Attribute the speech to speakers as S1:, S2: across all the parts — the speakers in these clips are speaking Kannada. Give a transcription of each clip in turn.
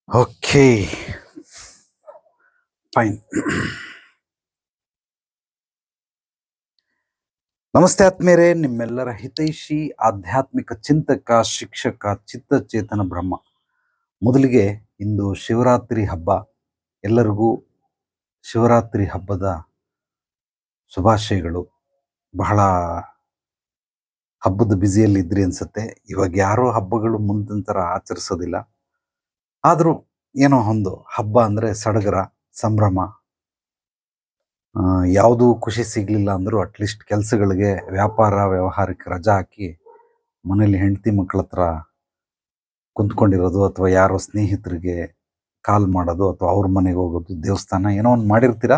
S1: Okay, fine. ನಮಸ್ತೆ ಆತ್ಮೇರೆ, ನಿಮ್ಮೆಲ್ಲರ ಹಿತೈಷಿ ಆಧ್ಯಾತ್ಮಿಕ ಚಿಂತಕ, ಶಿಕ್ಷಕ, ಚಿತ್ತಚೇತನ ಬ್ರಹ್ಮ. ಮೊದಲಿಗೆ ಇಂದು ಶಿವರಾತ್ರಿ ಹಬ್ಬ. ಎಲ್ಲರಿಗೂ ಶಿವರಾತ್ರಿ ಹಬ್ಬದ ಶುಭಾಶಯಗಳು. ಬಹಳ ಹಬ್ಬದ ಬ್ಯುಸಿಯಲ್ಲಿ ಇದ್ರಿ ಅನ್ಸುತ್ತೆ. ಇವಾಗ ಯಾರೋ ಹಬ್ಬಗಳು ಮುಂದಿನ ಥರ ಆಚರಿಸೋದಿಲ್ಲ. ಆದರೂ ಏನೋ ಒಂದು ಹಬ್ಬ ಅಂದರೆ ಸಡಗರ, ಸಂಭ್ರಮ. ಯಾವುದೂ ಖುಷಿ ಸಿಗಲಿಲ್ಲ ಅಂದರೂ ಅಟ್ಲೀಸ್ಟ್ ಕೆಲಸಗಳಿಗೆ, ವ್ಯಾಪಾರ ವ್ಯವಹಾರಕ್ಕೆ ರಜಾ ಹಾಕಿ ಮನೇಲಿ ಹೆಂಡತಿ ಮಕ್ಕಳ ಹತ್ರ ಕುಂತ್ಕೊಂಡಿರೋದು, ಅಥವಾ ಯಾರೋ ಸ್ನೇಹಿತರಿಗೆ ಕಾಲ್ ಮಾಡೋದು, ಅಥವಾ ಅವ್ರ ಮನೆಗೆ ಹೋಗೋದು, ದೇವಸ್ಥಾನ ಏನೋ ಒಂದು ಮಾಡಿರ್ತೀರ.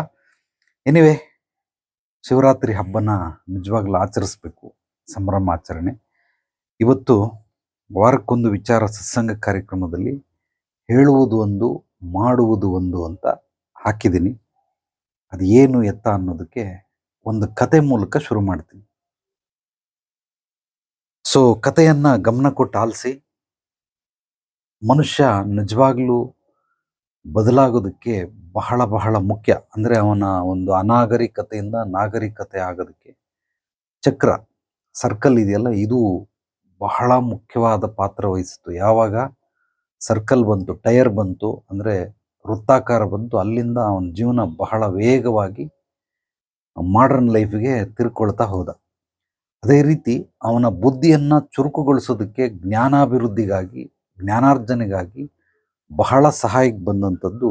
S1: ಎನಿವೆ, ಶಿವರಾತ್ರಿ ಹಬ್ಬನ ನಿಜವಾಗ್ಲೂ ಆಚರಿಸ್ಬೇಕು, ಸಂಭ್ರಮಾಚರಣೆ. ಇವತ್ತು ವಾರಕ್ಕೊಂದು ವಿಚಾರ ಸತ್ಸಂಗ ಕಾರ್ಯಕ್ರಮದಲ್ಲಿ ಹೇಳುವುದು ಒಂದು, ಮಾಡುವುದು ಒಂದು ಅಂತ ಹಾಕಿದ್ದೀನಿ. ಅದು ಏನು ಎತ್ತ ಅನ್ನೋದಕ್ಕೆ ಒಂದು ಕತೆ ಮೂಲಕ ಶುರು ಮಾಡ್ತೀನಿ. ಸೊ ಕಥೆಯನ್ನ ಗಮನ ಕೊಟ್ಟು ಆಲಿಸಿ. ಮನುಷ್ಯ ನಿಜವಾಗ್ಲೂ ಬದಲಾಗೋದಕ್ಕೆ ಬಹಳ ಬಹಳ ಮುಖ್ಯ. ಅಂದರೆ ಅವನ ಒಂದು ಅನಾಗರಿಕತೆಯಿಂದ ನಾಗರಿಕತೆ ಆಗೋದಕ್ಕೆ ಚಕ್ರ, ಸರ್ಕಲ್ ಇದೆಯಲ್ಲ, ಇದು ಬಹಳ ಮುಖ್ಯವಾದ ಪಾತ್ರ ವಹಿಸಿತು. ಯಾವಾಗ ಸರ್ಕಲ್ ಬಂತು, ಟೈರ್ ಬಂತು, ಅಂದರೆ ವೃತ್ತಾಕಾರ ಬಂತು, ಅಲ್ಲಿಂದ ಅವನ ಜೀವನ ಬಹಳ ವೇಗವಾಗಿ ಮಾಡರ್ನ್ ಲೈಫ್ಗೆ ತಿರ್ಕೊಳ್ತಾ ಹೋದ. ಅದೇ ರೀತಿ ಅವನ ಬುದ್ಧಿಯನ್ನು ಚುರುಕುಗೊಳಿಸೋದಕ್ಕೆ, ಜ್ಞಾನಾಭಿವೃದ್ಧಿಗಾಗಿ, ಜ್ಞಾನಾರ್ಜನೆಗಾಗಿ ಬಹಳ ಸಹಾಯಕ್ಕೆ ಬಂದಂಥದ್ದು,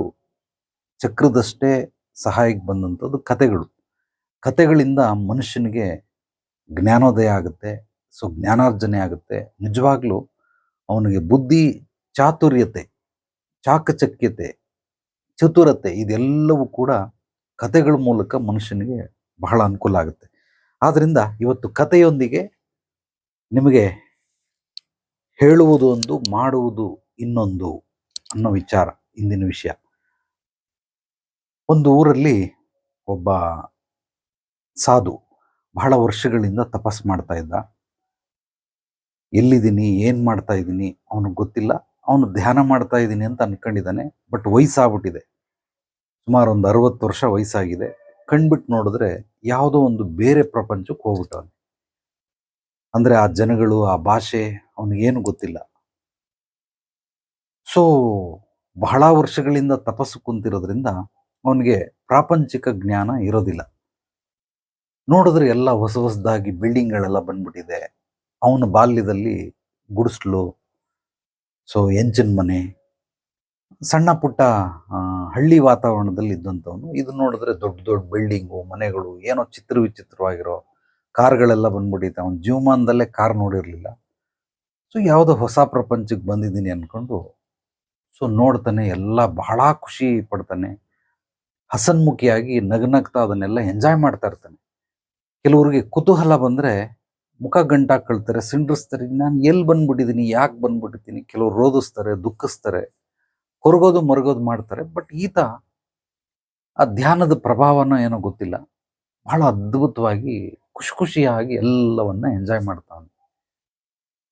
S1: ಚಕ್ರದಷ್ಟೇ ಸಹಾಯಕ್ಕೆ ಬಂದಂಥದ್ದು ಕತೆಗಳು. ಕತೆಗಳಿಂದ ಮನುಷ್ಯನಿಗೆ ಜ್ಞಾನೋದಯ ಆಗುತ್ತೆ. ಸೊ ಜ್ಞಾನಾರ್ಜನೆ ಆಗುತ್ತೆ. ನಿಜವಾಗ್ಲೂ ಅವನಿಗೆ ಬುದ್ಧಿ ಚಾತುರ್ಯತೆ, ಚಾಕಚಕ್ಯತೆ, ಚತುರತೆ ಇದೆಲ್ಲವೂ ಕೂಡ ಕತೆಗಳ ಮೂಲಕ ಮನುಷ್ಯನಿಗೆ ಬಹಳ ಅನುಕೂಲ ಆಗುತ್ತೆ. ಆದ್ದರಿಂದ ಇವತ್ತು ಕಥೆಯೊಂದಿಗೆ ನಿಮಗೆ ಹೇಳುವುದು ಒಂದು, ಮಾಡುವುದು ಇನ್ನೊಂದು ಅನ್ನೋ ವಿಚಾರ ಇಂದಿನ ವಿಷಯ. ಒಂದು ಊರಲ್ಲಿ ಒಬ್ಬ ಸಾಧು ಬಹಳ ವರ್ಷಗಳಿಂದ ತಪಸ್ ಮಾಡ್ತಾ ಇದ್ದ. ಎಲ್ಲಿದ್ದೀನಿ, ಏನು ಮಾಡ್ತಾ ಇದ್ದೀನಿ ಅವನಿಗೆ ಗೊತ್ತಿಲ್ಲ. ಅವನು ಧ್ಯಾನ ಮಾಡ್ತಾ ಇದ್ದೀನಿ ಅಂತ ಅನ್ಕೊಂಡಿದ್ದಾನೆ. ಬಟ್ ವಯಸ್ಸಾಗ್ಬಿಟ್ಟಿದೆ, ಸುಮಾರು ಒಂದು 60 ವರ್ಷ ವಯಸ್ಸಾಗಿದೆ. ಕಣ್ಬಿಟ್ಟು ನೋಡಿದ್ರೆ ಯಾವುದೋ ಒಂದು ಬೇರೆ ಪ್ರಪಂಚಕ್ಕೆ ಹೋಗ್ಬಿಟ್ಟವನು. ಅಂದರೆ ಆ ಜನಗಳು, ಆ ಭಾಷೆ ಅವನಿಗೇನು ಗೊತ್ತಿಲ್ಲ. ಸೊ ಬಹಳ ವರ್ಷಗಳಿಂದ ತಪಸ್ಸು ಕುಂತಿರೋದ್ರಿಂದ ಅವನಿಗೆ ಪ್ರಾಪಂಚಿಕ ಜ್ಞಾನ ಇರೋದಿಲ್ಲ. ನೋಡಿದ್ರೆ ಎಲ್ಲ ಹೊಸ ಹೊಸದಾಗಿ ಬಿಲ್ಡಿಂಗ್ಗಳೆಲ್ಲ ಬಂದ್ಬಿಟ್ಟಿದೆ. ಅವನ ಬಾಲ್ಯದಲ್ಲಿ ಗುಡಿಸ್ಲು, ಸೊ ಎಂಚಿನ ಮನೆ, ಸಣ್ಣ ಪುಟ್ಟ ಹಳ್ಳಿ ವಾತಾವರಣದಲ್ಲಿ ಇದ್ದಂಥವನು. ಇದು ನೋಡಿದ್ರೆ ದೊಡ್ಡ ದೊಡ್ಡ ಬಿಲ್ಡಿಂಗು, ಮನೆಗಳು, ಏನೋ ಚಿತ್ರ ವಿಚಿತ್ರವಾಗಿರೋ ಕಾರ್ಗಳೆಲ್ಲ ಬಂದ್ಬಿಟ್ಟಿದೆ. ಅವನ ಜೀವಮಾನದಲ್ಲೇ ಕಾರ್ ನೋಡಿರಲಿಲ್ಲ. ಸೊ ಯಾವುದೋ ಹೊಸ ಪ್ರಪಂಚಕ್ಕೆ ಬಂದಿದ್ದೀನಿ ಅಂದ್ಕೊಂಡು ಸೊ ನೋಡ್ತಾನೆ, ಎಲ್ಲ ಬಹಳ ಖುಷಿ ಪಡ್ತಾನೆ. ಹಸನ್ಮುಖಿಯಾಗಿ ನಗ್ನಗ್ತಾ ಅದನ್ನೆಲ್ಲ ಎಂಜಾಯ್ ಮಾಡ್ತಾ ಇರ್ತಾನೆ. ಕೆಲವ್ರಿಗೆ ಕುತೂಹಲ ಬಂದರೆ ಮುಖ ಗಂಟಾಕೊಳ್ತಾರೆ, ಸಿಂಡ್ರಿಸ್ತಾರೆ. ನಾನು ಎಲ್ಲಿ ಬಂದ್ಬಿಟ್ಟಿದ್ದೀನಿ, ಯಾಕೆ ಬಂದ್ಬಿಟ್ಟಿದ್ದೀನಿ. ಕೆಲವ್ರು ರೋಧಿಸ್ತಾರೆ, ದುಃಖಿಸ್ತಾರೆ, ಕೊರಗೋದು ಮರಗೋದು ಮಾಡ್ತಾರೆ. ಬಟ್ ಈತ ಆ ಧ್ಯಾನದ ಪ್ರಭಾವನ ಏನೋ ಗೊತ್ತಿಲ್ಲ, ಬಹಳ ಅದ್ಭುತವಾಗಿ ಖುಷಿ ಖುಷಿಯಾಗಿ ಎಲ್ಲವನ್ನ ಎಂಜಾಯ್ ಮಾಡ್ತಾನೆ.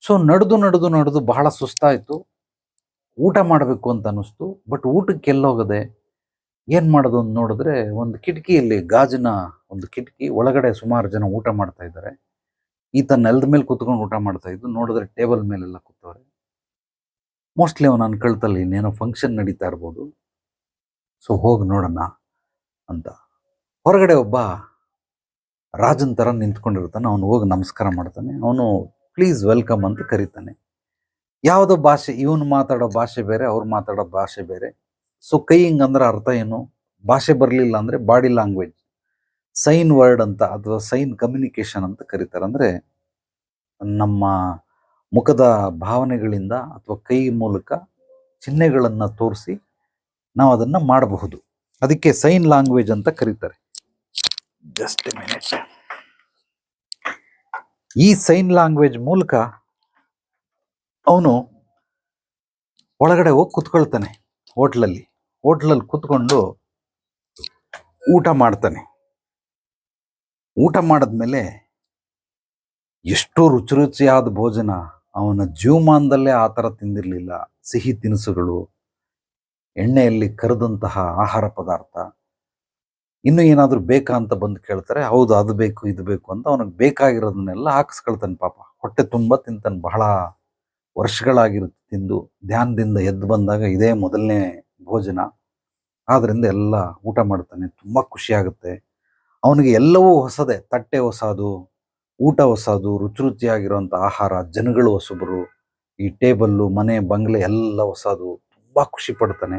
S1: ಸೊ ನಡೆದು ಬಹಳ ಸುಸ್ತಾಯಿತು. ಊಟ ಮಾಡಬೇಕು ಅಂತ ಅನ್ನಿಸ್ತು. ಬಟ್ ಊಟಕ್ಕೆ ಎಲ್ಲೋಗದೆ, ಏನು ಮಾಡೋದು ಅಂತ ನೋಡಿದ್ರೆ ಒಂದು ಕಿಟಕಿಯಲ್ಲಿ, ಗಾಜಿನ ಒಂದು ಕಿಟಕಿ ಒಳಗಡೆ ಸುಮಾರು ಜನ ಊಟ ಮಾಡ್ತಾ ಇದ್ದಾರೆ. ಈತ ನೆಲದ ಮೇಲೆ ಕೂತ್ಕೊಂಡು ಊಟ ಮಾಡ್ತಾ ಇದ್ದು. ನೋಡಿದ್ರೆ ಟೇಬಲ್ ಮೇಲೆಲ್ಲ ಕೂತವ್ರೆ. ಮೋಸ್ಟ್ಲಿ ಅವನು ಅನ್ಕೊಳ್ತಲ್ಲಿ ಇನ್ನೇನೋ ಫಂಕ್ಷನ್ ನಡೀತಾ ಇರ್ಬೋದು. ಸೊ ಹೋಗಿ ನೋಡೋಣ ಅಂತ ಹೊರಗಡೆ ಒಬ್ಬ ರಾಜನ್ ಥರ ನಿಂತ್ಕೊಂಡಿರ್ತಾನೆ. ಅವನು ಹೋಗಿ ನಮಸ್ಕಾರ ಮಾಡ್ತಾನೆ. ಅವನು ಪ್ಲೀಸ್ ವೆಲ್ಕಮ್ ಅಂತ ಕರೀತಾನೆ. ಯಾವುದೋ ಭಾಷೆ, ಇವನು ಮಾತಾಡೋ ಭಾಷೆ ಬೇರೆ, ಅವ್ರು ಮಾತಾಡೋ ಭಾಷೆ ಬೇರೆ. ಸೊ ಕೈ ಹಿಂಗಂದ್ರೆ ಅರ್ಥ ಏನು, ಭಾಷೆ ಬರಲಿಲ್ಲ ಅಂದರೆ ಬಾಡಿ ಲ್ಯಾಂಗ್ವೇಜ್, ಸೈನ್ ವರ್ಡ್ ಅಂತ, ಅಥವಾ ಸೈನ್ ಕಮ್ಯುನಿಕೇಶನ್ ಅಂತ ಕರೀತಾರೆ. ಅಂದರೆ ನಮ್ಮ ಮುಖದ ಭಾವನೆಗಳಿಂದ ಅಥವಾ ಕೈ ಮೂಲಕ ಚಿಹ್ನೆಗಳನ್ನು ತೋರಿಸಿ ನಾವು ಅದನ್ನು ಮಾಡಬಹುದು. ಅದಕ್ಕೆ ಸೈನ್ ಲ್ಯಾಂಗ್ವೇಜ್ ಅಂತ ಕರೀತಾರೆ. Just A minute. ಈ ಸೈನ್ ಲ್ಯಾಂಗ್ವೇಜ್ ಮೂಲಕ ಅವನು ಒಳಗಡೆ ಹೋಗಿ ಕುತ್ಕೊಳ್ತಾನೆ. ಹೋಟ್ಲಲ್ಲಿ ಕುತ್ಕೊಂಡು ಊಟ ಮಾಡ್ತಾನೆ. ಊಟ ಮಾಡಿದ್ಮೇಲೆ ಎಷ್ಟೋ ರುಚಿ ರುಚಿಯಾದ ಭೋಜನ. ಅವನ ಜೀವಮಾನದಲ್ಲೇ ಆ ಥರ ತಿಂದಿರಲಿಲ್ಲ. ಸಿಹಿ ತಿನಿಸುಗಳು, ಎಣ್ಣೆಯಲ್ಲಿ ಕರೆದಂತಹ ಆಹಾರ ಪದಾರ್ಥ, ಇನ್ನೂ ಏನಾದರೂ ಬೇಕಾ ಅಂತ ಬಂದು ಕೇಳ್ತಾರೆ. ಹೌದು, ಅದು ಬೇಕು ಇದು ಬೇಕು ಅಂತ ಅವನಿಗೆ ಬೇಕಾಗಿರೋದನ್ನೆಲ್ಲ ಹಾಕಿಸ್ಕೊಳ್ತಾನೆ ಪಾಪ. ಹೊಟ್ಟೆ ತುಂಬ ತಿಂತಾನೆ. ಬಹಳ ವರ್ಷಗಳಾಗಿರುತ್ತೆ ತಿಂದು. ಧ್ಯಾನದಿಂದ ಎದ್ದು ಬಂದಾಗ ಇದೇ ಮೊದಲನೇ ಭೋಜನ. ಆದ್ದರಿಂದ ಎಲ್ಲ ಊಟ ಮಾಡ್ತಾನೆ. ತುಂಬ ಖುಷಿಯಾಗುತ್ತೆ. ಅವನಿಗೆ ಎಲ್ಲವೂ ಹೊಸದೇ. ತಟ್ಟೆ ಹೊಸದು, ಊಟ ಹೊಸದು, ರುಚಿ ರುಚಿಯಾಗಿರುವಂಥ ಆಹಾರ, ಜನಗಳು ಹೊಸಬರು, ಈ ಟೇಬಲ್ಲು, ಮನೆ, ಬಂಗ್ಲೆ ಎಲ್ಲ ಹೊಸದು. ತುಂಬ ಖುಷಿ ಪಡ್ತಾನೆ.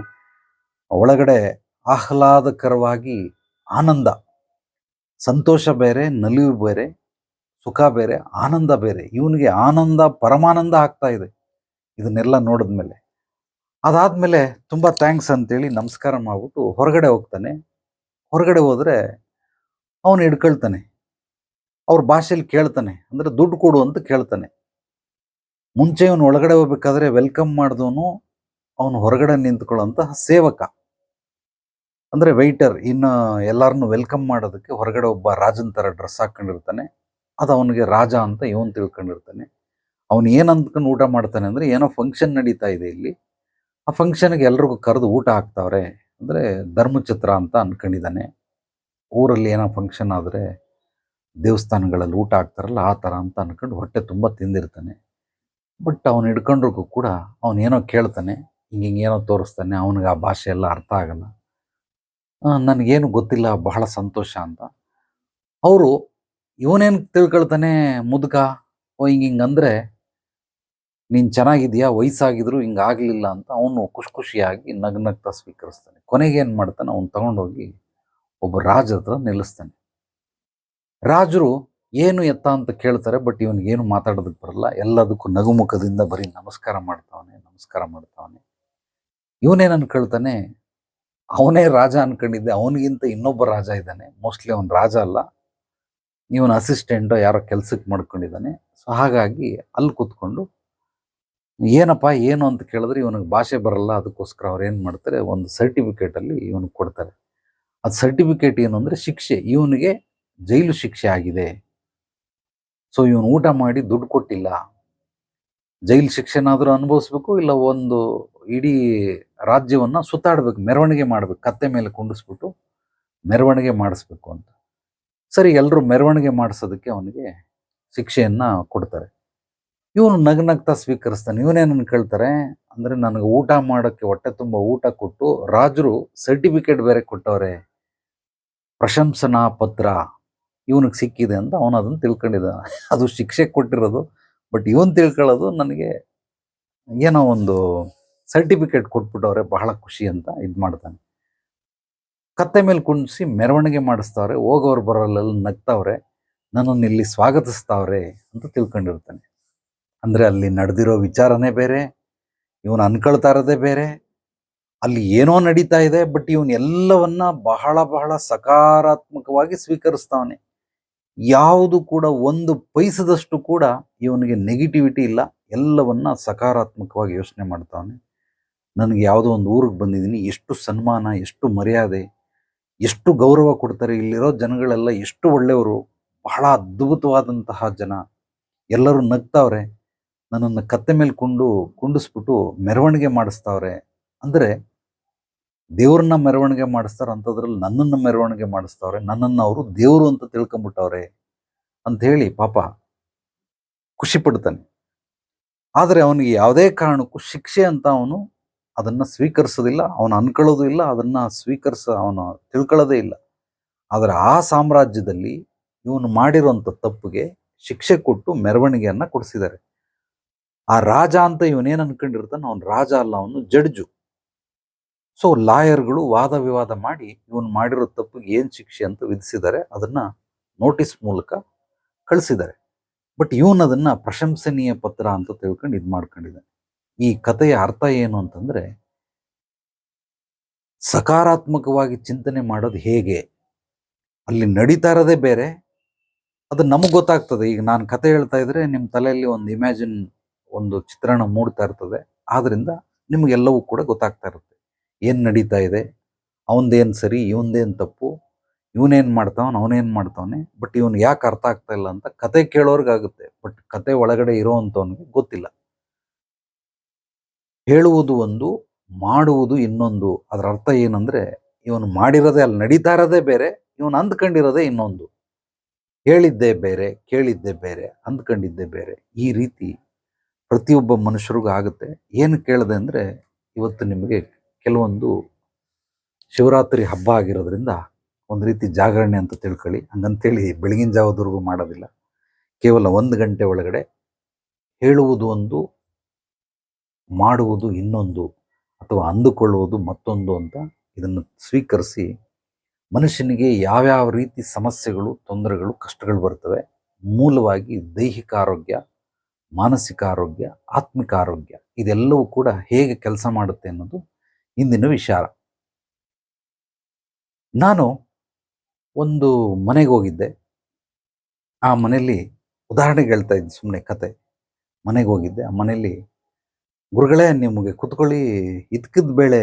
S1: ಒಳಗಡೆ ಆಹ್ಲಾದಕರವಾಗಿ ಆನಂದ, ಸಂತೋಷ ಬೇರೆ, ನಲಿವು ಬೇರೆ, ಸುಖ ಬೇರೆ, ಆನಂದ ಬೇರೆ. ಇವನಿಗೆ ಆನಂದ ಪರಮಾನಂದ ಆಗ್ತಾ ಇದೆ ಇದನ್ನೆಲ್ಲ ನೋಡಿದ್ಮೇಲೆ. ಅದಾದ್ಮೇಲೆ ತುಂಬ ಥ್ಯಾಂಕ್ಸ್ ಅಂತೇಳಿ ನಮಸ್ಕಾರ ಮಾಡ್ಬಿಟ್ಟು ಹೊರಗಡೆ ಹೋಗ್ತಾನೆ. ಹೊರಗಡೆ ಹೋದರೆ ಅವನು ಹಿಡ್ಕೊಳ್ತಾನೆ. ಅವ್ರ ಭಾಷೆಯಲ್ಲಿ ಕೇಳ್ತಾನೆ, ಅಂದರೆ ದುಡ್ಡು ಕೊಡು ಅಂತ ಕೇಳ್ತಾನೆ. ಮುಂಚೆ ಇವನು ಒಳಗಡೆ ಹೋಗ್ಬೇಕಾದ್ರೆ ವೆಲ್ಕಮ್ ಮಾಡಿದವನು ಅವನು ಹೊರಗಡೆ ನಿಂತ್ಕೊಳ್ಳೋಂತಹ ಸೇವಕ, ಅಂದರೆ ವೆಯ್ಟರ್. ಇನ್ನು ಎಲ್ಲರನ್ನು ವೆಲ್ಕಮ್ ಮಾಡೋದಕ್ಕೆ ಹೊರಗಡೆ ಒಬ್ಬ ರಾಜನ ಥರ ಡ್ರೆಸ್ ಹಾಕ್ಕೊಂಡಿರ್ತಾನೆ. ಅದು ಅವನಿಗೆ ರಾಜ ಅಂತ ಇವನು ತಿಳ್ಕೊಂಡಿರ್ತಾನೆ. ಅವನು ಏನು ಅಂದ್ಕೊಂಡು ಊಟ ಮಾಡ್ತಾನೆ ಅಂದರೆ, ಏನೋ ಫಂಕ್ಷನ್ ನಡೀತಾ ಇದೆ ಇಲ್ಲಿ, ಆ ಫಂಕ್ಷನ್ಗೆ ಎಲ್ರಿಗೂ ಕರೆದು ಊಟ ಹಾಕ್ತಾವ್ರೆ, ಅಂದರೆ ಧರ್ಮಛತ್ರ ಅಂತ ಅಂದ್ಕೊಂಡಿದ್ದಾನೆ. ಊರಲ್ಲಿ ಏನೋ ಫಂಕ್ಷನ್ ಆದರೆ ದೇವಸ್ಥಾನಗಳಲ್ಲಿ ಊಟ ಹಾಕ್ತಾರಲ್ಲ ಆ ಥರ ಅಂತ ಅಂದ್ಕೊಂಡು ಹೊಟ್ಟೆ ತುಂಬ ತಿಂದಿರ್ತಾನೆ. ಬಟ್ ಅವನು ಹಿಡ್ಕೊಂಡ್ರಿಗೂ ಕೂಡ ಅವನೇನೋ ಕೇಳ್ತಾನೆ, ಹಿಂಗೇನೋ ತೋರಿಸ್ತಾನೆ. ಅವನಿಗೆ ಆ ಭಾಷೆ ಎಲ್ಲ ಅರ್ಥ ಆಗಲ್ಲ. ನನಗೇನು ಗೊತ್ತಿಲ್ಲ, ಬಹಳ ಸಂತೋಷ ಅಂತ. ಅವರು ಇವನೇನು ತಿಳ್ಕೊಳ್ತಾನೆ, ಮುದುಕ, ಓ ಹಿಂಗಂದ್ರೆ ನೀನು ಚೆನ್ನಾಗಿದೆಯಾ, ವಯಸ್ಸಾಗಿದ್ರು ಹಿಂಗಾಗಲಿಲ್ಲ ಅಂತ ಅವನು ಖುಷಿಯಾಗಿ ನಗ್ನಗ್ತಾ ಸ್ವೀಕರಿಸ್ತಾನೆ. ಕೊನೆಗೆ ಏನು ಮಾಡ್ತಾನೆ, ಅವನು ತಗೊಂಡೋಗಿ ಒಬ್ಬ ರಾಜ ಹತ್ರ ನಿಲ್ಲಿಸ್ತಾನೆ. ರಾಜರು ಏನು ಎತ್ತ ಅಂತ ಕೇಳ್ತಾರೆ. ಬಟ್ ಇವನಿಗೇನು ಮಾತಾಡೋದಕ್ಕೆ ಬರಲ್ಲ. ಎಲ್ಲದಕ್ಕೂ ನಗುಮುಖದಿಂದ ಬರೀ ನಮಸ್ಕಾರ ಮಾಡ್ತಾವನೆ. ಇವನೇನು ಅನ್ಕೊಳ್ತಾನೆ, ಅವನೇ ರಾಜ ಅನ್ಕೊಂಡಿದ್ದೆ, ಅವನಿಗಿಂತ ಇನ್ನೊಬ್ಬ ರಾಜ ಇದ್ದಾನೆ. ಮೋಸ್ಟ್ಲಿ ಅವನು ರಾಜ ಅಲ್ಲ, ಇವನ ಅಸಿಸ್ಟೆಂಟೋ ಯಾರೋ ಕೆಲ್ಸಕ್ಕೆ ಮಾಡ್ಕೊಂಡಿದ್ದಾನೆ. ಸೊ ಹಾಗಾಗಿ ಅಲ್ಲಿ ಕೂತ್ಕೊಂಡು ಏನಪ್ಪ ಏನು ಅಂತ ಕೇಳಿದ್ರೆ ಇವನಿಗೆ ಭಾಷೆ ಬರಲ್ಲ. ಅದಕ್ಕೋಸ್ಕರ ಅವ್ರು ಏನು ಮಾಡ್ತಾರೆ, ಒಂದು ಸರ್ಟಿಫಿಕೇಟಲ್ಲಿ ಇವನಿಗೆ ಕೊಡ್ತಾರೆ. ಅದು ಸರ್ಟಿಫಿಕೇಟ್ ಏನು ಅಂದರೆ ಶಿಕ್ಷೆ, ಇವನಿಗೆ ಜೈಲು ಶಿಕ್ಷೆ ಆಗಿದೆ. ಸೊ ಇವನು ಊಟ ಮಾಡಿ ದುಡ್ಡು ಕೊಟ್ಟಿಲ್ಲ, ಜೈಲು ಶಿಕ್ಷೆನಾದರೂ ಅನುಭವಿಸ್ಬೇಕು, ಇಲ್ಲ ಒಂದು ಇಡೀ ರಾಜ್ಯವನ್ನು ಸುತ್ತಾಡಬೇಕು, ಮೆರವಣಿಗೆ ಮಾಡಬೇಕು, ಕತ್ತೆ ಮೇಲೆ ಕುಂಡಿಸ್ಬಿಟ್ಟು ಮೆರವಣಿಗೆ ಮಾಡಿಸ್ಬೇಕು ಅಂತ. ಸರಿ, ಎಲ್ಲರೂ ಮೆರವಣಿಗೆ ಮಾಡಿಸೋದಕ್ಕೆ ಅವನಿಗೆ ಶಿಕ್ಷೆಯನ್ನು ಕೊಡ್ತಾರೆ. ಇವನು ನಗ್ನಗ್ತಾ ಸ್ವೀಕರಿಸ್ತಾನೆ. ಇವನೇನು ಅನ್ಕೊಳ್ತಾರೆ ಅಂದರೆ, ನನಗೆ ಊಟ ಮಾಡೋಕ್ಕೆ ಹೊಟ್ಟೆ ತುಂಬ ಊಟ ಕೊಟ್ಟು ರಾಜರು ಸರ್ಟಿಫಿಕೇಟ್ ಬೇರೆ ಕೊಟ್ಟವ್ರೆ, ಪ್ರಶಂಸನಾ ಪತ್ರ ಇವನಿಗೆ ಸಿಕ್ಕಿದೆ ಅಂತ ಅವನು ಅದನ್ನು ತಿಳ್ಕೊಂಡಿದ್ದಾನೆ. ಅದು ಶಿಕ್ಷೆ ಕೊಟ್ಟಿರೋದು. ಬಟ್ ಇವನು ತಿಳ್ಕೊಳ್ಳೋದು, ನನಗೆ ಏನೋ ಒಂದು ಸರ್ಟಿಫಿಕೇಟ್ ಕೊಟ್ಬಿಟ್ಟವ್ರೆ, ಬಹಳ ಖುಷಿ ಅಂತ ಇದು ಮಾಡ್ತಾನೆ. ಕತ್ತೆ ಮೇಲೆ ಕುಂಡಿಸಿ ಮೆರವಣಿಗೆ ಮಾಡಿಸ್ತಾವ್ರೆ, ಹೋಗೋರು ಬರೋಲ್ಲೆಲ್ಲ ನಗ್ತಾವ್ರೆ, ನನ್ನನ್ನು ಇಲ್ಲಿ ಸ್ವಾಗತಿಸ್ತಾವ್ರೆ ಅಂತ ತಿಳ್ಕೊಂಡಿರ್ತಾನೆ. ಅಂದರೆ ಅಲ್ಲಿ ನಡೆದಿರೋ ವಿಚಾರನೇ ಬೇರೆ, ಇವನು ಅನ್ಕೊಳ್ತಾ ಇರೋದೇ ಬೇರೆ. ಅಲ್ಲಿ ಏನೋ ನಡೀತಾ ಇದೆ, ಬಟ್ ಇವನು ಎಲ್ಲವನ್ನ ಬಹಳ ಬಹಳ ಸಕಾರಾತ್ಮಕವಾಗಿ ಸ್ವೀಕರಿಸ್ತಾವನೆ. ಯಾವುದು ಕೂಡ ಒಂದು ಪೈಸದಷ್ಟು ಕೂಡ ಇವನಿಗೆ ನೆಗೆಟಿವಿಟಿ ಇಲ್ಲ. ಎಲ್ಲವನ್ನ ಸಕಾರಾತ್ಮಕವಾಗಿ ಯೋಚನೆ ಮಾಡ್ತಾವನೆ. ನನಗೆ ಯಾವುದೋ ಒಂದು ಊರಿಗೆ ಬಂದಿದ್ದೀನಿ, ಎಷ್ಟು ಸನ್ಮಾನ, ಎಷ್ಟು ಮರ್ಯಾದೆ, ಎಷ್ಟು ಗೌರವ ಕೊಡ್ತಾರೆ. ಇಲ್ಲಿರೋ ಜನಗಳೆಲ್ಲ ಎಷ್ಟು ಒಳ್ಳೆಯವರು, ಬಹಳ ಅದ್ಭುತವಾದಂತಹ ಜನ. ಎಲ್ಲರೂ ನಗ್ತಾವ್ರೆ, ನನ್ನನ್ನು ಕತ್ತೆ ಮೇಲೆ ಕುಂಡಿಸ್ಬಿಟ್ಟು ಮೆರವಣಿಗೆ ಮಾಡಿಸ್ತಾವ್ರೆ. ಅಂದರೆ ದೇವ್ರನ್ನ ಮೆರವಣಿಗೆ ಮಾಡಿಸ್ತಾರೆ, ಅಂಥದ್ರಲ್ಲಿ ನನ್ನನ್ನು ಮೆರವಣಿಗೆ ಮಾಡಿಸ್ತಾವ್ರೆ, ನನ್ನನ್ನು ಅವರು ದೇವರು ಅಂತ ತಿಳ್ಕೊಂಬಿಟ್ಟವ್ರೆ ಅಂತ ಹೇಳಿ ಪಾಪ ಖುಷಿ ಪಡ್ತಾನೆ. ಆದರೆ ಅವನಿಗೆ ಯಾವುದೇ ಕಾರಣಕ್ಕೂ ಶಿಕ್ಷೆ ಅಂತ ಅವನು ಅದನ್ನು ಸ್ವೀಕರಿಸೋದಿಲ್ಲ, ಅವನು ಅನ್ಕೊಳ್ಳೋದು ಇಲ್ಲ, ಅದನ್ನು ಅವನು ತಿಳ್ಕೊಳ್ಳೋದೇ ಇಲ್ಲ. ಆದರೆ ಆ ಸಾಮ್ರಾಜ್ಯದಲ್ಲಿ ಇವನು ಮಾಡಿರುವಂಥ ತಪ್ಪಿಗೆ ಶಿಕ್ಷೆ ಕೊಟ್ಟು ಮೆರವಣಿಗೆಯನ್ನು ಕೊಡಿಸಿದ್ದಾರೆ. ಆ ರಾಜ ಅಂತ ಇವನೇನು ಅನ್ಕೊಂಡಿರ್ತಾನೆ, ಅವನು ರಾಜ ಅಲ್ಲ, ಅವನು ಜಡ್ಜು. ಸೊ ಲಾಯರ್ಗಳು ವಾದ ವಿವಾದ ಮಾಡಿ ಇವನು ಮಾಡಿರೋ ತಪ್ಪಿಗೆ ಏನು ಶಿಕ್ಷೆ ಅಂತ ವಿಧಿಸಿದ್ದಾರೆ, ಅದನ್ನು ನೋಟಿಸ್ ಮೂಲಕ ಕಳಿಸಿದ್ದಾರೆ. ಬಟ್ ಇವನು ಅದನ್ನು ಪ್ರಶಂಸನೀಯ ಪತ್ರ ಅಂತ ತಿಳ್ಕೊಂಡು ಇದು ಮಾಡ್ಕೊಂಡಿದ್ದಾನೆ. ಈ ಕಥೆಯ ಅರ್ಥ ಏನು ಅಂತಂದರೆ, ಸಕಾರಾತ್ಮಕವಾಗಿ ಚಿಂತನೆ ಮಾಡೋದು ಹೇಗೆ, ಅಲ್ಲಿ ನಡೀತಾ ಇರೋದೇ ಬೇರೆ, ಅದು ನಮಗೆ ಗೊತ್ತಾಗ್ತದೆ. ಈಗ ನಾನು ಕತೆ ಹೇಳ್ತಾ ಇದ್ರೆ ನಿಮ್ಮ ತಲೆಯಲ್ಲಿ ಒಂದು ಚಿತ್ರಣ ಮೂಡ್ತಾ ಇರ್ತದೆ. ಆದ್ದರಿಂದ ನಿಮಗೆಲ್ಲವೂ ಕೂಡ ಗೊತ್ತಾಗ್ತಾ ಇರುತ್ತೆ, ಏನು ನಡೀತಾ ಇದೆ, ಅವನದೇನು ಸರಿ, ಇವನದೇನು ತಪ್ಪು, ಇವನೇನು ಮಾಡ್ತಾವನು, ಅವನೇನು ಮಾಡ್ತಾವನೆ. ಬಟ್ ಇವನು ಯಾಕೆ ಅರ್ಥ ಆಗ್ತಾ ಇಲ್ಲ ಅಂತ ಕತೆ ಕೇಳೋರ್ಗಾಗುತ್ತೆ, ಬಟ್ ಕತೆ ಒಳಗಡೆ ಇರೋವಂಥವನಿಗೆ ಗೊತ್ತಿಲ್ಲ. ಹೇಳುವುದು ಒಂದು, ಮಾಡುವುದು ಇನ್ನೊಂದು. ಅದರ ಅರ್ಥ ಏನಂದರೆ, ಇವನು ಮಾಡಿರೋದೇ ಅಲ್ಲಿ ನಡೀತಾ ಇರೋದೇ ಬೇರೆ, ಇವನು ಅಂದ್ಕೊಂಡಿರೋದೇ ಇನ್ನೊಂದು. ಹೇಳಿದ್ದೇ ಬೇರೆ, ಕೇಳಿದ್ದೇ ಬೇರೆ, ಅಂದ್ಕೊಂಡಿದ್ದೇ ಬೇರೆ. ಈ ರೀತಿ ಪ್ರತಿಯೊಬ್ಬ ಮನುಷ್ಯರಿಗೂ ಆಗುತ್ತೆ. ಏನು ಕೇಳಿದೆ ಅಂದರೆ, ಇವತ್ತು ನಿಮಗೆ ಕೆಲವೊಂದು ಶಿವರಾತ್ರಿ ಹಬ್ಬ ಆಗಿರೋದ್ರಿಂದ ಒಂದು ರೀತಿ ಜಾಗರಣೆ ಅಂತ ತಿಳ್ಕೊಳ್ಳಿ. ಹಂಗಂತೇಳಿ ಬೆಳಗಿನ ಜಾವದವರೆಗೂ ಮಾಡೋದಿಲ್ಲ. ಕೇವಲ 1 ಗಂಟೆ ಒಳಗಡೆ ಹೇಳುವುದು ಒಂದು, ಮಾಡುವುದು ಇನ್ನೊಂದು, ಅಥವಾ ಅಂದುಕೊಳ್ಳುವುದು ಮತ್ತೊಂದು ಅಂತ ಇದನ್ನು ಸ್ವೀಕರಿಸಿ, ಮನುಷ್ಯನಿಗೆ ಯಾವ್ಯಾವ ರೀತಿ ಸಮಸ್ಯೆಗಳು, ತೊಂದರೆಗಳು, ಕಷ್ಟಗಳು ಬರ್ತವೆ, ಮೂಲವಾಗಿ ದೈಹಿಕ ಆರೋಗ್ಯ, ಮಾನಸಿಕ ಆರೋಗ್ಯ, ಆತ್ಮಿಕ ಆರೋಗ್ಯ ಇದೆಲ್ಲವೂ ಕೂಡ ಹೇಗೆ ಕೆಲಸ ಮಾಡುತ್ತೆ ಅನ್ನೋದು ಇಂದಿನ ವಿಚಾರ. ನಾನು ಒಂದು ಮನೆಗೆ ಹೋಗಿದ್ದೆ. ಆ ಮನೆಯಲ್ಲಿ ಉದಾಹರಣೆಗೆ ಹೇಳ್ತಾ ಇದ್ದೆ, ಸುಮ್ಮನೆ ಕತೆ. ಮನೆಗೆ ಹೋಗಿದ್ದೆ. ಆ ಮನೆಯಲ್ಲಿ, ಗುರುಗಳೇ ನಿಮಗೆ ಕುತ್ಕೊಳ್ಳಿ, ಇದ್ಕದ ಬೇಳೆ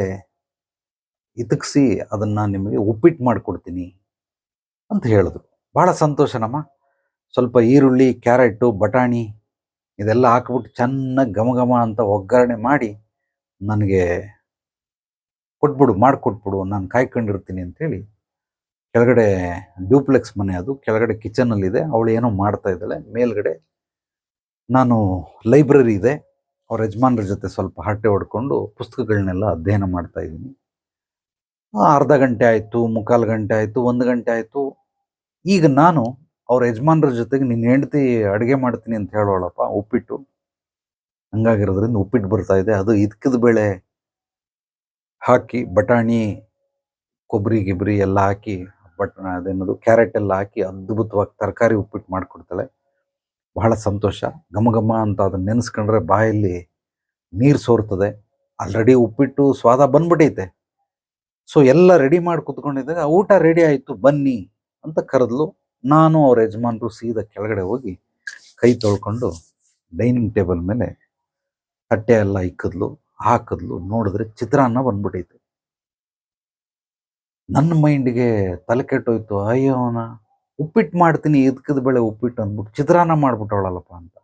S1: ಇತಕ್ಸಿ ಅದನ್ನು ನಿಮಗೆ ಉಪ್ಪಿಟ್ಟು ಮಾಡಿಕೊಡ್ತೀನಿ ಅಂತ ಹೇಳಿದ್ರು. ಭಾಳ ಸಂತೋಷನಮ್ಮ. ಸ್ವಲ್ಪ ಈರುಳ್ಳಿ, ಕ್ಯಾರೆಟು, ಬಟಾಣಿ ಇದೆಲ್ಲ ಹಾಕ್ಬಿಟ್ಟು ಚೆನ್ನಾಗಿ ಘಮ ಘಮ ಅಂತ ಒಗ್ಗರಣೆ ಮಾಡಿ ನನಗೆ ಕೊಟ್ಬಿಡು, ಮಾಡಿಕೊಟ್ಬಿಡು, ನಾನು ಕಾಯ್ಕೊಂಡಿರ್ತೀನಿ ಅಂತೇಳಿ. ಕೆಳಗಡೆ ಡ್ಯೂಪ್ಲೆಕ್ಸ್ ಮನೆ ಅದು, ಕೆಳಗಡೆ ಕಿಚನಲ್ಲಿದೆ. ಅವಳು ಏನೋ ಮಾಡ್ತಾ ಇದ್ದಾಳೆ. ಮೇಲ್ಗಡೆ ನಾನು ಲೈಬ್ರರಿ ಇದೆ, ಅವ್ರ ಯಜಮಾನ್ರ ಜೊತೆ ಸ್ವಲ್ಪ ಹರಟೆ ಹೊಡ್ಕೊಂಡು ಪುಸ್ತಕಗಳನ್ನೆಲ್ಲ ಅಧ್ಯಯನ ಮಾಡ್ತಾ ಇದ್ದೀನಿ. ಅರ್ಧ ಗಂಟೆ ಆಯಿತು, ಮುಕ್ಕಾಲು ಗಂಟೆ ಆಯಿತು, 1 ಗಂಟೆ ಆಯಿತು. ಈಗ ನಾನು ಅವ್ರ ಯಜಮಾನ್ರ ಜೊತೆಗೆ, ನಿನ್ನ ಹೆಂಡತಿ ಅಡುಗೆ ಮಾಡ್ತೀನಿ ಅಂತ ಹೇಳೋಳಪ್ಪ, ಉಪ್ಪಿಟ್ಟು. ಹಂಗಾಗಿರೋದ್ರಿಂದ ಉಪ್ಪಿಟ್ಟು ಬರ್ತಾ ಇದೆ. ಅದು ಇದ್ಕದ ಬೇಳೆ ಹಾಕಿ, ಬಟಾಣಿ, ಕೊಬ್ಬರಿ ಗಿಬ್ರಿ ಎಲ್ಲ ಹಾಕಿ, ಅದೇನದು ಕ್ಯಾರೆಟ್ ಎಲ್ಲ ಹಾಕಿ ಅದ್ಭುತವಾಗಿ ತರಕಾರಿ ಉಪ್ಪಿಟ್ಟು ಮಾಡಿಕೊಡ್ತಾಳೆ. ಬಹಳ ಸಂತೋಷ. ಘಮ ಘಮ ಅಂತ ಅದನ್ನು ನೆನೆಸ್ಕೊಂಡ್ರೆ ಬಾಯಲ್ಲಿ ನೀರು ಸೋರ್ತದೆ. ಆಲ್ರೆಡಿ ಉಪ್ಪಿಟ್ಟು ಸ್ವಾದ ಬಂದ್ಬಿಟ್ಟೈತೆ. ಸೊ ಎಲ್ಲ ರೆಡಿ ಮಾಡಿ ಕುತ್ಕೊಂಡಿದ್ದಾಗ, ಊಟ ರೆಡಿ ಆಯಿತು ಬನ್ನಿ ಅಂತ ಕರೆದ್ಲು. ನಾನು ಅವ್ರ ಯಜಮಾನ್ರು ಸೀದಾ ಕೆಳಗಡೆ ಹೋಗಿ ಕೈ ತೊಳ್ಕೊಂಡು ಡೈನಿಂಗ್ ಟೇಬಲ್ ಮೇಲೆ ತಟ್ಟೆ ಎಲ್ಲ ಹಾಕಿದ್ಲು. ನೋಡಿದ್ರೆ ಚಿತ್ರಾನ್ನ ಬಂದ್ಬಿಟ್ಟೈತೆ. ನನ್ನ ಮೈಂಡಿಗೆ ತಲೆ ಕೆಟ್ಟೋಯ್ತು. ಅಯ್ಯೋನ, ಉಪ್ಪಿಟ್ಟು ಮಾಡ್ತೀನಿ, ಇದ್ಕದ ಬೇಳೆ ಉಪ್ಪಿಟ್ಟು ಅಂದ್ಬಿಟ್ಟು ಚಿತ್ರಾನ್ನ ಮಾಡ್ಬಿಟ್ಟವಳಲ್ಲಪ್ಪ ಅಂತ.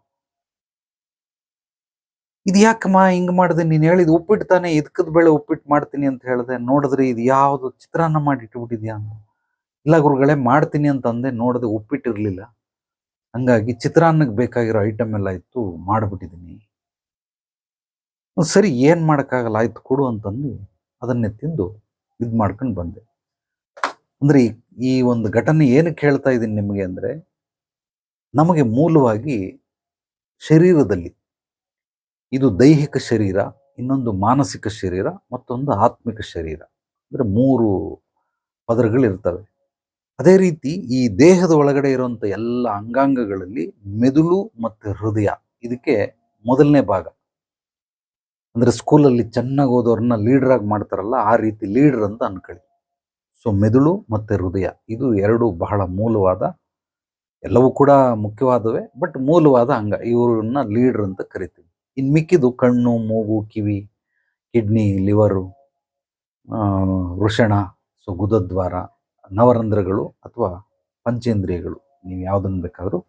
S1: ಇದು ಯಾಕಮ್ಮ ಹಿಂಗೆ ಮಾಡಿದೆ? ನೀನು ಹೇಳಿದ ಉಪ್ಪಿಟ್ಟು ತಾನೇ, ಇದ್ಕದ ಬೇಳೆ ಉಪ್ಪಿಟ್ಟು ಮಾಡ್ತೀನಿ ಅಂತ ಹೇಳಿದೆ. ನೋಡಿದ್ರೆ ಇದು ಯಾವುದು ಚಿತ್ರಾನ್ನ ಮಾಡಿ ಇಟ್ಬಿಟ್ಟಿದ್ಯಾ ಅಂತ. ಇಲ್ಲ ಗುರುಗಳೇ, ಮಾಡ್ತೀನಿ ಅಂತಂದೆ. ನೋಡಿದೆ ಉಪ್ಪಿಟ್ಟಿರಲಿಲ್ಲ. ಹಂಗಾಗಿ ಚಿತ್ರಾನ್ನಕ್ಕೆ ಬೇಕಾಗಿರೋ ಐಟಮ್ ಎಲ್ಲ ಇತ್ತು, ಮಾಡಿಬಿಟ್ಟಿದ್ದೀನಿ. ಸರಿ, ಏನು ಮಾಡೋಕ್ಕಾಗಲ್ಲ, ಆಯ್ತು ಕೊಡು ಅಂತಂದು ಅದನ್ನೇ ತಿಂದು ಇದು ಮಾಡ್ಕೊಂಡು ಬಂದೆ. ಅಂದರೆ ಈ ಒಂದು ಘಟನೆ ಏನಕ್ಕೆ ಹೇಳ್ತಾ ಇದ್ದೀನಿ ನಿಮಗೆ ಅಂದರೆ, ನಮಗೆ ಮೂಲವಾಗಿ ಶರೀರದಲ್ಲಿ, ಇದು ದೈಹಿಕ ಶರೀರ, ಇನ್ನೊಂದು ಮಾನಸಿಕ ಶರೀರ, ಮತ್ತೊಂದು ಆತ್ಮಿಕ ಶರೀರ. ಅಂದರೆ 3 ಪದರಗಳಿರ್ತವೆ. ಅದೇ ರೀತಿ ಈ ದೇಹದ ಒಳಗಡೆ ಇರುವಂಥ ಎಲ್ಲ ಅಂಗಾಂಗಗಳಲ್ಲಿ ಮೆದುಳು ಮತ್ತು ಹೃದಯ ಇದಕ್ಕೆ ಮೊದಲನೇ ಭಾಗ. ಅಂದರೆ ಸ್ಕೂಲಲ್ಲಿ ಚೆನ್ನಾಗಿ ಓದೋರನ್ನ ಲೀಡ್ರಾಗಿ ಮಾಡ್ತಾರಲ್ಲ, ಆ ರೀತಿ ಲೀಡ್ರ್ ಅಂತ ಅನ್ಕೊಳ್ಳಿ. ಸೊ ಮೆದುಳು ಮತ್ತು ಹೃದಯ ಇದು 2 ಬಹಳ ಮೂಲವಾದ, ಎಲ್ಲವೂ ಕೂಡ ಮುಖ್ಯವಾದವೇ, ಬಟ್ ಮೂಲವಾದ ಅಂಗ. ಇವ್ರನ್ನ ಲೀಡ್ರ್ ಅಂತ ಕರಿತೀವಿ. ಇನ್ನು ಮಿಕ್ಕಿದು ಕಣ್ಣು, ಮೂಗು, ಕಿವಿ, ಕಿಡ್ನಿ, ಲಿವರು, ವೃಷಣ, ಸೊ ಗುದದ್ವಾರ, ನವರಂಧ್ರಗಳು ಅಥವಾ ಪಂಚೇಂದ್ರಿಯಗಳು, ನೀವು ಯಾವುದನ್ನು ಬೇಕಾದರೂ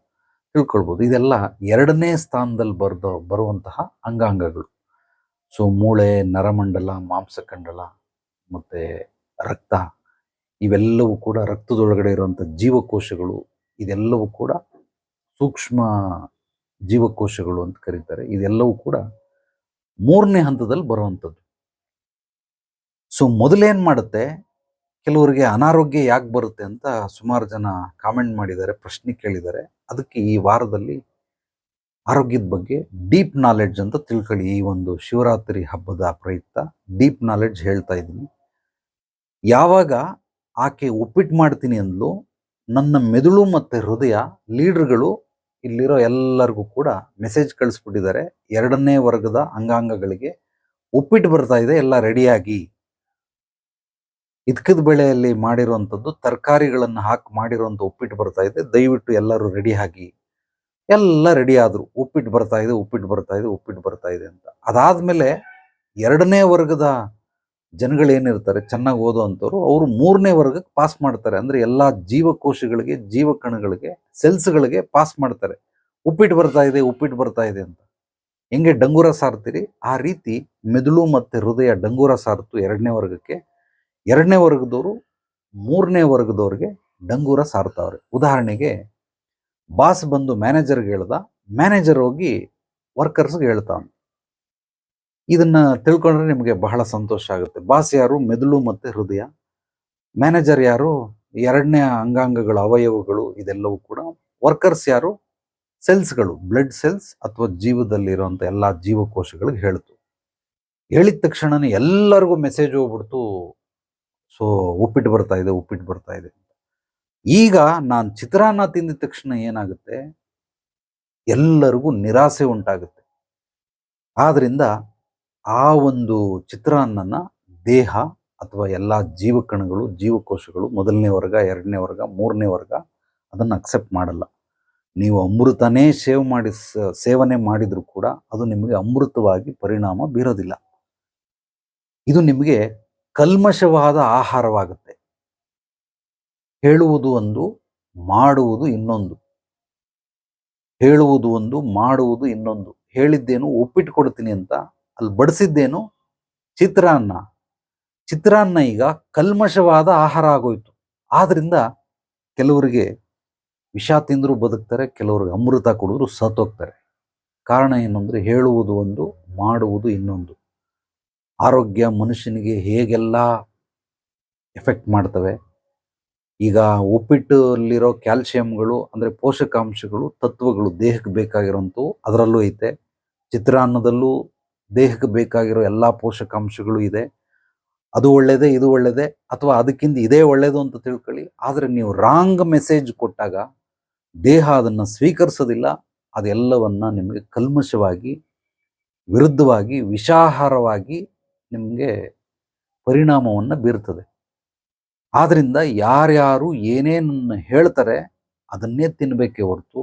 S1: ತಿಳ್ಕೊಳ್ಬೋದು. ಇದೆಲ್ಲ 2ನೇ ಸ್ಥಾನದಲ್ಲಿ ಬರುವಂತಹ ಅಂಗಾಂಗಗಳು. ಸೊ ಮೂಳೆ, ನರಮಂಡಲ, ಮಾಂಸಖಂಡಲ ಮತ್ತು ರಕ್ತ ಇವೆಲ್ಲವೂ ಕೂಡ, ರಕ್ತದೊಳಗಡೆ ಇರುವಂಥ ಜೀವಕೋಶಗಳು ಇದೆಲ್ಲವೂ ಕೂಡ ಸೂಕ್ಷ್ಮ ಜೀವಕೋಶಗಳು ಅಂತ ಕರೀತಾರೆ. ಇದೆಲ್ಲವೂ ಕೂಡ 3ನೇ ಹಂತದಲ್ಲಿ ಬರುವಂಥದ್ದು. ಸೊ ಮೊದಲೇನು ಮಾಡುತ್ತೆ, ಕೆಲವರಿಗೆ ಅನಾರೋಗ್ಯ ಯಾಕೆ ಬರುತ್ತೆ ಅಂತ ಸುಮಾರು ಜನ ಕಾಮೆಂಟ್ ಮಾಡಿದ್ದಾರೆ, ಪ್ರಶ್ನೆ ಕೇಳಿದ್ದಾರೆ. ಅದಕ್ಕೆ ಈ ವಾರದಲ್ಲಿ ಆರೋಗ್ಯದ ಬಗ್ಗೆ ಡೀಪ್ ನಾಲೆಡ್ಜ್ ಅಂತ ತಿಳ್ಕೊಳ್ಳಿ. ಈ ಒಂದು ಶಿವರಾತ್ರಿ ಹಬ್ಬದ ಪ್ರಯುಕ್ತ ಡೀಪ್ ನಾಲೆಡ್ಜ್ ಹೇಳ್ತಾ ಇದ್ದೀನಿ. ಯಾವಾಗ ಆಕೆ ಉಪ್ಪಿಟ್ಟು ಮಾಡ್ತೀನಿ ಅಂದ್ಲು, ನನ್ನ ಮೆದುಳು ಮತ್ತು ಹೃದಯ ಲೀಡ್ರ್ಗಳು ಇಲ್ಲಿರೋ ಎಲ್ಲರಿಗೂ ಕೂಡ ಮೆಸೇಜ್ ಕಳಿಸ್ಬಿಟ್ಟಿದ್ದಾರೆ. 2ನೇ ವರ್ಗದ ಅಂಗಾಂಗಗಳಿಗೆ ಉಪ್ಪಿಟ್ಟು ಬರ್ತಾ ಇದೆ, ಎಲ್ಲ ರೆಡಿಯಾಗಿ. ಇದ್ಕದ ಬೇಳೆಯಲ್ಲಿ ಮಾಡಿರುವಂಥದ್ದು, ತರಕಾರಿಗಳನ್ನು ಹಾಕಿ ಮಾಡಿರುವಂಥ ಉಪ್ಪಿಟ್ಟು ಬರ್ತಾ ಇದೆ, ದಯವಿಟ್ಟು ಎಲ್ಲರೂ ರೆಡಿ ಆಗಿ. ಎಲ್ಲ ರೆಡಿ ಆದರು. ಉಪ್ಪಿಟ್ಟು ಬರ್ತಾ ಇದೆ, ಉಪ್ಪಿಟ್ಟು ಬರ್ತಾ ಇದೆ, ಉಪ್ಪಿಟ್ಟು ಬರ್ತಾ ಇದೆ ಅಂತ. ಅದಾದಮೇಲೆ 2ನೇ ವರ್ಗದ ಜನಗಳೇನಿರ್ತಾರೆ, ಚೆನ್ನಾಗಿ ಓದೋವಂಥವ್ರು, ಅವರು 3ನೇ ವರ್ಗಕ್ಕೆ ಪಾಸ್ ಮಾಡ್ತಾರೆ. ಅಂದರೆ ಎಲ್ಲ ಜೀವಕೋಶಗಳಿಗೆ, ಜೀವಕಣಗಳಿಗೆ, ಸೆಲ್ಸ್ಗಳಿಗೆ ಪಾಸ್ ಮಾಡ್ತಾರೆ. ಉಪ್ಪಿಟ್ಟು ಬರ್ತಾ ಇದೆ, ಉಪ್ಪಿಟ್ಟು ಬರ್ತಾ ಇದೆ ಅಂತ. ಹೆಂಗೆ ಡಂಗೂರ ಸಾರ್ತೀರಿ ಆ ರೀತಿ ಮೆದುಳು ಮತ್ತು ಹೃದಯ ಡಂಗೂರ ಸಾರ್ತು 2ನೇ ವರ್ಗಕ್ಕೆ, 2ನೇ ವರ್ಗದವರು 3ನೇ ವರ್ಗದವ್ರಿಗೆ ಡಂಗೂರ ಸಾರ್ತಾವ್ರೆ. ಉದಾಹರಣೆಗೆ ಬಾಸ್ ಬಂದು ಮ್ಯಾನೇಜರ್ಗೆ ಹೇಳ್ದ, ಮ್ಯಾನೇಜರ್ ಹೋಗಿ ವರ್ಕರ್ಸ್ಗೆ ಹೇಳ್ತಾವ. ಇದನ್ನ ತಿಳ್ಕೊಂಡ್ರೆ ನಿಮಗೆ ಬಹಳ ಸಂತೋಷ ಆಗುತ್ತೆ. ಬಾಸ್ ಯಾರು? ಮೆದುಳು ಮತ್ತು ಹೃದಯ. ಮ್ಯಾನೇಜರ್ ಯಾರು? 2ನೇ ಅಂಗಾಂಗಗಳು, ಅವಯವಗಳು, ಇದೆಲ್ಲವೂ ಕೂಡ. ವರ್ಕರ್ಸ್ ಯಾರು? ಸೆಲ್ಸ್ಗಳು, ಬ್ಲಡ್ ಸೆಲ್ಸ್ ಅಥವಾ ಜೀವದಲ್ಲಿರುವಂಥ ಎಲ್ಲ ಜೀವಕೋಶಗಳಿಗೆ ಹೇಳ್ತು. ಹೇಳಿದ ತಕ್ಷಣನೇ ಎಲ್ಲರಿಗೂ ಮೆಸೇಜ್ ಹೋಗ್ಬಿಡ್ತು, ಸೊ ಉಪ್ಪಿಟ್ಟು ಬರ್ತಾ ಇದೆ, ಉಪ್ಪಿಟ್ಟು ಬರ್ತಾ ಇದೆ. ಈಗ ನಾನು ಚಿತ್ರಾನ್ನ ತಿಂದ ತಕ್ಷಣ ಏನಾಗುತ್ತೆ, ಎಲ್ಲರಿಗೂ ನಿರಾಸೆ ಉಂಟಾಗುತ್ತೆ. ಆದ್ರಿಂದ ಆ ಒಂದು ಚಿತ್ರಾನ್ನನ ದೇಹ ಅಥವಾ ಎಲ್ಲ ಜೀವಕಣಗಳು, ಜೀವಕೋಶಗಳು 1ನೇ ವರ್ಗ, 2ನೇ ವರ್ಗ, 3ನೇ ವರ್ಗ ಅದನ್ನು ಅಕ್ಸೆಪ್ಟ್ ಮಾಡಲ್ಲ. ನೀವು ಅಮೃತನೇ ಸೇವನೆ ಮಾಡಿದರೂ ಕೂಡ ಅದು ನಿಮಗೆ ಅಮೃತವಾಗಿ ಪರಿಣಾಮ ಬೀರೋದಿಲ್ಲ. ಇದು ನಿಮಗೆ ಕಲ್ಮಶವಾದ ಆಹಾರವಾಗುತ್ತೆ. ಹೇಳುವುದು ಒಂದು, ಮಾಡುವುದು ಇನ್ನೊಂದು. ಹೇಳುವುದು ಒಂದು, ಮಾಡುವುದು ಇನ್ನೊಂದು. ಹೇಳಿದ್ದೇನು ಉಪ್ಪಿಟ್ಟು ಕೊಡ್ತೀನಿ ಅಂತ, ಅಲ್ಲಿ ಬಡಿಸಿದ್ದೇನು ಚಿತ್ರಾನ್ನ. ಚಿತ್ರಾನ್ನ ಈಗ ಕಲ್ಮಶವಾದ ಆಹಾರ ಆಗೋಯ್ತು. ಆದ್ರಿಂದ ಕೆಲವರಿಗೆ ವಿಷ ತಿಂದರೂ ಬದುಕ್ತಾರೆ, ಕೆಲವ್ರಿಗೆ ಅಮೃತ ಕುಡಿದ್ರು ಸತ್ತೋಗ್ತಾರೆ. ಕಾರಣ ಏನು ಅಂದರೆ ಹೇಳುವುದು ಒಂದು, ಮಾಡುವುದು ಇನ್ನೊಂದು. ಆರೋಗ್ಯ ಮನುಷ್ಯನಿಗೆ ಹೇಗೆಲ್ಲ ಎಫೆಕ್ಟ್ ಮಾಡ್ತವೆ. ಈಗ ಉಪ್ಪಿಟ್ಟಲ್ಲಿರೋ ಕ್ಯಾಲ್ಸಿಯಂಗಳು ಅಂದರೆ ಪೋಷಕಾಂಶಗಳು, ತತ್ವಗಳು ದೇಹಕ್ಕೆ ಬೇಕಾಗಿರೋಂಥವು ಅದರಲ್ಲೂ ಐತೆ. ಚಿತ್ರಾನ್ನದಲ್ಲೂ ದೇಹಕ್ಕೆ ಬೇಕಾಗಿರೋ ಎಲ್ಲ ಪೋಷಕಾಂಶಗಳು ಇದೆ. ಅದು ಒಳ್ಳೆಯದೇ, ಇದು ಒಳ್ಳೆಯದೇ, ಅಥವಾ ಅದಕ್ಕಿಂತ ಇದೇ ಒಳ್ಳೆಯದು ಅಂತ ತಿಳ್ಕೊಳ್ಳಿ. ಆದರೆ ನೀವು ರಾಂಗ್ ಮೆಸೇಜ್ ಕೊಟ್ಟಾಗ ದೇಹ ಅದನ್ನು ಸ್ವೀಕರಿಸೋದಿಲ್ಲ. ಅದೆಲ್ಲವನ್ನ ನಿಮಗೆ ಕಲ್ಮಶವಾಗಿ, ವಿರುದ್ಧವಾಗಿ, ವಿಷಾಹಾರವಾಗಿ ನಿಮಗೆ ಪರಿಣಾಮವನ್ನು ಬೀರ್ತದೆ. ಆದ್ರಿಂದ ಯಾರ್ಯಾರು ಏನೇನನ್ನು ಹೇಳ್ತಾರೆ ಅದನ್ನೇ ತಿನ್ನಬೇಕೇ ಹೊರತು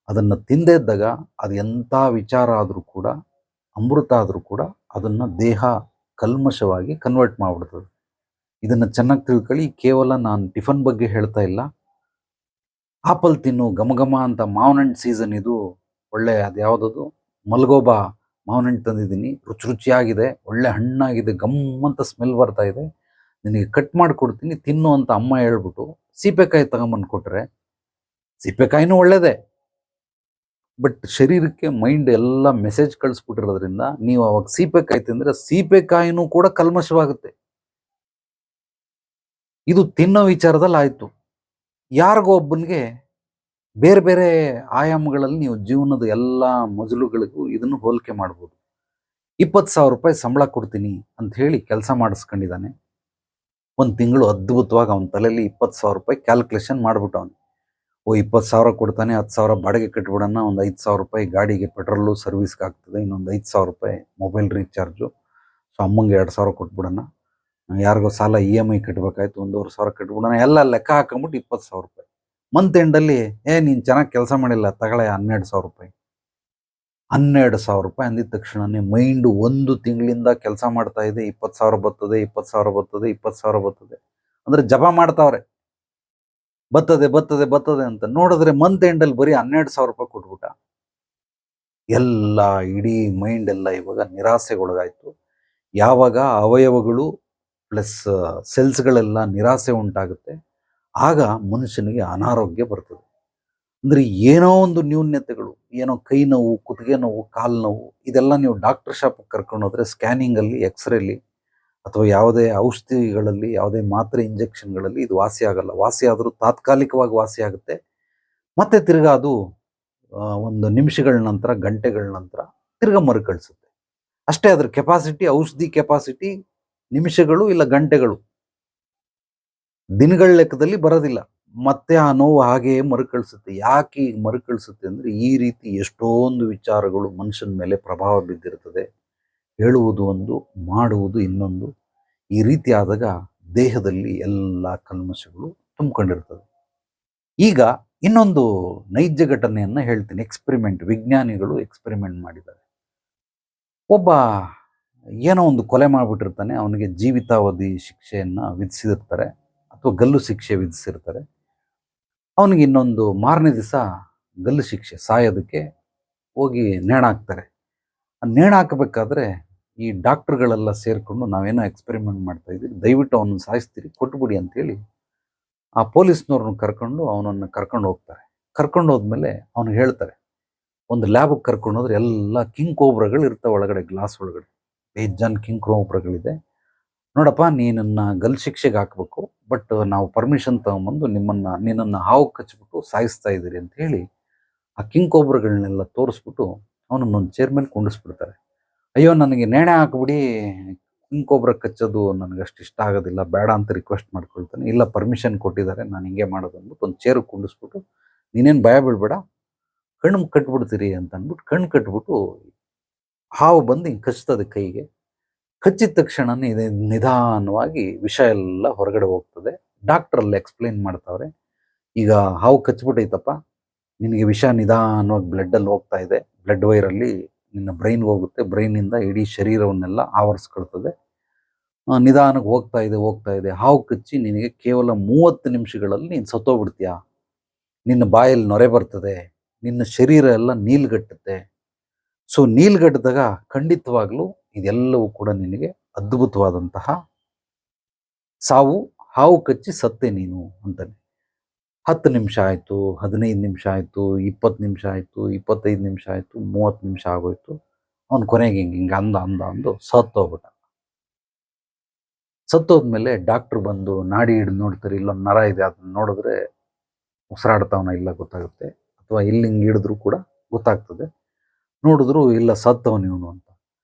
S1: ಅದನ್ನು ತಿಂದೇ ಇದ್ದಾಗ ಅದು ಎಂಥ ವಿಚಾರ ಆದರೂ ಕೂಡ, ಅಮೃತ ಆದರೂ ಕೂಡ ಅದನ್ನು ದೇಹ ಕಲ್ಮಶವಾಗಿ ಕನ್ವರ್ಟ್ ಮಾಡಿಬಿಡ್ತದೆ. ಇದನ್ನು ಚೆನ್ನಾಗಿ ತಿಳ್ಕೊಳ್ಳಿ. ಕೇವಲ ನಾನು ಟಿಫನ್ ಬಗ್ಗೆ ಹೇಳ್ತಾ ಇಲ್ಲ. ಆಪಲ್ ತಿನ್ನು, ಘಮ ಅಂತ ಮಾವಿನಹಣ್ಣು ಸೀಸನ್ ಇದು. ಒಳ್ಳೆ ಅದು ಯಾವುದದು ಮಲ್ಗೋಬಾ ಮಾವಿನಹಣ್ಣು ತಂದಿದ್ದೀನಿ, ರುಚಿಯಾಗಿದೆ, ಒಳ್ಳೆ ಹಣ್ಣಾಗಿದೆ, ಗಮ್ಮಂತ ಸ್ಮೆಲ್ ಬರ್ತಾ ಇದೆ, ನಿನಗೆ ಕಟ್ ಮಾಡಿಕೊಡ್ತೀನಿ ತಿನ್ನು ಅಂತ ಅಮ್ಮ ಹೇಳ್ಬಿಟ್ಟು ಸೀಬೆಕಾಯಿ ತಗೊಂಬಂದು ಕೊಟ್ರೆ, ಸೀಬೆಕಾಯಿನೂ ಒಳ್ಳೇದೇ, ಬಟ್ ಶರೀರಕ್ಕೆ ಮೈಂಡ್ ಎಲ್ಲ ಮೆಸೇಜ್ ಕಳಿಸ್ಬಿಟ್ಟಿರೋದ್ರಿಂದ ನೀವು ಅವಾಗ ಸೀಬೆಕಾಯಿ ತಿಂದರೆ ಸೀಬೆಕಾಯಿನೂ ಕೂಡ ಕಲ್ಮಶವಾಗುತ್ತೆ. ಇದು ತಿನ್ನೋ ವಿಚಾರದಲ್ಲಿ ಆಯಿತು. ಯಾರಿಗೋ ಒಬ್ಬನಿಗೆ ಬೇರೆ ಬೇರೆ ಆಯಾಮಗಳಲ್ಲಿ ನೀವು ಜೀವನದ ಎಲ್ಲ ಮಜಲುಗಳಿಗೂ ಇದನ್ನು ಹೋಲಿಕೆ ಮಾಡ್ಬೋದು. 20,000 ರೂಪಾಯಿ ಸಂಬಳ ಕೊಡ್ತೀನಿ ಅಂತ ಹೇಳಿ ಕೆಲಸ ಮಾಡಿಸ್ಕೊಂಡಿದ್ದಾನೆ. ಒಂದು ತಿಂಗಳು ಅದ್ಭುತವಾಗಿ ಅವನ ತಲೆಯಲ್ಲಿ 20,000 ರೂಪಾಯಿ ಕ್ಯಾಲ್ಕುಲೇಷನ್ ಮಾಡ್ಬಿಟ್ಟವನು. 20,000 ಕೊಡ್ತಾನೆ, 10,000 ಬಾಡಿಗೆ ಕಟ್ಬಿಡೋಣ, ಒಂದು 5,000 ರೂಪಾಯಿ ಗಾಡಿಗೆ ಪೆಟ್ರೋಲು ಸರ್ವಿಸ್ಗೆ ಆಗ್ತದೆ, ಇನ್ನೊಂದು 5,000 ರೂಪಾಯಿ ಮೊಬೈಲ್ ರೀಚಾರ್ಜು, ಸೊ ಅಮ್ಮಂಗೆ 2,000 ಕೊಟ್ಬಿಡೋಣ, ಯಾರಿಗೋ ಸಾಲ EMI ಕಟ್ಟಬೇಕಾಯ್ತು 1,500 ಕಟ್ಬಿಡೋಣ, ಎಲ್ಲ ಲೆಕ್ಕ ಹಾಕೊಂಬಿಟ್ಟು 20,000 ರೂಪಾಯಿ. ಮಂತ್ ಎಂಡಲ್ಲಿ ನೀನು ಚೆನ್ನಾಗಿ ಕೆಲಸ ಮಾಡಿಲ್ಲ ತಗೊಳ್ಳೆ 12,000 ರೂಪಾಯಿ. 12,000 ರೂಪಾಯಿ ಅಂದಿದ ತಕ್ಷಣನೇ ಮೈಂಡು ಒಂದು ತಿಂಗಳಿಂದ ಕೆಲಸ ಮಾಡ್ತಾ ಇದೆ. 20,000 ಬರ್ತದೆ, 20,000 ಬರ್ತದೆ, 20,000 ಬರ್ತದೆ ಅಂದರೆ ಜಪ ಮಾಡ್ತಾವ್ರೆ, ಬರ್ತದೆ ಬರ್ತದೆ ಬರ್ತದೆ ಅಂತ. ನೋಡಿದ್ರೆ ಮಂತ್ ಎಂಡಲ್ಲಿ ಬರೀ 12,000 ರೂಪಾಯಿ ಕೊಟ್ಬಿಟ್ಟ. ಎಲ್ಲ ಇಡೀ ಮೈಂಡ್ ಎಲ್ಲ ಇವಾಗ ನಿರಾಸೆಗೊಳಗಾಯ್ತು. ಯಾವಾಗ ಅವಯವಗಳು ಪ್ಲಸ್ ಸೆಲ್ಸ್ಗಳೆಲ್ಲ ನಿರಾಸೆ ಉಂಟಾಗುತ್ತೆ ಆಗ ಮನುಷ್ಯನಿಗೆ ಅನಾರೋಗ್ಯ ಬರ್ತದೆ. ಅಂದರೆ ಏನೋ ಒಂದು ನ್ಯೂನ್ಯತೆಗಳು, ಏನೋ ಕೈ ನೋವು, ಕುತ್ತಿಗೆ ನೋವು, ಕಾಲು ನೋವು, ಇದೆಲ್ಲ ನೀವು ಡಾಕ್ಟರ್ ಶಾಪಿಗೆ ಕರ್ಕೊಂಡು ಹೋದರೆ ಸ್ಕ್ಯಾನಿಂಗಲ್ಲಿ, ಎಕ್ಸ್ರೇಲಿ ಅಥವಾ ಯಾವುದೇ ಔಷಧಿಗಳಲ್ಲಿ, ಯಾವುದೇ ಮಾತ್ರೆ ಇಂಜೆಕ್ಷನ್ಗಳಲ್ಲಿ ಇದು ವಾಸಿ ಆಗಲ್ಲ. ವಾಸಿ ಆದರೂ ತಾತ್ಕಾಲಿಕವಾಗಿ ವಾಸಿ ಆಗುತ್ತೆ, ಮತ್ತೆ ತಿರ್ಗಾ ಅದು ಒಂದು ನಿಮಿಷಗಳ ನಂತರ, ಗಂಟೆಗಳ ನಂತರ ತಿರ್ಗಾ ಮರುಕಳಿಸುತ್ತೆ. ಅಷ್ಟೇ. ಅದ್ರ ಕೆಪಾಸಿಟಿ, ಔಷಧಿ ಕೆಪಾಸಿಟಿ ನಿಮಿಷಗಳು ಇಲ್ಲ ಗಂಟೆಗಳು, ದಿನಗಳ ಲೆಕ್ಕದಲ್ಲಿ ಬರೋದಿಲ್ಲ. ಮತ್ತೆ ಆ ನೋವು ಹಾಗೆಯೇ ಮರುಕಳಿಸುತ್ತೆ. ಯಾಕೆ ಈಗ ಮರುಕಳಿಸುತ್ತೆ ಅಂದರೆ ಈ ರೀತಿ ಎಷ್ಟೊಂದು ವಿಚಾರಗಳು ಮನುಷ್ಯನ ಮೇಲೆ ಪ್ರಭಾವ ಬಿದ್ದಿರ್ತದೆ. ಹೇಳುವುದು ಒಂದು, ಮಾಡುವುದು ಇನ್ನೊಂದು. ಈ ರೀತಿ ಆದಾಗ ದೇಹದಲ್ಲಿ ಎಲ್ಲ ಕಲ್ಮಶಗಳು ತುಂಬಿಕೊಂಡಿರ್ತದೆ. ಈಗ ಇನ್ನೊಂದು ನೈಜ ಘಟನೆಯನ್ನು ಹೇಳ್ತೀನಿ. ಎಕ್ಸ್ಪೆರಿಮೆಂಟ್, ವಿಜ್ಞಾನಿಗಳು ಎಕ್ಸ್ಪೆರಿಮೆಂಟ್ ಮಾಡಿದ್ದಾರೆ. ಒಬ್ಬ ಏನೋ ಒಂದು ಕೊಲೆ ಮಾಡಿಬಿಟ್ಟಿರ್ತಾನೆ, ಅವನಿಗೆ ಜೀವಿತಾವಧಿ ಶಿಕ್ಷೆಯನ್ನು ವಿಧಿಸಿರ್ತಾರೆ ಅಥವಾ ಗಲ್ಲು ಶಿಕ್ಷೆ ವಿಧಿಸಿರ್ತಾರೆ. ಅವನಿಗೆ ಮಾರನೇ ದಿವಸ ಗಲ್ಲು ಶಿಕ್ಷೆ, ಸಾಯೋದಕ್ಕೆ ಹೋಗಿ ನೇಣಾಕ್ತಾರೆ. ನೇಣು ಹಾಕಬೇಕಾದ್ರೆ ಈ ಡಾಕ್ಟ್ರುಗಳೆಲ್ಲ ಸೇರಿಕೊಂಡು ನಾವೇನೋ ಎಕ್ಸ್ಪೆರಿಮೆಂಟ್ ಮಾಡ್ತಾ ಇದ್ದೀವಿ, ದಯವಿಟ್ಟು ಅವನನ್ನು ಸಾಯಿಸ್ತೀರಿ, ಕೊಟ್ಬಿಡಿ ಅಂತೇಳಿ ಆ ಪೊಲೀಸ್ನವ್ರನ್ನ ಕರ್ಕೊಂಡು ಅವನನ್ನು ಕರ್ಕೊಂಡು ಹೋಗ್ತಾರೆ. ಕರ್ಕೊಂಡು ಹೋದ್ಮೇಲೆ ಅವ್ನಿಗೆ ಹೇಳ್ತಾರೆ, ಒಂದು ಲ್ಯಾಬಿಗೆ ಕರ್ಕೊಂಡು ಹೋದ್ರೆ ಎಲ್ಲ ಕಿಂಗ್ ಕೋಬ್ರಾಗಳು ಇರ್ತವೆ ಒಳಗಡೆ, ಗ್ಲಾಸ್ ಒಳಗಡೆ ಬೇಜಾನ್ ಕಿಂಗ್ ಕೋಬ್ರಾಗಳಿದೆ. ನೋಡಪ್ಪ, ನೀನನ್ನು ಗಲ್ ಶಿಕ್ಷೆಗೆ ಹಾಕಬೇಕು, ಬಟ್ ನಾವು ಪರ್ಮಿಷನ್ ತಗೊಂಬಂದು ನಿನ್ನನ್ನು ಹಾವು ಕಚ್ಚಿಬಿಟ್ಟು ಸಾಯಿಸ್ತಾ ಇದ್ದೀರಿ ಅಂತ ಹೇಳಿ ಆ ಕಿಂಗ್ ಕೋಬ್ರಾಗಳನ್ನೆಲ್ಲ ತೋರಿಸ್ಬಿಟ್ಟು ಅವನನ್ನೊಂದು ಚೇರ್ ಮೇಲೆ ಕುಂಡಿಸ್ಬಿಡ್ತಾರೆ. ಅಯ್ಯೋ, ನನಗೆ ನೇಣೆ ಹಾಕ್ಬಿಡಿ, ಕಿಂಗ್ ಕೋಬ್ರಾ ಕಚ್ಚೋದು ನನಗೆ ಅಷ್ಟು ಇಷ್ಟ ಆಗೋದಿಲ್ಲ, ಬೇಡ ಅಂತ ರಿಕ್ವೆಸ್ಟ್ ಮಾಡ್ಕೊಳ್ತಾನೆ. ಇಲ್ಲ, ಪರ್ಮಿಷನ್ ಕೊಟ್ಟಿದ್ದಾರೆ, ನಾನು ಹಿಂಗೆ ಮಾಡೋದು ಅಂದ್ಬಿಟ್ಟು ಒಂದು ಚೇರು ಕುಂಡಿಸ್ಬಿಟ್ಟು, ನೀನೇನು ಭಯ ಬೀಳ್ಬೇಡ, ಕಣ್ಣು ಕಟ್ಬಿಡ್ತೀರಿ ಅಂತ ಅಂದ್ಬಿಟ್ಟು ಕಣ್ಣು ಕಟ್ಬಿಟ್ಟು ಹಾವು ಬಂದು ಹಿಂಗೆ ಕಚ್ತದೆ ಕೈಗೆ. ಕಚ್ಚಿದ ತಕ್ಷಣನೇ ಇದೆ ನಿಧಾನವಾಗಿ ವಿಷ ಎಲ್ಲ ಹೊರಗಡೆ ಹೋಗ್ತದೆ. ಡಾಕ್ಟ್ರಲ್ಲಿ ಎಕ್ಸ್ಪ್ಲೇನ್ ಮಾಡ್ತಾವ್ರೆ, ಈಗ ಹಾವು ಕಚ್ಬಿಟ್ಟೈತಪ್ಪ, ನಿನಗೆ ವಿಷ ನಿಧಾನವಾಗಿ ಬ್ಲಡ್ಡಲ್ಲಿ ಹೋಗ್ತಾ ಇದೆ, ಬ್ಲಡ್ ವೈರಲ್ಲಿ ನಿನ್ನ ಬ್ರೈನ್ಗೆ ಹೋಗುತ್ತೆ, ಬ್ರೈನಿಂದ ಇಡೀ ಶರೀರವನ್ನೆಲ್ಲ ಆವರಿಸ್ಕೊಳ್ತದೆ, ನಿಧಾನಕ್ಕೆ ಹೋಗ್ತಾ ಇದೆ. ಹಾವು ಕಚ್ಚಿ ನಿನಗೆ ಕೇವಲ 30 ನಿಮಿಷಗಳಲ್ಲಿ ನೀನು ಸತ್ತೋಗ್ಬಿಡ್ತೀಯಾ, ನಿನ್ನ ಬಾಯಲ್ಲಿ ನೊರೆ ಬರ್ತದೆ, ನಿನ್ನ ಶರೀರ ಎಲ್ಲ ನೀಲ್ಗಟ್ಟುತ್ತೆ. ಸೊ ನೀಲ್ಗಟ್ಟಿದಾಗ ಖಂಡಿತವಾಗ್ಲೂ ಇದೆಲ್ಲವೂ ಕೂಡ ನಿನಗೆ ಅದ್ಭುತವಾದಂತಹ ಸಾವು, ಹಾವು ಕಚ್ಚಿ ಸತ್ತೆ ನೀನು ಅಂತಾನೆ. 10 ನಿಮಿಷ ಆಯಿತು, 15 ನಿಮಿಷ ಆಯಿತು, 20 ನಿಮಿಷ ಆಯಿತು, 25 ನಿಮಿಷ ಆಯಿತು, 30 ನಿಮಿಷ ಆಗೋಯ್ತು. ಅವ್ನು ಕೊನೆಗೆ ಹಿಂಗೆ ಅಂದು ಸತ್ತೋಗ್ಬಿಟ್ಟ. ಸತ್ತೋದ್ಮೇಲೆ ಡಾಕ್ಟ್ರು ಬಂದು ನಾಡಿ ಹಿಡಿದು ನೋಡ್ತಾರೆ, ಇಲ್ಲೊಂದು ನರ ಇದೆ, ಅದನ್ನ ನೋಡಿದ್ರೆ ಉಸಿರಾಡ್ತಾವನ ಇಲ್ಲ ಗೊತ್ತಾಗುತ್ತೆ, ಅಥವಾ ಇಲ್ಲಿ ಹಿಂಗೆ ಹಿಡಿದ್ರು ಕೂಡ ಗೊತ್ತಾಗ್ತದೆ. ನೋಡಿದ್ರು ಇಲ್ಲ, ಸತ್ತವನು ಇವನು ಅಂತ.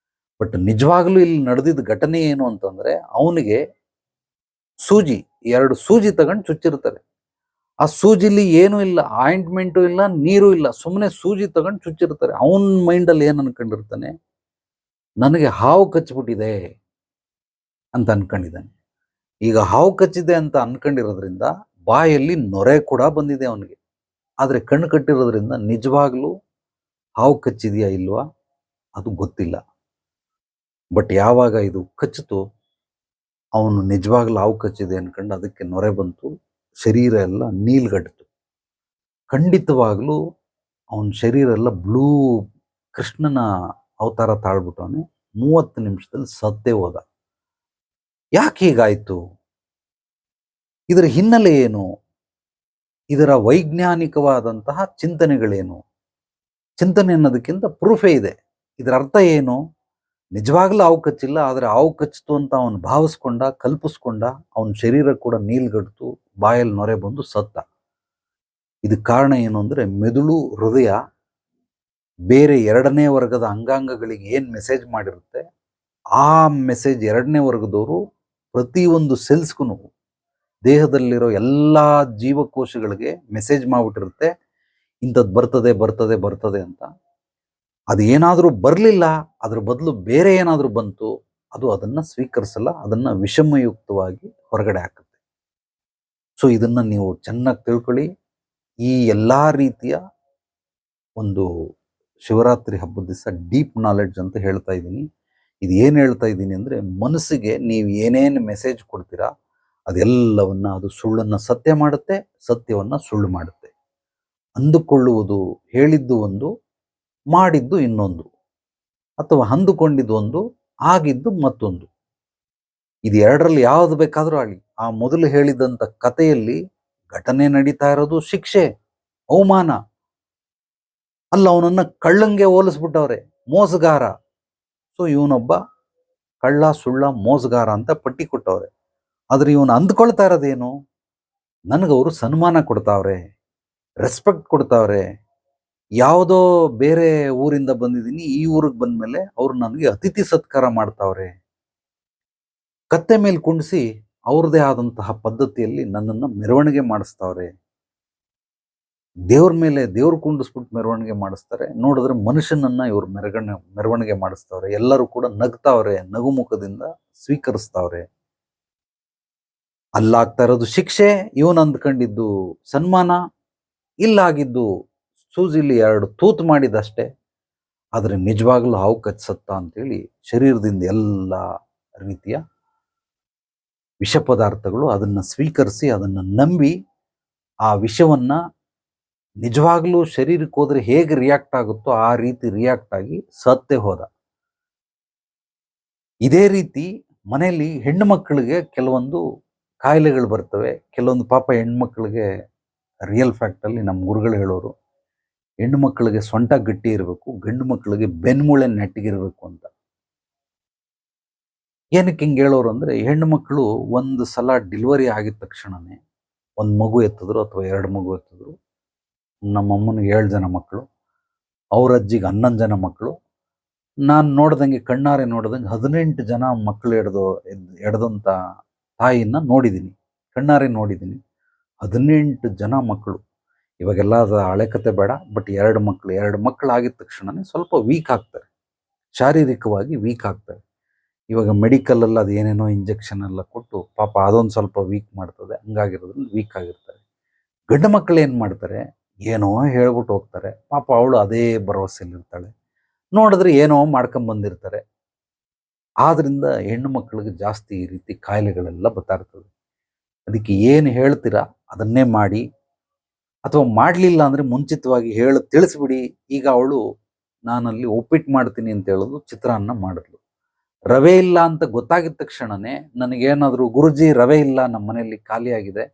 S1: ಬಟ್ ನಿಜವಾಗ್ಲೂ ಇಲ್ಲಿ ನಡೆದಿದ್ದ ಘಟನೆ ಏನು ಅಂತಂದ್ರೆ, ಅವನಿಗೆ ಸೂಜಿ 2 ಸೂಜಿ ತಗೊಂಡು ಚುಚ್ಚಿರ್ತಾರೆ. ಆ ಸೂಜಿಲಿ ಏನೂ ಇಲ್ಲ, ಆಯಿಂಟ್ಮೆಂಟು ಇಲ್ಲ, ನೀರು ಇಲ್ಲ, ಸುಮ್ಮನೆ ಸೂಜಿ ತಗೊಂಡು ಚುಚ್ಚಿರ್ತಾರೆ. ಅವನ ಮೈಂಡಲ್ಲಿ ಏನು ಅನ್ಕೊಂಡಿರ್ತಾನೆ, ನನಗೆ ಹಾವು ಕಚ್ಚಿಬಿಟ್ಟಿದೆ ಅಂತ ಅನ್ಕೊಂಡಿದ್ದಾನೆ. ಈಗ ಹಾವು ಕಚ್ಚಿದೆ ಅಂತ ಅನ್ಕೊಂಡಿರೋದ್ರಿಂದ ಬಾಯಲ್ಲಿ ನೊರೆ ಕೂಡ ಬಂದಿದೆ ಅವನಿಗೆ. ಆದರೆ ಕಣ್ಣು ಕಟ್ಟಿರೋದ್ರಿಂದ ನಿಜವಾಗ್ಲೂ ಹಾವು ಕಚ್ಚಿದೆಯಾ ಇಲ್ವಾ ಅದು ಗೊತ್ತಿಲ್ಲ. ಬಟ್ ಯಾವಾಗ ಇದು ಕಚ್ಚಿತು, ಅವನು ನಿಜವಾಗ್ಲೂ ಹಾವು ಕಚ್ಚಿದೆ ಅನ್ಕೊಂಡು ಅದಕ್ಕೆ ನೊರೆ ಬಂತು, ಶರೀರ ಎಲ್ಲ ನೀಲ್ಗಟ್ಟಿತು. ಖಂಡಿತವಾಗ್ಲೂ ಅವನ ಶರೀರ ಎಲ್ಲ ಬ್ಲೂ ಕೃಷ್ಣನ ಅವತಾರ ತಾಳ್ಬಿಟ್ಟವನೆ. 30 ನಿಮಿಷದಲ್ಲಿ ಸತ್ತೇ ಹೋದ. ಯಾಕೆ ಹೀಗಾಯ್ತು? ಇದರ ಹಿನ್ನೆಲೆ ಏನು? ಇದರ ವೈಜ್ಞಾನಿಕವಾದಂತಹ ಚಿಂತನೆಗಳೇನು? ಚಿಂತನೆ ಅನ್ನೋದಕ್ಕಿಂತ ಪ್ರೂಫೇ ಇದೆ. ಇದರ ಅರ್ಥ ಏನು? ನಿಜವಾಗ್ಲೂ ಹಾವು ಕಚ್ಚಿಲ್ಲ, ಆದರೆ ಹಾವು ಕಚ್ಚಿತು ಅಂತ ಅವನು ಭಾವಿಸ್ಕೊಂಡ, ಕಲ್ಪಿಸ್ಕೊಂಡ, ಅವನ ಶರೀರ ಕೂಡ ನೀಲ್ಗಡ್ತು, ಬಾಯಲ್ಲಿ ನೊರೆ ಬಂದು ಸತ್ತ. ಇದಕ್ಕೆ ಕಾರಣ ಏನು ಅಂದರೆ, ಮೆದುಳು, ಹೃದಯ ಬೇರೆ 2ನೇ ವರ್ಗದ ಅಂಗಾಂಗಗಳಿಗೆ ಏನು ಮೆಸೇಜ್ ಮಾಡಿರುತ್ತೆ, ಆ ಮೆಸೇಜ್ 2ನೇ ವರ್ಗದವರು ಪ್ರತಿಯೊಂದು ಸೆಲ್ಸ್ಗೂ, ದೇಹದಲ್ಲಿರೋ ಎಲ್ಲ ಜೀವಕೋಶಗಳಿಗೆ ಮೆಸೇಜ್ ಮಾಡಿಬಿಟ್ಟಿರುತ್ತೆ, ಇಂಥದ್ದು ಬರ್ತದೆ ಅಂತ. ಅದು ಏನಾದರೂ ಬರಲಿಲ್ಲ, ಅದ್ರ ಬದಲು ಬೇರೆ ಏನಾದರೂ ಬಂತು, ಅದು ಅದನ್ನು ಸ್ವೀಕರಿಸಲ್ಲ, ಅದನ್ನು ವಿಷಮಯುಕ್ತವಾಗಿ ಹೊರಗಡೆ ಹಾಕುತ್ತೆ. ಸೊ ಇದನ್ನು ನೀವು ಚೆನ್ನಾಗಿ ತಿಳ್ಕೊಳ್ಳಿ. ಈ ಎಲ್ಲ ರೀತಿಯ ಒಂದು ಶಿವರಾತ್ರಿ ಹಬ್ಬದ ದಿವಸ ಡೀಪ್ ನಾಲೆಡ್ಜ್ ಅಂತ ಹೇಳ್ತಾ ಇದ್ದೀನಿ. ಇದು ಏನು ಹೇಳ್ತಾ ಇದ್ದೀನಿ ಅಂದರೆ, ಮನಸ್ಸಿಗೆ ನೀವು ಏನೇನು ಮೆಸೇಜ್ ಕೊಡ್ತೀರಾ ಅದೆಲ್ಲವನ್ನ ಅದು ಸುಳ್ಳನ್ನು ಸತ್ಯ ಮಾಡುತ್ತೆ, ಸತ್ಯವನ್ನು ಸುಳ್ಳು ಮಾಡುತ್ತೆ. ಅಂದುಕೊಳ್ಳುವುದು, ಹೇಳಿದ್ದು ಒಂದು, ಮಾಡಿದ್ದು ಇನ್ನೊಂದು, ಅಥವಾ ಅಂದುಕೊಂಡಿದ್ದು ಒಂದು, ಆಗಿದ್ದು ಮತ್ತೊಂದು. ಇದು 2ರಲ್ಲಿ ಯಾವುದು ಬೇಕಾದರೂ ಆಗಲಿ, ಆ ಮೊದಲು ಹೇಳಿದಂಥ ಕಥೆಯಲ್ಲಿ ಘಟನೆ ನಡೀತಾ ಇರೋದು ಶಿಕ್ಷೆ, ಅವಮಾನ ಅಲ್ಲ, ಅವನನ್ನು ಕಳ್ಳಂಗೆ ಹೋಲಿಸ್ಬಿಟ್ಟವ್ರೆ, ಮೋಸಗಾರ. ಸೊ ಇವನೊಬ್ಬ ಕಳ್ಳ, ಸುಳ್ಳ, ಮೋಸಗಾರ ಅಂತ ಪಟ್ಟಿ ಕೊಟ್ಟವ್ರೆ. ಆದರೆ ಇವನು ಅಂದ್ಕೊಳ್ತಾ ಇರೋದೇನು, ನನಗವರು ಸನ್ಮಾನ ಕೊಡ್ತಾವ್ರೆ, ರೆಸ್ಪೆಕ್ಟ್ ಕೊಡ್ತಾವ್ರೆ, ಯಾವುದೋ ಬೇರೆ ಊರಿಂದ ಬಂದಿದ್ದೀನಿ, ಈ ಊರಿಗೆ ಬಂದಮೇಲೆ ಅವರು ನನಗೆ ಅತಿಥಿ ಸತ್ಕಾರ ಮಾಡ್ತಾವ್ರೆ, ಕತ್ತೆ ಮೇಲೆ ಕುಂಡಿಸಿ ಅವ್ರದ್ದೇ ಆದಂತಹ ಪದ್ಧತಿಯಲ್ಲಿ ನನ್ನನ್ನು ಮೆರವಣಿಗೆ ಮಾಡಿಸ್ತಾವ್ರೆ. ದೇವ್ರ ಕುಂಡಿಸ್ಬಿಟ್ಟು ಮೆರವಣಿಗೆ ಮಾಡಿಸ್ತಾರೆ, ನೋಡಿದ್ರೆ ಮನುಷ್ಯನನ್ನ ಇವ್ರು ಮೆರವಣಿಗೆ ಮಾಡಿಸ್ತಾವ್ರೆ. ಎಲ್ಲರೂ ಕೂಡ ನಗ್ತಾವ್ರೆ, ನಗುಮುಖದಿಂದ ಸ್ವೀಕರಿಸ್ತಾವ್ರೆ. ಅಲ್ಲಾಗ್ತಾ ಇರೋದು ಶಿಕ್ಷೆ, ಇವನು ಅಂದ್ಕೊಂಡಿದ್ದು ಸನ್ಮಾನ, ಇಲ್ಲಾಗಿದ್ದು ಸೂಜಿಲಿ 2 ತೂತು ಮಾಡಿದಷ್ಟೇ. ಆದರೆ ನಿಜವಾಗ್ಲೂ ಹಾವು ಕಚ್ಚತ್ತ ಅಂತೇಳಿ ಶರೀರದಿಂದ ಎಲ್ಲ ರೀತಿಯ ವಿಷ ಪದಾರ್ಥಗಳು ಅದನ್ನು ಸ್ವೀಕರಿಸಿ, ಅದನ್ನು ನಂಬಿ, ಆ ವಿಷವನ್ನು ನಿಜವಾಗ್ಲೂ ಶರೀರಕ್ಕೆ ಹೋದರೆ ಹೇಗೆ ರಿಯಾಕ್ಟ್ ಆಗುತ್ತೋ ಆ ರೀತಿ ರಿಯಾಕ್ಟ್ ಆಗಿ ಸತ್ತೇ ಹೋದ. ಇದೇ ರೀತಿ ಮನೆಯಲ್ಲಿ ಹೆಣ್ಣು ಮಕ್ಕಳಿಗೆ ಕೆಲವೊಂದು ಕಾಯಿಲೆಗಳು ಬರ್ತವೆ. ಕೆಲವೊಂದು ಪಾಪ ಹೆಣ್ಮಕ್ಳಿಗೆ ರಿಯಲ್ ಫ್ಯಾಕ್ಟಲ್ಲಿ ನಮ್ಮ ಗುರುಗಳು ಹೇಳೋರು, ಹೆಣ್ಣು ಮಕ್ಕಳಿಗೆ ಸೊಂಟ ಗಟ್ಟಿ ಇರಬೇಕು, ಗಂಡು ಮಕ್ಕಳಿಗೆ ಬೆನ್ಮೂಳೆ ನೆಟ್ಟಗಿರಬೇಕು ಅಂತ. ಏನಕ್ಕೆ ಹಿಂಗೆ ಹೇಳೋರು ಅಂದರೆ, ಹೆಣ್ಣು ಮಕ್ಕಳು ಒಂದು ಸಲ ಡೆಲಿವರಿ ಆಗಿದ ತಕ್ಷಣನೇ ಒಂದು ಮಗು ಎತ್ತಿದ್ರು ಅಥವಾ 2 ಮಗು ಎತ್ತಿದ್ರು. ನಮ್ಮಮ್ಮನಿಗೆ 7 ಜನ ಮಕ್ಕಳು, ಅವ್ರ ಅಜ್ಜಿಗೆ 11 ಜನ ಮಕ್ಕಳು. ನಾನು ನೋಡ್ದಂಗೆ ಕಣ್ಣಾರೆ ನೋಡ್ದಂಗೆ 18 ಜನ ಮಕ್ಕಳು ಎಡ್ದಂಥ ತಾಯಿನ ನೋಡಿದ್ದೀನಿ, ಕಣ್ಣಾರೆ ನೋಡಿದ್ದೀನಿ. 18 ಜನ ಮಕ್ಕಳು. ಇವಾಗೆಲ್ಲ ಅದು ಹಳೆ ಕತೆ ಬೇಡ, ಬಟ್ 2 ಮಕ್ಕಳು ಆಗಿದ ತಕ್ಷಣನೇ ಸ್ವಲ್ಪ ವೀಕ್ ಆಗ್ತಾರೆ, ಶಾರೀರಿಕವಾಗಿ ವೀಕ್ ಆಗ್ತಾರೆ. ಇವಾಗ ಮೆಡಿಕಲಲ್ಲಿ ಅದು ಏನೇನೋ ಇಂಜೆಕ್ಷನ್ ಎಲ್ಲ ಕೊಟ್ಟು ಪಾಪ ಅದೊಂದು ಸ್ವಲ್ಪ ವೀಕ್ ಮಾಡ್ತದೆ, ಹಂಗಾಗಿರೋದ್ರಿಂದ ವೀಕ್ ಆಗಿರ್ತಾರೆ. ಗಂಡು ಮಕ್ಕಳು ಏನು ಮಾಡ್ತಾರೆ, ಏನೋ ಹೇಳ್ಬಿಟ್ಟು ಹೋಗ್ತಾರೆ, ಪಾಪ ಅವಳು ಅದೇ ಭರವಸೆಯಲ್ಲಿರ್ತಾಳೆ. ನೋಡಿದ್ರೆ ಏನೋ ಮಾಡ್ಕೊಂಬಂದಿರ್ತಾರೆ. ಆದ್ರಿಂದ ಹೆಣ್ಣು ಮಕ್ಕಳಿಗೆ ಜಾಸ್ತಿ ಈ ರೀತಿ ಕಾಯಿಲೆಗಳೆಲ್ಲ ಬರ್ತಾ ಇರ್ತದೆ. ಅದಕ್ಕೆ ಏನು ಹೇಳ್ತೀರಾ ಅದನ್ನೇ ಮಾಡಿ, ಅಥವಾ ಮಾಡಲಿಲ್ಲ ಅಂದರೆ ಮುಂಚಿತವಾಗಿ ತಿಳಿಸ್ಬಿಡಿ. ಈಗ ಅವಳು ನಾನಲ್ಲಿ ಉಪ್ಪಿಟ್ಟು ಮಾಡ್ತೀನಿ ಅಂತ ಹೇಳೋದು ಚಿತ್ರಾನ್ನ ಮಾಡಿದ್ಲು. ರವೆ ಇಲ್ಲ ಅಂತ ಗೊತ್ತಾಗಿದ ತಕ್ಷಣನೇ ನನಗೇನಾದರೂ, ಗುರುಜಿ ರವೆ ಇಲ್ಲ ನಮ್ಮ ಮನೆಯಲ್ಲಿ ಖಾಲಿಯಾಗಿದೆ,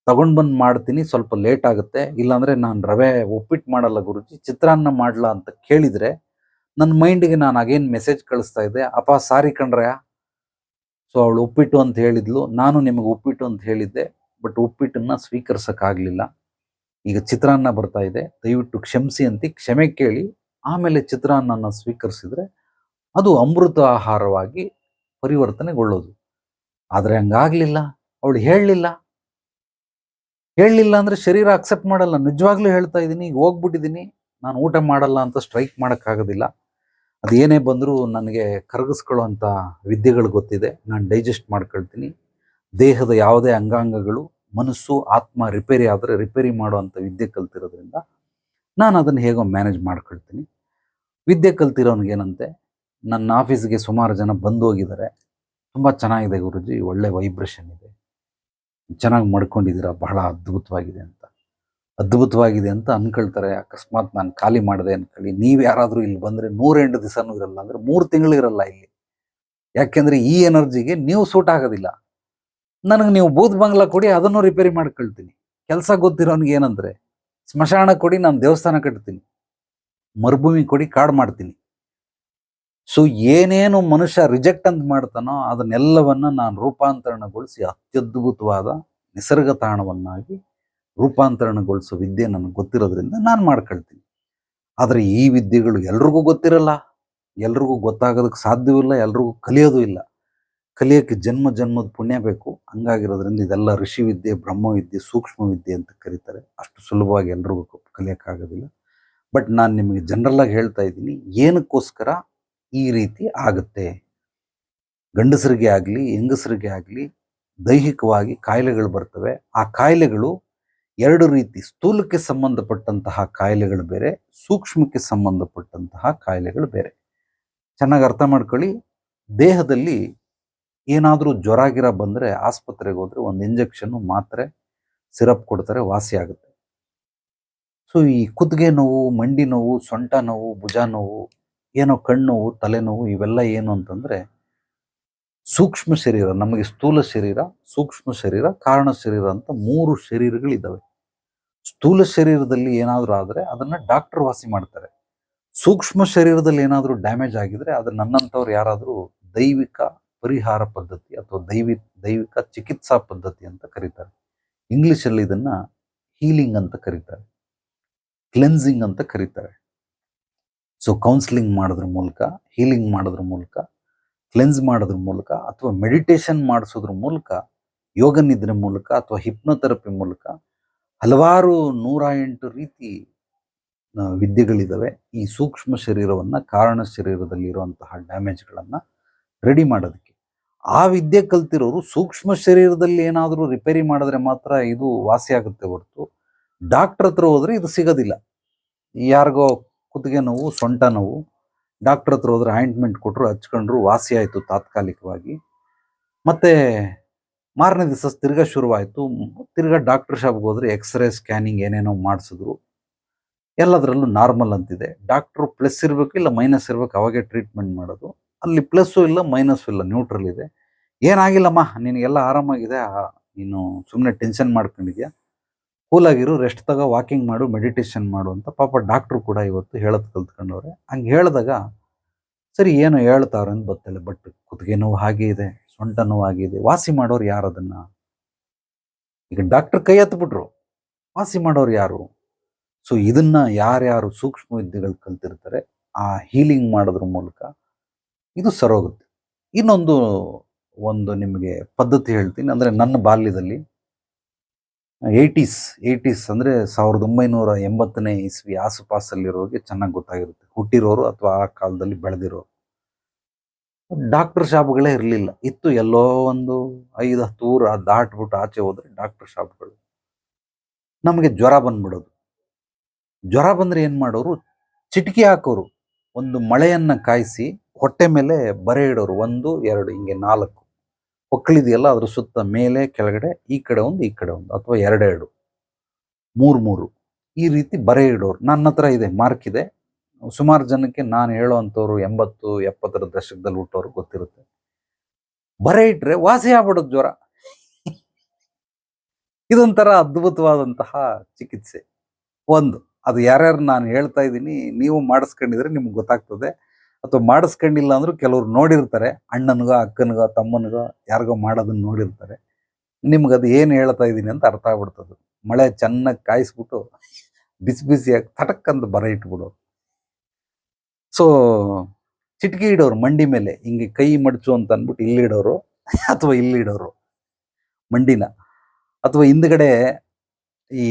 S1: ತಗೊಂಡು ಬಂದು ಮಾಡ್ತೀನಿ, ಸ್ವಲ್ಪ ಲೇಟ್ ಆಗುತ್ತೆ, ಇಲ್ಲಾಂದರೆ ನಾನು ರವೆ ಉಪ್ಪಿಟ್ಟು ಮಾಡಲ್ಲ ಗುರುಜಿ, ಚಿತ್ರಾನ್ನ ಮಾಡಲಾ ಅಂತ ಕೇಳಿದರೆ ನನ್ನ ಮೈಂಡಿಗೆ ನಾನು ಅಗೇನ್ ಮೆಸೇಜ್ ಕಳಿಸ್ತಾ ಇದ್ದೆ, ಅಪ್ಪ ಸಾರಿ ಕಣ್ರಯ್ಯ. ಸೊ ಅವಳು ಉಪ್ಪಿಟ್ಟು ಅಂತ ಹೇಳಿದ್ಲು, ನಾನು ನಿಮಗೆ ಉಪ್ಪಿಟ್ಟು ಅಂತ ಹೇಳಿದ್ದೆ, ಬಟ್ ಉಪ್ಪಿಟ್ಟನ್ನು ಸ್ವೀಕರಿಸೋಕ್ಕಾಗಲಿಲ್ಲ. ಈಗ ಚಿತ್ರಾನ್ನ ಬರ್ತಾ ಇದೆ, ದಯವಿಟ್ಟು ಕ್ಷಮಿಸಿ ಅಂತ ಕ್ಷಮೆ ಕೇಳಿ ಆಮೇಲೆ ಚಿತ್ರಾನ್ನನ ಸ್ವೀಕರಿಸಿದ್ರೆ ಅದು ಅಮೃತ ಆಹಾರವಾಗಿ ಪರಿವರ್ತನೆಗೊಳ್ಳೋದು. ಆದರೆ ಹಂಗಾಗಲಿಲ್ಲ, ಅವಳು ಹೇಳಲಿಲ್ಲ ಅಂದರೆ ಶರೀರ ಅಕ್ಸೆಪ್ಟ್ ಮಾಡಲ್ಲ. ನಿಜವಾಗ್ಲೂ ಹೇಳ್ತಾ ಇದ್ದೀನಿ, ಈಗ ಹೋಗ್ಬಿಟ್ಟಿದ್ದೀನಿ, ನಾನು ಊಟ ಮಾಡಲ್ಲ ಅಂತ ಸ್ಟ್ರೈಕ್ ಮಾಡೋಕ್ಕಾಗೋದಿಲ್ಲ. ಅದು ಏನೇ ಬಂದರೂ ನನಗೆ ಕರಗಿಸ್ಕೊಳ್ಳೋ ಅಂಥ ವಿದ್ಯೆಗಳು ಗೊತ್ತಿದೆ, ನಾನು ಡೈಜೆಸ್ಟ್ ಮಾಡ್ಕೊಳ್ತೀನಿ. ದೇಹದ ಯಾವುದೇ ಅಂಗಾಂಗಗಳು, ಮನಸ್ಸು, ಆತ್ಮ ರಿಪೇರಿ ಆದರೆ ರಿಪೇರಿ ಮಾಡುವಂಥ ವಿದ್ಯೆ ಕಲ್ತಿರೋದ್ರಿಂದ ನಾನು ಅದನ್ನು ಹೇಗೋ ಮ್ಯಾನೇಜ್ ಮಾಡ್ಕೊಳ್ತೀನಿ. ವಿದ್ಯೆ ಕಲ್ತಿರೋನಿಗೇನಂತೆ, ನನ್ನ ಆಫೀಸ್ಗೆ ಸುಮಾರು ಜನ ಬಂದು ಹೋಗಿದ್ದಾರೆ, ತುಂಬ ಚೆನ್ನಾಗಿದೆ ಗುರುಜಿ, ಒಳ್ಳೆ ವೈಬ್ರೇಷನ್ ಇದೆ, ಚೆನ್ನಾಗಿ ಮಾಡ್ಕೊಂಡಿದ್ದೀರಾ, ಬಹಳ ಅದ್ಭುತವಾಗಿದೆ ಅಂತ ಅಂದ್ಕೊಳ್ತಾರೆ. ಅಕಸ್ಮಾತ್ ನಾನು ಖಾಲಿ ಮಾಡಿದೆ ಅಂದ್ಕೊಳ್ಳಿ, ನೀವು ಯಾರಾದರೂ ಇಲ್ಲಿ ಬಂದರೆ 108 ದಿವಸನೂ ಇರಲ್ಲ, ಅಂದರೆ 3 ತಿಂಗಳು ಇರಲ್ಲ ಇಲ್ಲಿ. ಯಾಕೆಂದರೆ ಈ ಎನರ್ಜಿಗೆ ನೀವು ಸೂಟ್ ಆಗೋದಿಲ್ಲ. ನನಗೆ ನೀವು ಬೂತ್ ಬಂಗ್ಲಾ ಕೊಡಿ, ಅದನ್ನು ರಿಪೇರಿ ಮಾಡ್ಕೊಳ್ತೀನಿ. ಕೆಲಸ ಗೊತ್ತಿರೋನಿಗೆ ಏನಂದರೆ, ಸ್ಮಶಾನ ಕೊಡಿ, ನಾನು ದೇವಸ್ಥಾನ ಕಟ್ತೀನಿ, ಮರುಭೂಮಿ ಕೊಡಿ, ಕಾಡು ಮಾಡ್ತೀನಿ. ಸೊ ಏನೇನು ಮನುಷ್ಯ ರಿಜೆಕ್ಟ್ ಅಂತ ಮಾಡ್ತಾನೋ ಅದನ್ನೆಲ್ಲವನ್ನ ನಾನು ರೂಪಾಂತರಣಗೊಳಿಸಿ ಅತ್ಯದ್ಭುತವಾದ ನಿಸರ್ಗ ತಾಣವನ್ನಾಗಿ ರೂಪಾಂತರಣಗೊಳಿಸೋ ವಿದ್ಯೆ ನನಗೆ ಗೊತ್ತಿರೋದ್ರಿಂದ ನಾನು ಮಾಡ್ಕೊಳ್ತೀನಿ. ಆದರೆ ಈ ವಿದ್ಯೆಗಳು ಎಲ್ರಿಗೂ ಗೊತ್ತಿರಲ್ಲ, ಎಲ್ರಿಗೂ ಗೊತ್ತಾಗೋದಕ್ಕೆ ಸಾಧ್ಯವಿಲ್ಲ, ಎಲ್ರಿಗೂ ಕಲಿಯೋದು ಇಲ್ಲ. ಕಲಿಯೋಕ್ಕೆ ಜನ್ಮದ ಪುಣ್ಯ ಬೇಕು. ಹಂಗಾಗಿರೋದ್ರಿಂದ ಇದೆಲ್ಲ ಋಷಿ ವಿದ್ಯೆ, ಬ್ರಹ್ಮವಿದ್ಯೆ, ಸೂಕ್ಷ್ಮ ವಿದ್ಯೆ ಅಂತ ಕರೀತಾರೆ. ಅಷ್ಟು ಸುಲಭವಾಗಿ ಎಲ್ರಿಗೂ ಕಲಿಯೋಕ್ಕಾಗೋದಿಲ್ಲ. ಬಟ್ ನಾನು ನಿಮಗೆ ಜನರಲ್ಲಾಗಿ ಹೇಳ್ತಾ ಇದ್ದೀನಿ, ಏನಕ್ಕೋಸ್ಕರ ಈ ರೀತಿ ಆಗುತ್ತೆ. ಗಂಡಸರಿಗೆ ಆಗಲಿ ಹೆಂಗಸರಿಗೆ ಆಗಲಿ ದೈಹಿಕವಾಗಿ ಕಾಯಿಲೆಗಳು ಬರ್ತವೆ. ಆ ಕಾಯಿಲೆಗಳು 2 ರೀತಿ, ಸ್ಥೂಲಕ್ಕೆ ಸಂಬಂಧಪಟ್ಟಂತಹ ಕಾಯಿಲೆಗಳು ಬೇರೆ, ಸೂಕ್ಷ್ಮಕ್ಕೆ ಸಂಬಂಧಪಟ್ಟಂತಹ ಕಾಯಿಲೆಗಳು ಬೇರೆ. ಚೆನ್ನಾಗಿ ಅರ್ಥ ಮಾಡ್ಕೊಳ್ಳಿ. ದೇಹದಲ್ಲಿ ಏನಾದರೂ ಜ್ವರ ಗಿರ ಬಂದರೆ ಆಸ್ಪತ್ರೆಗೆ ಹೋದರೆ ಒಂದು ಇಂಜೆಕ್ಷನ್ನು, ಮಾತ್ರೆ, ಸಿರಪ್ ಕೊಡ್ತಾರೆ, ವಾಸಿ ಆಗುತ್ತೆ. ಸೊ ಈ ಕುತ್ತಿಗೆ ನೋವು, ಮಂಡಿ ನೋವು, ಸೊಂಟ ನೋವು, ಭುಜ ನೋವು, ಏನೋ ಕಣ್ಣು, ತಲೆನೋವು, ಇವೆಲ್ಲ ಏನು ಅಂತಂದರೆ ಸೂಕ್ಷ್ಮ ಶರೀರ. ನಮಗೆ ಸ್ಥೂಲ ಶರೀರ, ಸೂಕ್ಷ್ಮ ಶರೀರ, ಕಾರಣ ಶರೀರ ಅಂತ 3 ಶರೀರಗಳಿದ್ದಾವೆ. ಸ್ಥೂಲ ಶರೀರದಲ್ಲಿ ಏನಾದರೂ ಆದರೆ ಅದನ್ನು ಡಾಕ್ಟರ್ ವಾಸಿ ಮಾಡ್ತಾರೆ. ಸೂಕ್ಷ್ಮ ಶರೀರದಲ್ಲಿ ಏನಾದರೂ ಡ್ಯಾಮೇಜ್ ಆಗಿದ್ರೆ ಅದು ನನ್ನಂಥವ್ರು ಯಾರಾದರೂ ದೈವಿಕ ಪರಿಹಾರ ಪದ್ಧತಿ ಅಥವಾ ದೈವಿಕ ಚಿಕಿತ್ಸಾ ಪದ್ಧತಿ ಅಂತ ಕರೀತಾರೆ. ಇಂಗ್ಲೀಷಲ್ಲಿ ಇದನ್ನು ಹೀಲಿಂಗ್ ಅಂತ ಕರೀತಾರೆ, ಕ್ಲೆನ್ಸಿಂಗ್ ಅಂತ ಕರೀತಾರೆ. ಸೊ ಕೌನ್ಸಿಲಿಂಗ್ ಮಾಡೋದ್ರ ಮೂಲಕ, ಹೀಲಿಂಗ್ ಮಾಡೋದ್ರ ಮೂಲಕ, ಕ್ಲೆನ್ಸ್ ಮಾಡೋದ್ರ ಮೂಲಕ, ಅಥವಾ ಮೆಡಿಟೇಷನ್ ಮಾಡಿಸೋದ್ರ ಮೂಲಕ, ಯೋಗ ನಿದ್ರೆ ಮೂಲಕ, ಅಥವಾ ಹಿಪ್ನೋಥೆರಪಿ ಮೂಲಕ ಹಲವಾರು 108 ರೀತಿ ವಿದ್ಯೆಗಳಿದ್ದಾವೆ. ಈ ಸೂಕ್ಷ್ಮ ಶರೀರವನ್ನು, ಕಾರಣ ಶರೀರದಲ್ಲಿರುವಂತಹ ಡ್ಯಾಮೇಜ್ಗಳನ್ನು ರೆಡಿ ಮಾಡೋದಕ್ಕೆ. ಆ ವಿದ್ಯೆ ಕಲ್ತಿರೋರು ಸೂಕ್ಷ್ಮ ಶರೀರದಲ್ಲಿ ಏನಾದರೂ ರಿಪೇರಿ ಮಾಡಿದ್ರೆ ಮಾತ್ರ ಇದು ವಾಸಿ ಆಗುತ್ತೆ ಹೊರತು ಡಾಕ್ಟ್ರ್ ಹತ್ರ ಹೋದರೆ ಇದು ಸಿಗೋದಿಲ್ಲ. ಯಾರಿಗೋ ಕುತ್ತಿಗೆ ನೋವು, ಸೊಂಟ ನೋವು, ಡಾಕ್ಟ್ರ್ ಹತ್ರ ಹೋದ್ರೆ ಆಯಿಂಟ್ಮೆಂಟ್ ಕೊಟ್ಟರು, ಹಚ್ಕೊಂಡ್ರು, ವಾಸಿ ಆಯಿತು ತಾತ್ಕಾಲಿಕವಾಗಿ. ಮತ್ತು ಮಾರನೇ ದಿವಸ ತಿರ್ಗಾ ಶುರುವಾಯಿತು. ತಿರ್ಗಾ ಡಾಕ್ಟ್ರ್ ಶಾಪ್ಗೆ ಹೋದರೆ ಎಕ್ಸ್ರೇ, ಸ್ಕ್ಯಾನಿಂಗ್ ಏನೇನೋ ಮಾಡಿಸಿದ್ರು, ಎಲ್ಲದರಲ್ಲೂ ನಾರ್ಮಲ್ ಅಂತಿದೆ. ಡಾಕ್ಟ್ರು ಪ್ಲಸ್ ಇರಬೇಕು ಇಲ್ಲ ಮೈನಸ್ ಇರಬೇಕು, ಅವಾಗೇ ಟ್ರೀಟ್ಮೆಂಟ್ ಮಾಡೋದು. ಅಲ್ಲಿ ಪ್ಲಸ್ಸು ಇಲ್ಲ ಮೈನಸ್ಸು ಇಲ್ಲ, ನ್ಯೂಟ್ರಲ್ ಇದೆ. ಏನಾಗಿಲ್ಲಮ್ಮ, ನಿನಗೆಲ್ಲ ಆರಾಮಾಗಿದೆ, ನೀನು ಸುಮ್ಮನೆ ಟೆನ್ಷನ್ ಮಾಡ್ಕೊಂಡಿದ್ಯಾ, ಕೂಲಾಗಿರು, ರೆಸ್ಟ್ ತಗೋ, ವಾಕಿಂಗ್ ಮಾಡು, ಮೆಡಿಟೇಷನ್ ಮಾಡು ಅಂತ ಪಾಪ ಡಾಕ್ಟ್ರು ಕೂಡ ಇವತ್ತು ಹೇಳೋದು ಕಲ್ತ್ಕೊಂಡವ್ರೆ. ಹಂಗೆ ಹೇಳಿದಾಗ ಸರಿ ಏನು ಹೇಳ್ತಾವ್ರೆ ಅಂತ ಗೊತ್ತಿಲ್ಲ. ಬಟ್ ಕುತ್ತಿಗೆ ನೋವು ಹಾಗೆ ಇದೆ, ಸೊಂಟ ನೋವು ಆಗಿದೆ, ವಾಸಿ ಮಾಡೋರು ಯಾರು ಅದನ್ನ? ಈಗ ಡಾಕ್ಟರ್ ಕೈ ಹತ್ಬಿಟ್ರು, ವಾಸಿ ಮಾಡೋರು ಯಾರು? ಸೊ ಇದನ್ನ ಯಾರ್ಯಾರು ಸೂಕ್ಷ್ಮ ವಿದ್ಯೆಗಳು ಕಲ್ತಿರ್ತಾರೆ, ಆ ಹೀಲಿಂಗ್ ಮಾಡೋದ್ರ ಮೂಲಕ ಇದು ಸರೋಗುತ್ತೆ. ಇನ್ನೊಂದು ಒಂದು ನಿಮಗೆ ಪದ್ಧತಿ ಹೇಳ್ತೀನಿ. ಅಂದರೆ ನನ್ನ ಬಾಲ್ಯದಲ್ಲಿ 80s ಅಂದರೆ 1980ನೇ ಇಸ್ವಿ ಆಸುಪಾಸಲ್ಲಿರೋರಿಗೆ ಚೆನ್ನಾಗಿ ಗೊತ್ತಾಗಿರುತ್ತೆ, ಹುಟ್ಟಿರೋರು ಅಥವಾ ಆ ಕಾಲದಲ್ಲಿ ಬೆಳೆದಿರೋರು. ಡಾಕ್ಟರ್ ಶಾಪ್ಗಳೇ ಇರಲಿಲ್ಲ, ಇತ್ತು ಎಲ್ಲೋ ಒಂದು 5-10 ಊರು ದಾಟ್ಬಿಟ್ಟು ಆಚೆ ಹೋದ್ರೆ ಡಾಕ್ಟರ್ ಶಾಪ್ಗಳು. ನಮಗೆ ಜ್ವರ ಬಂದ್ಬಿಡೋದು. ಜ್ವರ ಬಂದರೆ ಏನು ಮಾಡೋರು, ಚಿಟಿಕೆ ಹಾಕೋರು. ಒಂದು ಮಳೆಯನ್ನು ಕಾಯಿಸಿ ಹೊಟ್ಟೆ ಮೇಲೆ ಬರೆ ಇಡೋರು, 1, 2 ಹಿಂಗೆ 4 ಹೊಕ್ಕಳಿದೆಯಲ್ಲ ಅದ್ರ ಸುತ್ತ ಮೇಲೆ ಕೆಳಗಡೆ, ಈ ಕಡೆ ಒಂದು ಈ ಕಡೆ ಒಂದು, ಅಥವಾ 2 3 ಈ ರೀತಿ ಬರೆ ಇಡೋರು. ನನ್ನ ಹತ್ರ ಇದೆ, ಮಾರ್ಕ್ ಇದೆ. ಸುಮಾರು ಜನಕ್ಕೆ ನಾನು ಹೇಳೋ ಅಂಥವ್ರು 80-70ರ ದಶಕದಲ್ಲಿ ಹುಟ್ಟೋರು ಗೊತ್ತಿರುತ್ತೆ. ಬರೆ ಇಟ್ರೆ ವಾಸಿ ಆಗ್ಬಿಡೋದು ಜ್ವರ. ಇದೊಂಥರ ಅದ್ಭುತವಾದಂತಹ ಚಿಕಿತ್ಸೆ. ಒಂದು ಅದು ಯಾರ್ಯಾರು ನಾನು ಹೇಳ್ತಾ ಇದ್ದೀನಿ, ನೀವು ಮಾಡಿಸ್ಕೊಂಡಿದ್ರೆ ನಿಮ್ಗೆ ಗೊತ್ತಾಗ್ತದೆ, ಅಥವಾ ಮಾಡಿಸ್ಕೊಂಡಿಲ್ಲ ಅಂದ್ರೂ ಕೆಲವ್ರು ನೋಡಿರ್ತಾರೆ, ಅಣ್ಣನಿಗೋ ಅಕ್ಕನಿಗೋ ತಮ್ಮನಿಗೋ ಯಾರಿಗೋ ಮಾಡೋದನ್ನ ನೋಡಿರ್ತಾರೆ. ನಿಮ್ಗೆ ಅದು ಏನು ಹೇಳ್ತಾ ಇದ್ದೀನಿ ಅಂತ ಅರ್ಥ ಆಗ್ಬಿಡ್ತದೆ. ಮಳೆ ಚೆನ್ನಾಗಿ ಕಾಯಿಸ್ಬಿಟ್ಟು ಬಿಸಿ ಬಿಸಿಯಾಗಿ ತಟಕ್ಕಂತ ಬರ ಇಟ್ಬಿಡೋರು. ಸೊ ಚಿಟಿಕೆ ಇಡೋರು ಮಂಡಿ ಮೇಲೆ, ಹಿಂಗೆ ಕೈ ಮಡಚು ಅಂತ ಅಂದ್ಬಿಟ್ಟು ಇಲ್ಲಿಡೋರು ಅಥವಾ ಇಲ್ಲಿಡೋರು ಮಂಡಿನ, ಅಥವಾ ಹಿಂದ್ಗಡೆ ಈ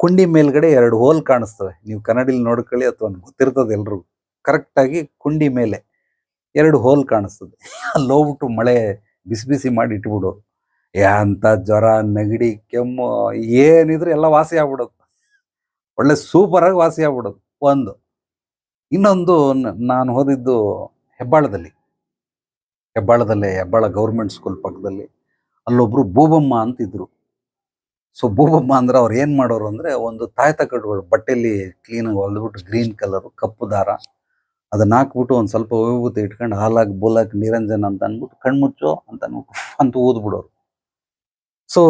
S1: ಕುಂಡಿ ಮೇಲ್ಗಡೆ 2 ಹೋಲ್ ಕಾಣಿಸ್ತವೆ, ನೀವು ಕನ್ನಡಿಲಿ ನೋಡ್ಕೊಳ್ಳಿ ಅಥವಾ ಗೊತ್ತಿರ್ತದೆ ಎಲ್ರಿಗೂ. ಕರೆಕ್ಟಾಗಿ ಕುಂಡಿ ಮೇಲೆ 2 ಹೋಲ್ ಕಾಣಿಸ್ತದೆ, ಅಲ್ಲಿ ಹೋಗ್ಬಿಟ್ಟು ಮಳೆ ಬಿಸಿ ಬಿಸಿ ಮಾಡಿ ಇಟ್ಬಿಡೋರು. ಅಂತ ಜ್ವರ, ನೆಗಡಿ, ಕೆಮ್ಮು ಏನಿದ್ರು ಎಲ್ಲ ವಾಸಿ ಆಗ್ಬಿಡೋದು, ಒಳ್ಳೆ ಸೂಪರಾಗಿ ವಾಸಿ ಆಗ್ಬಿಡೋದು. ಒಂದು ಇನ್ನೊಂದು, ನಾನು ಓದಿದ್ದು ಹೆಬ್ಬಾಳದಲ್ಲಿ, ಹೆಬ್ಬಾಳ ಗೌರ್ಮೆಂಟ್ ಸ್ಕೂಲ್ ಪಕ್ಕದಲ್ಲಿ, ಅಲ್ಲೊಬ್ರು ಬೂಬಮ್ಮ ಅಂತಿದ್ರು. ಸೊ ಬೂಬಮ್ಮ ಅಂದ್ರೆ ಅವ್ರು ಏನು ಮಾಡೋರು ಅಂದರೆ, ಒಂದು ತಾಯ್ತ ಕಟ್ಟುಗಳು ಬಟ್ಟೆಯಲ್ಲಿ ಕ್ಲೀನಾಗಿ ಹೊಲ್ದ್ಬಿಟ್ಟು ಗ್ರೀನ್ ಕಲರು ಕಪ್ಪು ದಾರ ಅದನ್ನ ಹಾಕ್ಬಿಟ್ಟು ಒಂದು ಸ್ವಲ್ಪ ವಿಭೂತಿ ಇಟ್ಕೊಂಡು ಹಾಲಾಗಿ ಬೂಲಾಕ್ ನಿರಂಜನ್ ಅಂತ ಅಂದ್ಬಿಟ್ಟು ಕಣ್ಮುಚ್ಚೋ ಅಂತ ಅಂತ ಊದ್ಬಿಡೋರು. ಸೊ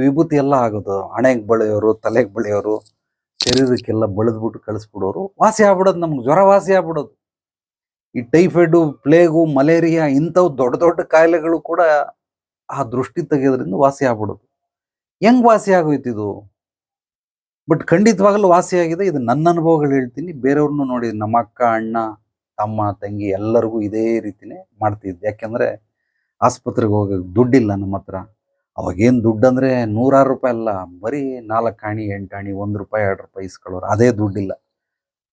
S1: ವಿಭೂತಿ ಎಲ್ಲ ಆಗೋದು, ಹಣೆಗೆ ಬಳಿಯೋರು, ತಲೆಗೆ ಬಳಿಯೋರು, ಶರೀರಕ್ಕೆಲ್ಲ ಬಳಿದ್ಬಿಟ್ಟು ಕಳಿಸ್ಬಿಡೋರು. ವಾಸಿ ಆಗ್ಬಿಡೋದು, ನಮ್ಗೆ ಜ್ವರ ವಾಸಿ ಆಗ್ಬಿಡೋದು. ಈ ಟೈಫಾಯ್ಡು, ಪ್ಲೇಗು, ಮಲೇರಿಯಾ ಇಂಥವು ದೊಡ್ಡ ದೊಡ್ಡ ಕಾಯಿಲೆಗಳು ಕೂಡ ಆ ದೃಷ್ಟಿ ತೆಗೆಯೋದ್ರಿಂದ ವಾಸಿ ಆಗ್ಬಿಡೋದು. ಹೆಂಗ್ ವಾಸಿ ಆಗೋಯ್ತಿದು? ಬಟ್ ಖಂಡಿತವಾಗಲೂ ವಾಸಿ ಆಗಿದೆ. ಇದು ನನ್ನ ಅನುಭವಗಳು ಹೇಳ್ತೀನಿ, ಬೇರೆಯವ್ರನ್ನೂ ನೋಡಿ, ನಮ್ಮ ಅಕ್ಕ, ಅಣ್ಣ, ತಮ್ಮ, ತಂಗಿ ಎಲ್ಲರಿಗೂ ಇದೇ ರೀತಿನೇ ಮಾಡ್ತಿದ್ದೆ. ಯಾಕೆಂದರೆ ಆಸ್ಪತ್ರೆಗೆ ಹೋಗೋಕೆ ದುಡ್ಡಿಲ್ಲ ನಮ್ಮ ಹತ್ರ. ಅವಾಗೇನು ದುಡ್ಡು ಅಂದರೆ ₹100 ಅಲ್ಲ, ಬರೀ 4 ಆಣಿ 8 ಆಣಿ ₹1 ₹2 ಇಸ್ಕೊಳ್ಳೋರು, ಅದೇ ದುಡ್ಡಿಲ್ಲ.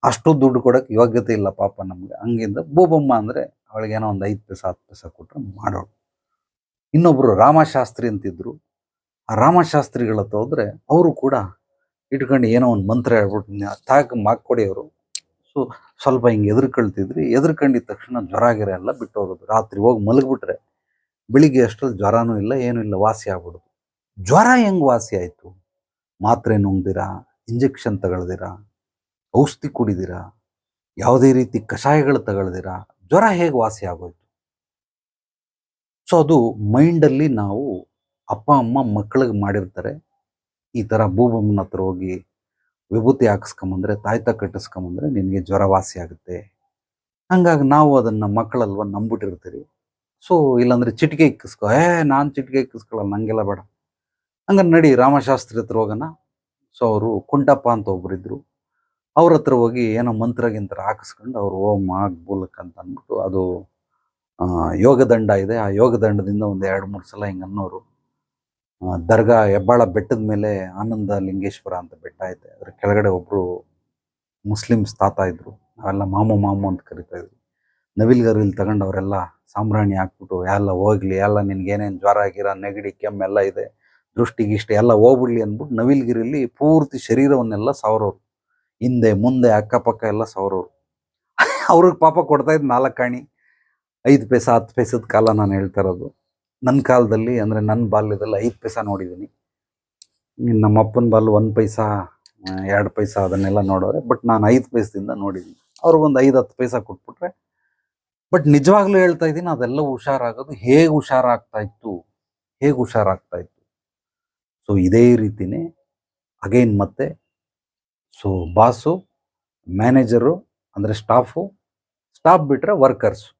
S1: ಅಷ್ಟು ದುಡ್ಡು ಕೊಡೋಕ್ಕೆ ಯೋಗ್ಯತೆ ಇಲ್ಲ ಪಾಪ ನಮ್ಗೆ. ಹಂಗಿಂದ ಬೂಬಮ್ಮ ಅಂದರೆ ಅವಳಿಗೇನೋ ಒಂದು 5 ಪೈಸೆ 10 ಪೈಸೆ ಕೊಟ್ಟರೆ ಮಾಡೋಳು. ಇನ್ನೊಬ್ರು ರಾಮಶಾಸ್ತ್ರಿ ಅಂತಿದ್ರು. ಆ ರಾಮಶಾಸ್ತ್ರಿಗಳ ಹತ್ರ ಹೋದ್ರೆ ಅವರು ಕೂಡ ಇಟ್ಕೊಂಡು ಏನೋ ಒಂದು ಮಂತ್ರ ಹೇಳ್ಬಿಟ್ಟು ತಾಕ ಮಾಕ್ಕೊಡಿ ಅವರು. ಸೊ ಸ್ವಲ್ಪ ಹಿಂಗೆ ಎದುರ್ಕೊಂಡಿದ್ದ ತಕ್ಷಣ ಜ್ವರ ಗಿರ ಎಲ್ಲ ಬಿಟ್ಟು ಹೋಗೋದು. ರಾತ್ರಿ ಹೋಗಿ ಮಲಗಿಬಿಟ್ರೆ ಬೆಳಿಗ್ಗೆ ಅಷ್ಟರಲ್ಲಿ ಜ್ವರನೂ ಇಲ್ಲ, ಏನೂ ಇಲ್ಲ, ವಾಸಿ ಆಗ್ಬಿಡೋದು. ಜ್ವರ ಹೆಂಗೆ ವಾಸಿ ಆಯಿತು? ಮಾತ್ರೆ ನುಂಗ್ದಿರಾ, ಇಂಜೆಕ್ಷನ್ ತಗೊಳ್ದಿರಾ, ಔಷಧಿ ಕುಡಿದಿರಾ, ಯಾವುದೇ ರೀತಿ ಕಷಾಯಗಳು ತಗೊಳ್ದಿರಾ ಜ್ವರ ಹೇಗೆ ವಾಸಿ ಆಗೋಯ್ತು? ಸೊ ಅದು ಮೈಂಡಲ್ಲಿ ನಾವು ಅಪ್ಪ ಅಮ್ಮ ಮಕ್ಕಳಿಗೆ ಮಾಡಿರ್ತಾರೆ, ಈ ಥರ ಬೂಬಮ್ಮನ ಹತ್ರ ಹೋಗಿ ವಿಭೂತಿ ಹಾಕಿಸ್ಕೊಂಬಂದ್ರೆ, ತಾಯ್ತ ಕಟ್ಟಿಸ್ಕೊಂಬಂದ್ರೆ ನಿನಗೆ ಜ್ವರ ವಾಸಿ ಆಗುತ್ತೆ. ಹಂಗಾಗಿ ನಾವು ಅದನ್ನು ಮಕ್ಕಳಲ್ವ ನಂಬಿಟ್ಟಿರ್ತೀರಿ. ಸೊ ಇಲ್ಲಾಂದರೆ ಚಿಟಿಕೆ ಇಕ್ಕಿಸ್ಕೊ, ನಾನು ಚಿಟಿಕೆ ಇಕ್ಕಿಸ್ಕೊಳ್ಳಲ್ಲ, ನನಗೆಲ್ಲ ಬೇಡ. ಹಂಗಾರೆ ನಡಿ ರಾಮಶಾಸ್ತ್ರಿ ಹತ್ರ ಹೋಗೋಣ. ಸೊ ಅವರು ಕುಂಟಪ್ಪ ಅಂತ ಒಬ್ಬರಿದ್ದರು, ಅವ್ರ ಹತ್ರ ಹೋಗಿ ಏನೋ ಮಂತ್ರಗಿಂತ್ರ ಹಾಕಿಸ್ಕೊಂಡು ಅವರು ಓಂ ಆಗ್ ಬೂಲಕ್ ಅಂತ ಅಂದ್ಬಿಟ್ಟು, ಅದು ಯೋಗದಂಡ ಇದೆ, ಆ ಯೋಗದಂಡದಿಂದ ಒಂದು 2-3 ಸಲ ಹಿಂಗೆ ಅನ್ನೋರು. ದರ್ಗಾ ಹೆಬ್ಬಾಳ ಬೆಟ್ಟದ ಮೇಲೆ ಆನಂದ ಲಿಂಗೇಶ್ವರ ಅಂತ ಬೆಟ್ಟ ಐತೆ, ಅದ್ರ ಕೆಳಗಡೆ ಒಬ್ಬರು ಮುಸ್ಲಿಮ್ಸ್ ತಾತ ಇದ್ರು, ನಾವೆಲ್ಲ ಮಾಮು ಅಂತ ಕರಿತಾ ಇದ್ವಿ. ನವಿಲ್ಗರಿಲಿ ತಗೊಂಡು ಅವರೆಲ್ಲ ಸಾಂಬ್ರಾಣಿ ಹಾಕ್ಬಿಟ್ಟು ಎಲ್ಲ ಹೋಗ್ಲಿ, ಎಲ್ಲ ನಿನ್ಗೇನೇನು ಜ್ವರ ಗಿರ ನೆಗಡಿ ಕೆಮ್ಮೆಲ್ಲ ಇದೆ, ದೃಷ್ಟಿಗಿಷ್ಟ ಎಲ್ಲ ಹೋಗ್ಬಿಡ್ಲಿ ಅಂದ್ಬಿಟ್ಟು ನವಿಲ್ಗಿರಿಲಿ ಪೂರ್ತಿ ಶರೀರವನ್ನೆಲ್ಲ ಸವರೋರು, ಹಿಂದೆ ಮುಂದೆ ಅಕ್ಕಪಕ್ಕ ಎಲ್ಲ ಸವರೋರು. ಅವ್ರಿಗೆ ಪಾಪ ಕೊಡ್ತಾಯಿದ್ದು 4 ಆಣಿ 5 ಪೈಸೆ 10 ಪೈಸದ ಕಾಲ ನಾನು ಹೇಳ್ತಾ ಇರೋದು. ನನ್ನ ಕಾಲದಲ್ಲಿ ಅಂದರೆ ನನ್ನ ಬಾಲ್ಯದಲ್ಲಿ 5 ಪೈಸಾ ನೋಡಿದ್ದೀನಿ. ನಮ್ಮ ಅಪ್ಪನ ಬಾಲ್ 1 ಪೈಸಾ 2 ಪೈಸಾ ಅದನ್ನೆಲ್ಲ ನೋಡೋರೆ. ಬಟ್ ನಾನು 5 ಪೈಸದಿಂದ ನೋಡಿದ್ದೀನಿ. ಅವ್ರಿಗೊಂದು 5-10 ಪೈಸಾ ಕೊಟ್ಬಿಟ್ರೆ ಬಟ್ ನಿಜವಾಗ್ಲೂ ಹೇಳ್ತಾ ಇದ್ದೀನಿ, ಅದೆಲ್ಲ ಹುಷಾರಾಗೋದು ಹೇಗೆ ಹುಷಾರಾಗ್ತಾ ಇತ್ತು. ಸೊ ಇದೇ ರೀತಿನೇ ಅಗೈನ್ ಮತ್ತೆ ಸೊ ಬಾಸು, ಮ್ಯಾನೇಜರು ಅಂದರೆ ಸ್ಟಾಫ್ ಬಿಟ್ಟರೆ ವರ್ಕರ್ಸು.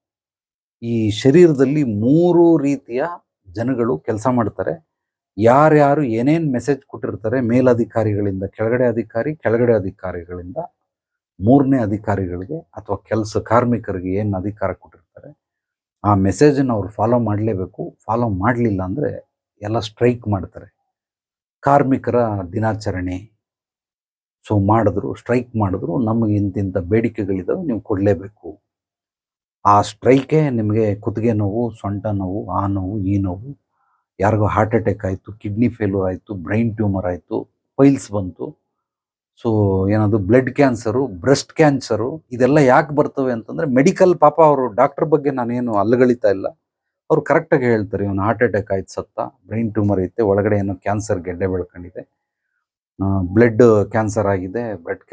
S1: ಈ ಶರೀರದಲ್ಲಿ 3 ರೀತಿಯ ಜನಗಳು ಕೆಲಸ ಮಾಡ್ತಾರೆ. ಯಾರ್ಯಾರು ಏನೇನು ಮೆಸೇಜ್ ಕೊಟ್ಟಿರ್ತಾರೆ ಮೇಲಧಿಕಾರಿಗಳಿಂದ ಕೆಳಗಡೆ ಅಧಿಕಾರಿಗಳಿಂದ 3ನೇ ಅಧಿಕಾರಿಗಳಿಗೆ ಅಥವಾ ಕಾರ್ಮಿಕರಿಗೆ ಏನು ಅಧಿಕಾರ ಕೊಟ್ಟಿರ್ತಾರೆ, ಆ ಮೆಸೇಜನ್ನು ಅವ್ರು ಫಾಲೋ ಮಾಡಲೇಬೇಕು. ಫಾಲೋ ಮಾಡಲಿಲ್ಲ ಅಂದರೆ ಎಲ್ಲ ಸ್ಟ್ರೈಕ್ ಮಾಡ್ತಾರೆ. ಕಾರ್ಮಿಕರ ದಿನಾಚರಣೆ ಸ್ಟ್ರೈಕ್ ಮಾಡಿದ್ರು, ನಮಗೆ ಇಂತಿಂಥ ಬೇಡಿಕೆಗಳಿದ್ದಾವೆ, ನೀವು ಕೊಡಲೇಬೇಕು. ಆ ಸ್ಟ್ರೈಕೇ ನಿಮಗೆ ಕುತ್ತಿಗೆ ನೋವು, ಸೊಂಟ ನೋವು, ಆ ನೋವು, ಈ ನೋವು, ಯಾರಿಗೋ ಹಾರ್ಟ್ ಅಟ್ಯಾಕ್ ಆಯಿತು, ಕಿಡ್ನಿ ಫೇಲ್ಯೂರ್ ಆಯಿತು, ಬ್ರೈನ್ ಟ್ಯೂಮರ್ ಆಯಿತು, ಪೈಲ್ಸ್ ಬಂತು, ಸೊ ಏನದು ಬ್ಲಡ್ ಕ್ಯಾನ್ಸರು, ಬ್ರೆಸ್ಟ್ ಕ್ಯಾನ್ಸರು, ಇದೆಲ್ಲ ಯಾಕೆ ಬರ್ತವೆ ಅಂತಂದರೆ ಮೆಡಿಕಲ್. ಪಾಪ ಅವರು ಡಾಕ್ಟರ್ ಬಗ್ಗೆ ನಾನೇನು ಅಲ್ಲಗಳಿತಾ ಇಲ್ಲ, ಅವ್ರು ಕರೆಕ್ಟಾಗಿ ಹೇಳ್ತಾರೆ, ಇವನು ಹಾರ್ಟ್ ಅಟ್ಯಾಕ್ ಆಯ್ತು ಸತ್ತ, ಬ್ರೈನ್ ಟ್ಯೂಮರ್ ಐತೆ, ಒಳಗಡೆ ಏನೋ ಕ್ಯಾನ್ಸರ್ ಗೆಡ್ಡೆ ಬೆಳ್ಕೊಂಡಿದೆ, ಬ್ಲಡ್ ಕ್ಯಾನ್ಸರ್ ಆಗಿದೆ, ಬ್ರೆಸ್ಟ್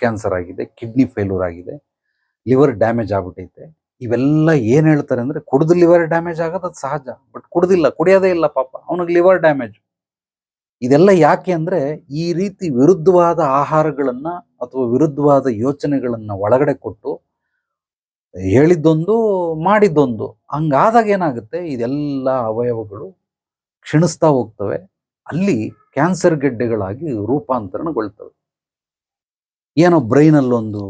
S1: ಕ್ಯಾನ್ಸರ್ ಆಗಿದೆ, ಕಿಡ್ನಿ ಫೇಲ್ಯೂರ್ ಆಗಿದೆ, ಲಿವರ್ ಡ್ಯಾಮೇಜ್ ಆಗ್ಬಿಟ್ಟೈತೆ. ಇವೆಲ್ಲ ಏನು ಹೇಳ್ತಾರೆ ಅಂದರೆ, ಕುಡಿದು ಲಿವರ್ ಡ್ಯಾಮೇಜ್ ಆಗೋದು ಅದು ಸಹಜ, ಬಟ್ ಕುಡಿಯೋದೇ ಇಲ್ಲ ಪಾಪ, ಅವನಿಗೆ ಲಿವರ್ ಡ್ಯಾಮೇಜ್. ಇದೆಲ್ಲ ಯಾಕೆ ಅಂದರೆ, ಈ ರೀತಿ ವಿರುದ್ಧವಾದ ಆಹಾರಗಳನ್ನು ಅಥವಾ ವಿರುದ್ಧವಾದ ಯೋಚನೆಗಳನ್ನು ಒಳಗಡೆ ಕೊಟ್ಟು ಹೇಳಿದ್ದೊಂದು ಮಾಡಿದ್ದೊಂದು, ಹಂಗಾದಾಗ ಏನಾಗುತ್ತೆ, ಇದೆಲ್ಲ ಅವಯವಗಳು ಕ್ಷೀಣಿಸ್ತಾ ಹೋಗ್ತವೆ, ಅಲ್ಲಿ ಕ್ಯಾನ್ಸರ್ ಗೆಡ್ಡೆಗಳಾಗಿ ರೂಪಾಂತರಣಗೊಳ್ತವೆ. ಏನೋ ಬ್ರೈನಲ್ಲೊಂದು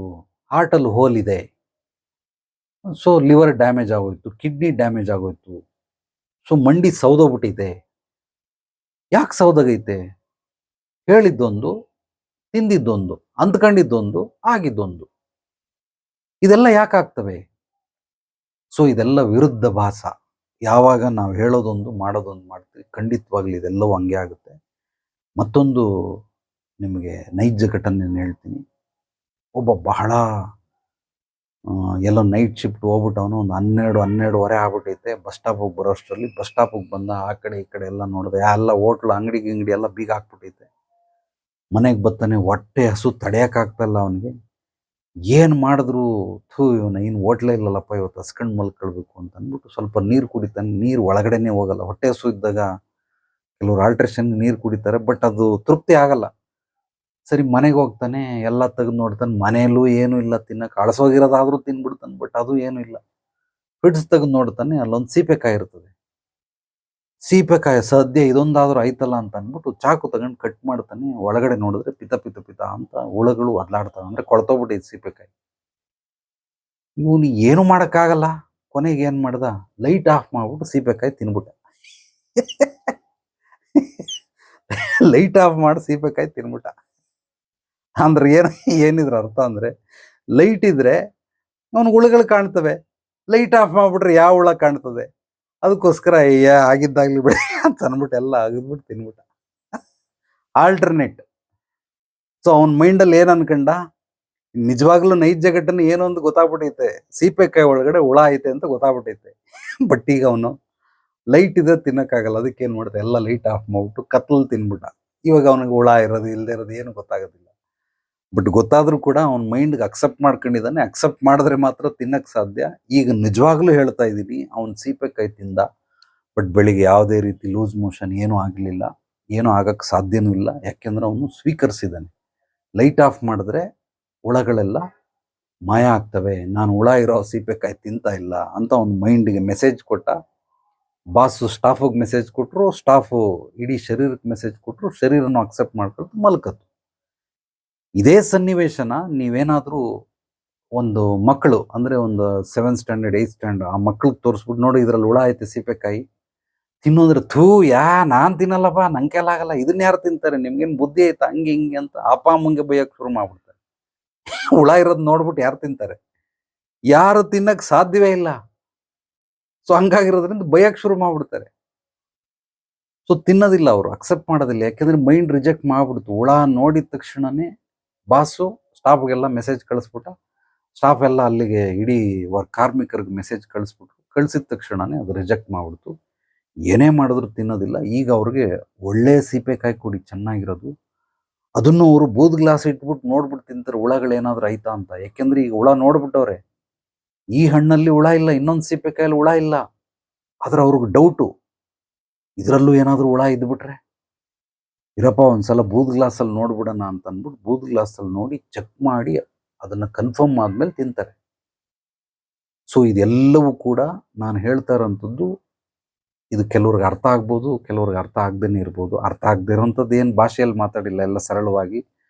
S1: ಹಾರ್ಟಲ್ಲಿ ಹೋಲ್ ಇದೆ, ಸೊ ಲಿವರ್ ಡ್ಯಾಮೇಜ್ ಆಗೋಯ್ತು, ಕಿಡ್ನಿ ಡ್ಯಾಮೇಜ್ ಆಗೋಯ್ತು, ಸೊ ಮಂಡಿ ಸೌದೋಗ್ಬಿಟ್ಟಿದೆ. ಯಾಕೆ ಸೌದಾಗೈತೆ? ಹೇಳಿದ್ದೊಂದು, ತಿಂದಿದ್ದೊಂದು, ಅಂದ್ಕೊಂಡಿದ್ದೊಂದು, ಆಗಿದ್ದೊಂದು. ಇದೆಲ್ಲ ಯಾಕೆ ಆಗ್ತವೆ? ಸೊ ಇದೆಲ್ಲ ವಿರುದ್ಧ ಭಾಸ. ಯಾವಾಗ ನಾವು ಹೇಳೋದೊಂದು ಮಾಡೋದೊಂದು ಮಾಡ್ತೀವಿ, ಖಂಡಿತವಾಗ್ಲೂ ಇದೆಲ್ಲವೂ ಹಂಗೆ ಆಗುತ್ತೆ. ಮತ್ತೊಂದು ನಿಮಗೆ ನೈಜ ಘಟನೆಯನ್ನು ಹೇಳ್ತೀನಿ. ಒಬ್ಬ ಬಹಳ ಎಲ್ಲೋ ನೈಟ್ ಶಿಫ್ಟ್ ಹೋಗ್ಬಿಟ್ಟವನು, ಒಂದು 12:30 ಆಗ್ಬಿಟ್ಟೈತೆ. ಬಸ್ ಸ್ಟಾಪಿಗೆ ಬರೋಷ್ಟರಲ್ಲಿ, ಬಸ್ ಸ್ಟಾಪಿಗೆ ಬಂದ, ಆ ಕಡೆ ಈ ಕಡೆ ಎಲ್ಲ ನೋಡಿದೆ, ಎಲ್ಲ ಹೋಟ್ಲು ಅಂಗಡಿ ಎಲ್ಲ ಬೀಗ ಹಾಕ್ಬಿಟ್ಟೈತೆ. ಮನೆಗೆ ಬರ್ತಾನೆ, ಹೊಟ್ಟೆ ಹಸು ತಡೆಯೋಕ್ಕಾಗ್ತಾಯಿಲ್ಲ ಅವನಿಗೆ. ಏನು ಮಾಡಿದ್ರು ಇವನು ಇನ್ನು ಹೋಟ್ಲೇ ಇಲ್ಲಲ್ಲಪ್ಪ, ಇವತ್ತು ಹಸ್ಕೊಂಡು ಮಲ್ಕೊಳ್ಬೇಕು ಅಂತ ಅಂದ್ಬಿಟ್ಟು ಸ್ವಲ್ಪ ನೀರು ಕುಡಿತಾನೆ. ನೀರು ಒಳಗಡೆನೇ ಹೋಗಲ್ಲ. ಹೊಟ್ಟೆ ಹಸು ಇದ್ದಾಗ ಕೆಲವರು ಆಲ್ಟ್ರೇಷನ್ ನೀರು ಕುಡಿತಾರೆ, ಬಟ್ ಅದು ತೃಪ್ತಿ ಆಗಲ್ಲ. ಸರಿ ಮನೆಗೆ ಹೋಗ್ತಾನೆ, ಎಲ್ಲ ತೆಗೆದು ನೋಡ್ತಾನೆ, ಮನೆಯಲ್ಲೂ ಏನೂ ಇಲ್ಲ ತಿನ್ನಕ್ಕೆ. ಅಳಸೋಗಿರೋದಾದ್ರೂ ತಿನ್ಬಿಡ್ತಾನೆ, ಬಟ್ ಅದು ಏನೂ ಇಲ್ಲ. ಫ್ರಿಡ್ಜ್ ತೆಗೆದು ನೋಡ್ತಾನೆ, ಅಲ್ಲೊಂದು ಸೀಬೆಕಾಯಿ ಇರ್ತದೆ. ಸೀಬೆಕಾಯಿ ಸದ್ಯ ಇದೊಂದಾದ್ರೂ ಆಯ್ತಲ್ಲ ಅಂತ ಅಂದ್ಬಿಟ್ಟು ಚಾಕು ತಗೊಂಡು ಕಟ್ ಮಾಡ್ತಾನೆ. ಒಳಗಡೆ ನೋಡಿದ್ರೆ ಪಿತ ಪಿತ ಪಿತ ಅಂತ ಹುಳುಗಳು ಅದ್ಲಾಡ್ತಾವೆ, ಅಂದರೆ ಕೊಳ್ತೋಗ್ಬಿಟ್ಟಿದೆ ಸೀಬೆಕಾಯಿ. ಇವನು ಏನು ಮಾಡೋಕ್ಕಾಗಲ್ಲ. ಕೊನೆಗೆ ಏನು ಮಾಡ್ದ, ಲೈಟ್ ಆಫ್ ಮಾಡ್ಬಿಟ್ಟು ಸೀಬೆಕಾಯಿ ತಿನ್ಬಿಟ್ಟ. ಲೈಟ್ ಆಫ್ ಮಾಡಿ ಸೀಬೆಕಾಯಿ ತಿನ್ಬಿಟ್ಟ. ಅಂದ್ರೆ ಏನಿದ್ರ ಅರ್ಥ ಅಂದರೆ, ಲೈಟ್ ಇದ್ರೆ ಅವನು ಹುಳುಗಳು ಕಾಣ್ತವೆ, ಲೈಟ್ ಆಫ್ ಮಾಡಿಬಿಟ್ರೆ ಯಾವ ಹುಳ ಕಾಣ್ತದೆ? ಅದಕ್ಕೋಸ್ಕರ ಆಗಿದ್ದಾಗ್ಲಿ ಬಿಡಿ ಅಂತ ಅಂದ್ಬಿಟ್ಟು ಎಲ್ಲ ಅಗದ್ಬಿಟ್ಟು ತಿನ್ಬಿಟ್ಟ. ಆಲ್ಟರ್ನೇಟ್. ಸೊ ಅವನ ಮೈಂಡಲ್ಲಿ ಏನು ಅನ್ಕಂಡ, ನಿಜವಾಗ್ಲೂ ನೈಜ ಘಟನೆ ಏನು ಅಂತ ಗೊತ್ತಾಗ್ಬಿಟ್ಟೈತೆ, ಸೀಬೆಕಾಯಿ ಒಳಗಡೆ ಹುಳ ಐತೆ ಅಂತ ಗೊತ್ತಾಗ್ಬಿಟ್ಟೈತೆ. ಬಟ್ ಈಗ ಅವನು ಲೈಟ್ ಇದ್ರೆ ತಿನ್ನಕ್ಕಾಗಲ್ಲ, ಅದಕ್ಕೆ ಏನು ಮಾಡ್ತಾ, ಎಲ್ಲ ಲೈಟ್ ಆಫ್ ಮಾಡ್ಬಿಟ್ಟು ಕತ್ಲಲ್ಲಿ ತಿನ್ಬಿಟ್ಟ. ಇವಾಗ ಅವನಿಗೆ ಹುಳ ಇರೋದು ಇಲ್ಲದೆ ಇರೋದು ಏನು ಗೊತ್ತಾಗೋದಿಲ್ಲ. ಬಟ್ ಗೊತ್ತಾದರೂ ಕೂಡ ಅವನ ಮೈಂಡ್ಗೆ ಅಕ್ಸೆಪ್ಟ್ ಮಾಡ್ಕೊಂಡಿದ್ದಾನೆ. ಅಕ್ಸೆಪ್ಟ್ ಮಾಡಿದ್ರೆ ಮಾತ್ರ ತಿನ್ನಕ್ಕೆ ಸಾಧ್ಯ. ಈಗ ನಿಜವಾಗ್ಲೂ ಹೇಳ್ತಾ ಇದ್ದೀನಿ, ಅವನು ಸೀಬೆಕಾಯಿ ತಿಂದ, ಬಟ್ ಬೆಳಿಗ್ಗೆ ಯಾವುದೇ ರೀತಿ ಲೂಸ್ ಮೋಷನ್ ಏನೂ ಆಗಲಿಲ್ಲ, ಏನೂ ಆಗಕ್ಕೆ ಸಾಧ್ಯನೂ ಇಲ್ಲ. ಯಾಕೆಂದ್ರೆ ಅವನು ಸ್ವೀಕರಿಸಿದ್ದಾನೆ. ಲೈಟ್ ಆಫ್ ಮಾಡಿದ್ರೆ ಹುಳಗಳೆಲ್ಲ ಮಾಯ ಆಗ್ತವೆ, ನಾನು ಹುಳ ಇರೋ ಸೀಬೆಕಾಯಿ ತಿಂತಾ ಇಲ್ಲ ಅಂತ ಅವನ ಮೈಂಡಿಗೆ ಮೆಸೇಜ್ ಕೊಟ್ಟ. ಬಾಸು ಸ್ಟಾಫಿಗೆ ಮೆಸೇಜ್ ಕೊಟ್ಟರು, ಸ್ಟಾಫು ಇಡೀ ಶರೀರಕ್ಕೆ ಮೆಸೇಜ್ ಕೊಟ್ಟರು, ಶರೀರನೂ ಅಕ್ಸೆಪ್ಟ್ ಮಾಡ್ಕೊಳ್ತು, ಮಲ್ಕತ್ತು. ಇದೇ ಸನ್ನಿವೇಶನ ನೀವೇನಾದರೂ ಒಂದು ಮಕ್ಕಳು, ಅಂದರೆ ಒಂದು 7th ಸ್ಟ್ಯಾಂಡರ್ಡ್ 8th ಸ್ಟ್ಯಾಂಡರ್ಡ್ ಆ ಮಕ್ಳಿಗೆ ತೋರಿಸ್ಬಿಟ್ಟು, ನೋಡಿ ಇದರಲ್ಲಿ ಹುಳ ಐತೆ ಸೀಬೆಕಾಯಿ ತಿನ್ನೋದ್ರೆ, ನಾನು ತಿನ್ನಲ್ಲಪ್ಪ, ನಂಗೆ ಕೈಲಾಗಲ್ಲ, ಇದನ್ನ ಯಾರು ತಿಂತಾರೆ, ನಿಮ್ಗೇನು ಬುದ್ಧಿ ಐತಾ, ಹಂಗೆ ಹಿಂಗೆ ಅಂತ ಅಪ್ಪ ಅಮ್ಮಂಗೆ ಬೈಯಕ್ಕೆ ಶುರು ಮಾಡ್ಬಿಡ್ತಾರೆ. ಹುಳ ಇರೋದು ನೋಡ್ಬಿಟ್ಟು ಯಾರು ತಿಂತಾರೆ? ಯಾರು ತಿನ್ನಕ್ಕೆ ಸಾಧ್ಯವೇ ಇಲ್ಲ. ಸೊ ಹಂಗಾಗಿರೋದ್ರಿಂದ ಬೈಯಕ್ಕೆ ಶುರು ಮಾಡ್ಬಿಡ್ತಾರೆ. ಸೊ ತಿನ್ನೋದಿಲ್ಲ ಅವರು, ಅಕ್ಸೆಪ್ಟ್ ಮಾಡೋದಿಲ್ಲ. ಯಾಕೆಂದ್ರೆ ಮೈಂಡ್ ರಿಜೆಕ್ಟ್ ಮಾಡ್ಬಿಡ್ತು. ಹುಳ ನೋಡಿದ ತಕ್ಷಣನೇ ಬಾಸು ಸ್ಟಾಫ್ಗೆಲ್ಲ ಮೆಸೇಜ್ ಕಳಿಸ್ಬಿಟ್ಟ. ಸ್ಟಾಫ್ ಎಲ್ಲ ಅಲ್ಲಿಗೆ ಇಡೀ ಕಾರ್ಮಿಕರಿಗೆ ಮೆಸೇಜ್ ಕಳಿಸ್ಬಿಟ್ರು. ಕಳಿಸಿದ ತಕ್ಷಣನೇ ಅದು ರಿಜೆಕ್ಟ್ ಮಾಡ್ಬಿಡ್ತು. ಏನೇ ಮಾಡಿದ್ರು ತಿನ್ನೋದಿಲ್ಲ. ಈಗ ಅವ್ರಿಗೆ ಒಳ್ಳೆ ಸೀಬೆಕಾಯಿ ಕೊಡಿ, ಚೆನ್ನಾಗಿರೋದು, ಅದನ್ನು ಅವರು ಬೂದ್ ಗ್ಲಾಸ್ ಇಟ್ಬಿಟ್ಟು ನೋಡ್ಬಿಟ್ಟು ತಿಂತಾರೆ, ಹುಳಗಳೇನಾದ್ರೂ ಆಯ್ತಾ ಅಂತ. ಯಾಕೆಂದ್ರೆ ಈಗ ಹುಳ ನೋಡ್ಬಿಟ್ಟವ್ರೆ, ಈ ಹಣ್ಣಲ್ಲಿ ಹುಳ ಇಲ್ಲ, ಇನ್ನೊಂದು ಸೀಬೆಕಾಯಲ್ಲಿ ಹುಳ ಇಲ್ಲ. ಆದ್ರೆ ಅವ್ರಿಗೆ ಡೌಟು, ಇದರಲ್ಲೂ ಏನಾದರೂ ಹುಳ ಇದ್ಬಿಟ್ರೆ, ಇರಪ್ಪ ಒಂದ್ಸಲ ಬೂದ್ ಗ್ಲಾಸಲ್ಲಿ ನೋಡ್ಬಿಡೋಣ ಅಂತ ಅಂದ್ಬಿಟ್ಟು ಬೂದ್ ಗ್ಲಾಸಲ್ಲಿ ನೋಡಿ ಚೆಕ್ ಮಾಡಿ ಅದನ್ನ ಕನ್ಫರ್ಮ್ ಆದ್ಮೇಲೆ ತಿಂತಾರೆ. ಸೊ ಇದೆಲ್ಲವೂ ಕೂಡ ನಾನು ಹೇಳ್ತಾ ಇರೋಂಥದ್ದು, ಇದು ಕೆಲವ್ರಿಗೆ ಅರ್ಥ ಆಗ್ಬೋದು, ಕೆಲವ್ರಿಗೆ ಅರ್ಥ ಆಗದೇನೆ ಇರ್ಬೋದು. ಅರ್ಥ ಆಗದೆ ಇರೋಂಥದ್ದು ಏನು ಭಾಷೆಯಲ್ಲಿ ಮಾತಾಡಿಲ್ಲ, ಎಲ್ಲ ಸರಳವಾಗಿ,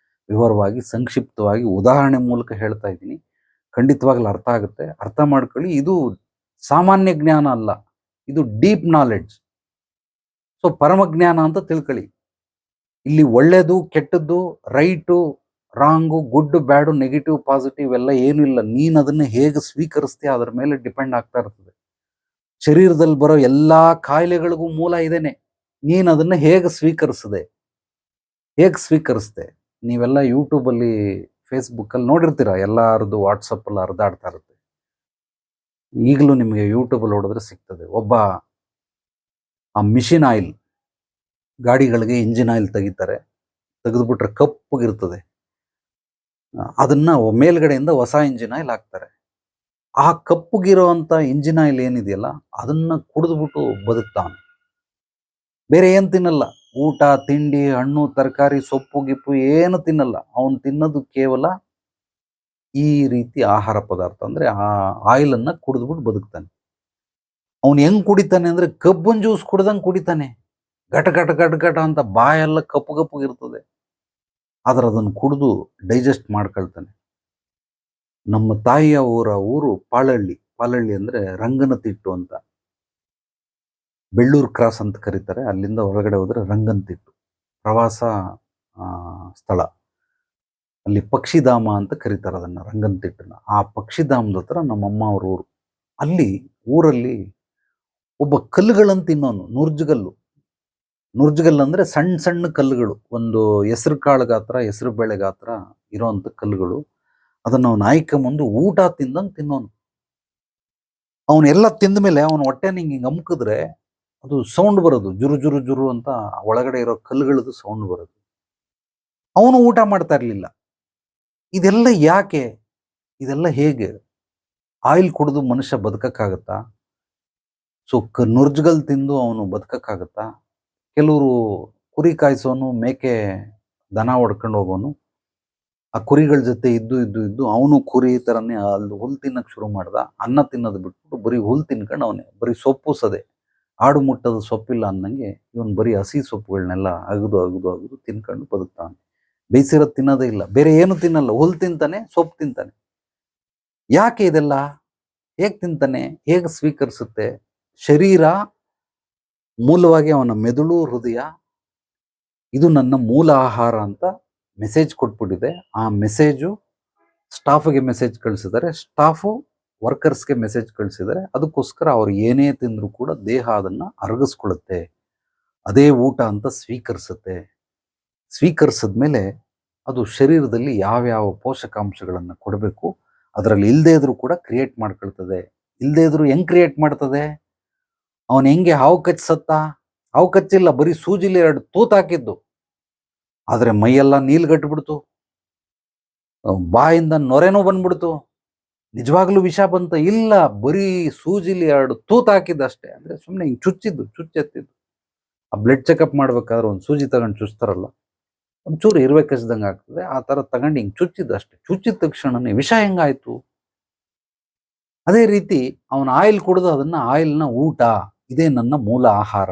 S1: ವಿವರವಾಗಿ, ಸಂಕ್ಷಿಪ್ತವಾಗಿ ಉದಾಹರಣೆ ಮೂಲಕ ಹೇಳ್ತಾ ಇದ್ದೀನಿ. ಖಂಡಿತವಾಗ್ಲೂ ಅರ್ಥ ಆಗುತ್ತೆ, ಅರ್ಥ ಮಾಡ್ಕೊಳ್ಳಿ. ಇದು ಸಾಮಾನ್ಯ ಜ್ಞಾನ ಅಲ್ಲ, ಇದು ಡೀಪ್ ನಾಲೆಡ್ಜ್. ಸೊ ಪರಮಜ್ಞಾನ ಅಂತ ತಿಳ್ಕೊಳ್ಳಿ. ಇಲ್ಲಿ ಒಳ್ಳೇದು ಕೆಟ್ಟದ್ದು, right wrong, good bad, negative positive ಎಲ್ಲ ಏನೂ ಇಲ್ಲ. ನೀನು ಅದನ್ನ ಹೇಗೆ ಸ್ವೀಕರಿಸ್ತೀಯ ಅದ್ರ ಮೇಲೆ ಡಿಪೆಂಡ್ ಆಗ್ತಾ ಇರ್ತದೆ. ಶರೀರದಲ್ಲಿ ಬರೋ ಎಲ್ಲಾ ಕಾಯಿಲೆಗಳಿಗೂ ಮೂಲ ಇದೇನೆ. ನೀನು ಅದನ್ನ ಹೇಗೆ ಸ್ವೀಕರಿಸ್ದೆ. ನೀವೆಲ್ಲ ಯೂಟ್ಯೂಬಲ್ಲಿ, ಫೇಸ್ಬುಕ್ಕಲ್ಲಿ ನೋಡಿರ್ತೀರ, ಎಲ್ಲಾರದು ವಾಟ್ಸಪ್ಪಲ್ಲಿ ಹರಿದಾಡ್ತಾ ಇರುತ್ತೆ. ಈಗಲೂ ನಿಮಗೆ ಯೂಟ್ಯೂಬಲ್ಲಿ ನೋಡಿದ್ರೆ ಸಿಗ್ತದೆ. ಒಬ್ಬ ಆ ಮಿಷಿನ್ ಆಯಿಲ್, ಗಾಡಿಗಳಿಗೆ ಇಂಜಿನ್ ಆಯಿಲ್ ತೆಗಿತಾರೆ, ತೆಗೆದುಬಿಟ್ರೆ ಕಪ್ಪಗಿರ್ತದೆ. ಅದನ್ನ ಮೇಲ್ಗಡೆಯಿಂದ ಹೊಸ ಇಂಜಿನ್ ಆಯಿಲ್ ಹಾಕ್ತಾರೆ. ಆ ಕಪ್ಪಗಿರೋಂಥ ಇಂಜಿನ್ ಆಯಿಲ್ ಏನಿದೆಯಲ್ಲ ಅದನ್ನ ಕುಡಿದ್ಬಿಟ್ಟು ಬದುಕ್ತಾನೆ. ಬೇರೆ ಏನು ತಿನ್ನಲ್ಲ. ಊಟ ತಿಂಡಿ, ಹಣ್ಣು ತರಕಾರಿ, ಸೊಪ್ಪು ಗಿಪ್ಪು ಏನು ತಿನ್ನಲ್ಲ. ಅವನು ತಿನ್ನೋದು ಕೇವಲ ಈ ರೀತಿ ಆಹಾರ ಪದಾರ್ಥ, ಅಂದ್ರೆ ಆ ಆಯಿಲನ್ನು ಕುಡಿದ್ಬಿಟ್ಟು ಬದುಕ್ತಾನೆ. ಅವನು ಹೆಂಗ್ ಕುಡಿತಾನೆ ಅಂದ್ರೆ ಕಬ್ಬಿನ ಜ್ಯೂಸ್ ಕುಡ್ದಂಗೆ ಕುಡಿತಾನೆ. ಘಟ ಘಟ ಘಟ ಘಟ ಅಂತ ಬಾಯೆಲ್ಲ ಕಪ್ಪು ಕಪ್ಪಗಿರ್ತದೆ. ಆದ್ರೆ ಅದನ್ನು ಕುಡಿದು ಡೈಜೆಸ್ಟ್ ಮಾಡ್ಕೊಳ್ತಾನೆ. ನಮ್ಮ ತಾಯಿಯ ಊರು ಪಾಲಳ್ಳಿ ಅಂದ್ರೆ ರಂಗನತಿಟ್ಟು ಅಂತ, ಬೆಳ್ಳೂರು ಕ್ರಾಸ್ ಅಂತ ಕರೀತಾರೆ. ಅಲ್ಲಿಂದ ಹೊರಗಡೆ ಹೋದ್ರೆ ರಂಗನತಿಟ್ಟು ಪ್ರವಾಸ ಸ್ಥಳ. ಅಲ್ಲಿ ಪಕ್ಷಿಧಾಮ ಅಂತ ಕರೀತಾರೆ ಅದನ್ನ, ರಂಗನತಿಟ್ಟನ್ನ. ಆ ಪಕ್ಷಿಧಾಮದ ಹತ್ರ ನಮ್ಮಮ್ಮ ಅವ್ರ ಊರು. ಅಲ್ಲಿ ಊರಲ್ಲಿ ಒಬ್ಬ ಕಲ್ಲುಗಳಂತ ತಿನ್ನೋನು, ನುರ್ಜುಗಲ್ಲು ಅಂದ್ರೆ ಸಣ್ಣ ಸಣ್ಣ ಕಲ್ಲುಗಳು, ಒಂದು ಹೆಸರು ಕಾಳು ಗಾತ್ರ, ಹೆಸರು ಬೇಳೆ ಗಾತ್ರ ಇರೋಂಥ ಕಲ್ಲುಗಳು. ಅದನ್ನ ಅವನು ಆಯ್ಕೊಂಬಂದು ಊಟ ತಿಂದಂಗೆ ತಿನ್ನೋನು. ಅವನೆಲ್ಲ ತಿಂದ ಮೇಲೆ ಅವನ ಹೊಟ್ಟೆ ಹಿಂಗೆ ಅಮ್ಕಿದ್ರೆ ಅದು ಸೌಂಡ್ ಬರೋದು, ಜುರು ಜುರು ಜುರು ಅಂತ ಒಳಗಡೆ ಇರೋ ಕಲ್ಲುಗಳದ್ದು ಸೌಂಡ್ ಬರೋದು. ಅವನು ಊಟ ಮಾಡ್ತಾ ಇರ್ಲಿಲ್ಲ. ಇದೆಲ್ಲ ಯಾಕೆ? ಇದೆಲ್ಲ ಹೇಗೆ? ಆಯಿಲ್ ಕುಡಿದು ಮನುಷ್ಯ ಬದುಕಕ್ಕಾಗತ್ತಾ? ಸೊ ನುರ್ಜುಗಲ್ ತಿಂದು ಅವನು ಬದುಕಕ್ಕಾಗತ್ತಾ? ಕೆಲವರು ಕುರಿ ಕಾಯಿಸೋನು, ಮೇಕೆ ದನ ಹೊಡ್ಕೊಂಡು ಹೋಗೋನು, ಆ ಕುರಿಗಳ ಜೊತೆ ಇದ್ದು ಅವನು ಕುರಿ ಥರನೇ ಅಲ್ಲಿ ಹುಲ್ಲು ತಿನ್ನಕ್ಕೆ ಶುರು ಮಾಡ್ದ. ಅನ್ನ ತಿನ್ನೋದು ಬಿಟ್ಬಿಟ್ಟು ಬರೀ ಹುಲ್ಲು ತಿನ್ಕೊಂಡು ಅವನೇ ಬರೀ ಸೊಪ್ಪು ಸದೆ, ಆಡು ಮುಟ್ಟದ ಸೊಪ್ಪಿಲ್ಲ ಅನ್ನಂಗೆ ಇವನು ಬರೀ ಹಸಿ ಸೊಪ್ಪುಗಳನ್ನೆಲ್ಲ ಅಗದು ತಿನ್ಕೊಂಡು ಬದುಕ್ತಾನೆ. ಬೇಯಿಸಿರೋದು ತಿನ್ನೋದೇ ಇಲ್ಲ, ಬೇರೆ ಏನು ತಿನ್ನಲ್ಲ, ಹುಲ್ಲು ತಿಂತಾನೆ, ಸೊಪ್ಪು ತಿಂತಾನೆ. ಯಾಕೆ ಇದೆಲ್ಲ? ಹೇಗೆ ತಿಂತಾನೆ? ಹೇಗೆ ಸ್ವೀಕರಿಸುತ್ತೆ? ಶರೀರ ಮೂಲವಾಗಿ ಅವನ ಮೆದುಳು, ಹೃದಯ ಇದು ನನ್ನ ಮೂಲ ಆಹಾರ ಅಂತ ಮೆಸೇಜ್ ಕೊಟ್ಬಿಟ್ಟಿದೆ. ಆ ಮೆಸೇಜು ಸ್ಟಾಫ್ಗೆ ಮೆಸೇಜ್ ಕಳಿಸಿದ್ದಾರೆ, ಸ್ಟಾಫು ವರ್ಕರ್ಸ್ಗೆ ಮೆಸೇಜ್ ಕಳಿಸಿದ್ದಾರೆ. ಅದಕ್ಕೋಸ್ಕರ ಅವ್ರು ಏನೇ ತಿಂದರೂ ಕೂಡ ದೇಹ ಅದನ್ನ ಅರಗಿಸ್ಕೊಳ್ಳುತ್ತೆ, ಅದೇ ಊಟ ಅಂತ ಸ್ವೀಕರಿಸಿದ್ಮೇಲೆ ಅದು ಶರೀರದಲ್ಲಿ ಯಾವ್ಯಾವ ಪೋಷಕಾಂಶಗಳನ್ನು ಕೊಡಬೇಕು ಅದರಲ್ಲಿ ಇಲ್ಲದೇ ಇದ್ರೂ ಕೂಡ ಕ್ರಿಯೇಟ್ ಮಾಡ್ಕೊಳ್ತದೆ. ಇಲ್ಲದೇ ಇದ್ರೂ ಹೆಂಗ್ ಕ್ರಿಯೇಟ್ ಮಾಡ್ತದೆ? ಅವನು ಹೆಂಗೆ ಹಾವು ಕಚ್ಚತ್ತ? ಹಾವು ಕಚ್ಚಿಲ್ಲ, ಬರೀ ಸೂಜಿಲಿ 2 ತೂತು ಹಾಕಿದ್ದು. ಆದ್ರೆ ಮೈಯೆಲ್ಲ ನೀಲ್ಗಟ್ಬಿಡ್ತು, ಬಾಯಿಂದ ನೊರೆನೂ ಬಂದ್ಬಿಡ್ತು. ನಿಜವಾಗ್ಲೂ ವಿಷ ಬಂತ? ಇಲ್ಲ, ಬರೀ ಸೂಜಿಲಿ 2 ತೂತು ಹಾಕಿದ್ದಷ್ಟೇ. ಅಂದ್ರೆ ಸುಮ್ಮನೆ ಹಿಂಗೆ ಚುಚ್ಚೆತ್ತಿದ್ದು. ಆ ಬ್ಲಡ್ ಚೆಕಪ್ ಮಾಡ್ಬೇಕಾದ್ರೆ ಒಂದು ಸೂಜಿ ತಗೊಂಡು ಚುಚ್ತಾರಲ್ಲ, ಒಂಚೂರು ಇರುವೆ ಕಚ್ಚಿದಂಗೆ ಆಗ್ತದೆ, ಆ ಥರ ತಗೊಂಡು ಹಿಂಗೆ ಚುಚ್ಚಿದ್ದಷ್ಟೇ. ಚುಚ್ಚಿದ ತಕ್ಷಣನೇ ವಿಷ ಹೆಂಗಾಯ್ತು? ಅದೇ ರೀತಿ ಅವನ ಆಯಿಲ್ ಕುಡಿದು ಅದನ್ನ ಆಯಿಲ್ನ ಊಟ, ಇದೇ ನನ್ನ ಮೂಲ ಆಹಾರ,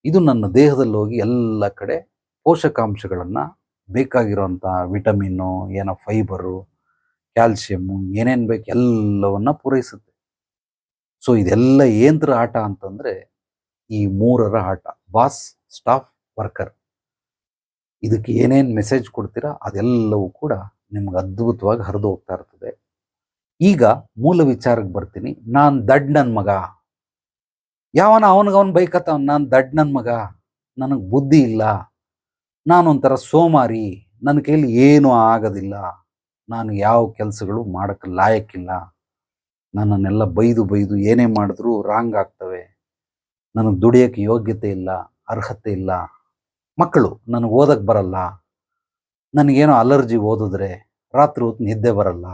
S1: ಇದು ನನ್ನ ದೇಹದಲ್ಲಿ ಹೋಗಿ ಎಲ್ಲ ಕಡೆ ಪೋಷಕಾಂಶಗಳನ್ನ, ಬೇಕಾಗಿರೋಂಥ ವಿಟಮಿನ್ನು, ಏನೋ ಫೈಬರು, ಕ್ಯಾಲ್ಸಿಯಮ್ಮು, ಏನೇನು ಬೇಕು ಎಲ್ಲವನ್ನ ಪೂರೈಸುತ್ತೆ. ಸೊ ಇದೆಲ್ಲ ಏನ್ರ ಆಟ ಅಂತಂದ್ರೆ ಈ 3ರ ಆಟ: ಬಾಸ್, ಸ್ಟಾಫ್, ವರ್ಕರ್. ಇದಕ್ಕೆ ಏನೇನು ಮೆಸೇಜ್ ಕೊಡ್ತೀರಾ ಅದೆಲ್ಲವೂ ಕೂಡ ನಿಮ್ಗೆ ಅದ್ಭುತವಾಗಿ ಹರಿದು ಹೋಗ್ತಾ ಇರ್ತದೆ. ಈಗ ಮೂಲ ವಿಚಾರಕ್ಕೆ ಬರ್ತೀನಿ. ನಾನ್ ದಡ್ ನನ್ ಮಗ, ಯಾವನ ಅವನ್ ಬೈಕತ್ತವ, ನಾನ್ ದಡ್ ನನ್ ಮಗ, ನನಗೆ ಬುದ್ಧಿ ಇಲ್ಲ, ನಾನೊಂಥರ ಸೋಮಾರಿ, ನನ್ನ ಕೈಲಿ ಏನೂ ಆಗೋದಿಲ್ಲ, ನಾನು ಯಾವ ಕೆಲಸಗಳು ಮಾಡಕ್ಕೆ ಲಾಯಕ್ಕಿಲ್ಲ, ನನ್ನನ್ನೆಲ್ಲ ಬೈದು ಏನೇ ಮಾಡಿದ್ರು ರಾಂಗ್ ಆಗ್ತವೆ, ನನಗೆ ದುಡಿಯೋಕ್ಕೆ ಯೋಗ್ಯತೆ ಇಲ್ಲ, ಅರ್ಹತೆ ಇಲ್ಲ, ಮಕ್ಕಳು ನನಗೆ ಓದಕ್ಕೆ ಬರಲ್ಲ, ನನಗೇನೋ ಅಲರ್ಜಿ, ಓದಿದ್ರೆ ರಾತ್ರಿ ಹೊತ್ತು ನಿದ್ದೆ ಬರಲ್ಲ,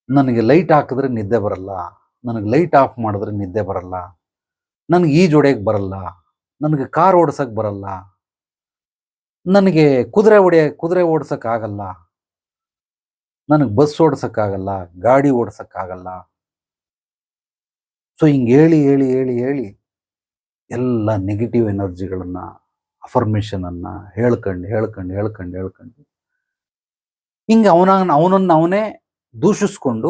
S1: ನನಗೆ ಲೈಟ್ ಹಾಕಿದ್ರೆ ನಿದ್ದೆ ಬರಲ್ಲ, ನನಗೆ ಲೈಟ್ ಆಫ್ ಮಾಡಿದ್ರೆ ನಿದ್ದೆ ಬರಲ್ಲ, ನನಗೆ ಈಜು ಹೊಡೆಯಕ್ಕೆ ಬರಲ್ಲ, ನನಗೆ ಕಾರ್ ಓಡ್ಸಕ್ಕೆ ಬರಲ್ಲ, ನನಗೆ ಕುದುರೆ ಓಡ್ಸಕ್ಕಾಗಲ್ಲ, ನನಗೆ ಬಸ್ ಓಡ್ಸಕ್ಕಾಗಲ್ಲ, ಗಾಡಿ ಓಡ್ಸಕ್ಕಾಗಲ್ಲ. ಸೊ ಹಿಂಗೆ ಹೇಳಿ ಹೇಳಿ ಹೇಳಿ ಹೇಳಿ ಎಲ್ಲ ನೆಗೆಟಿವ್ ಎನರ್ಜಿಗಳನ್ನು, ಅಫರ್ಮೇಷನನ್ನು ಹೇಳ್ಕೊಂಡು ಹಿಂಗೆ ಅವನನ್ನು ಅವನೇ ದೂಷಿಸ್ಕೊಂಡು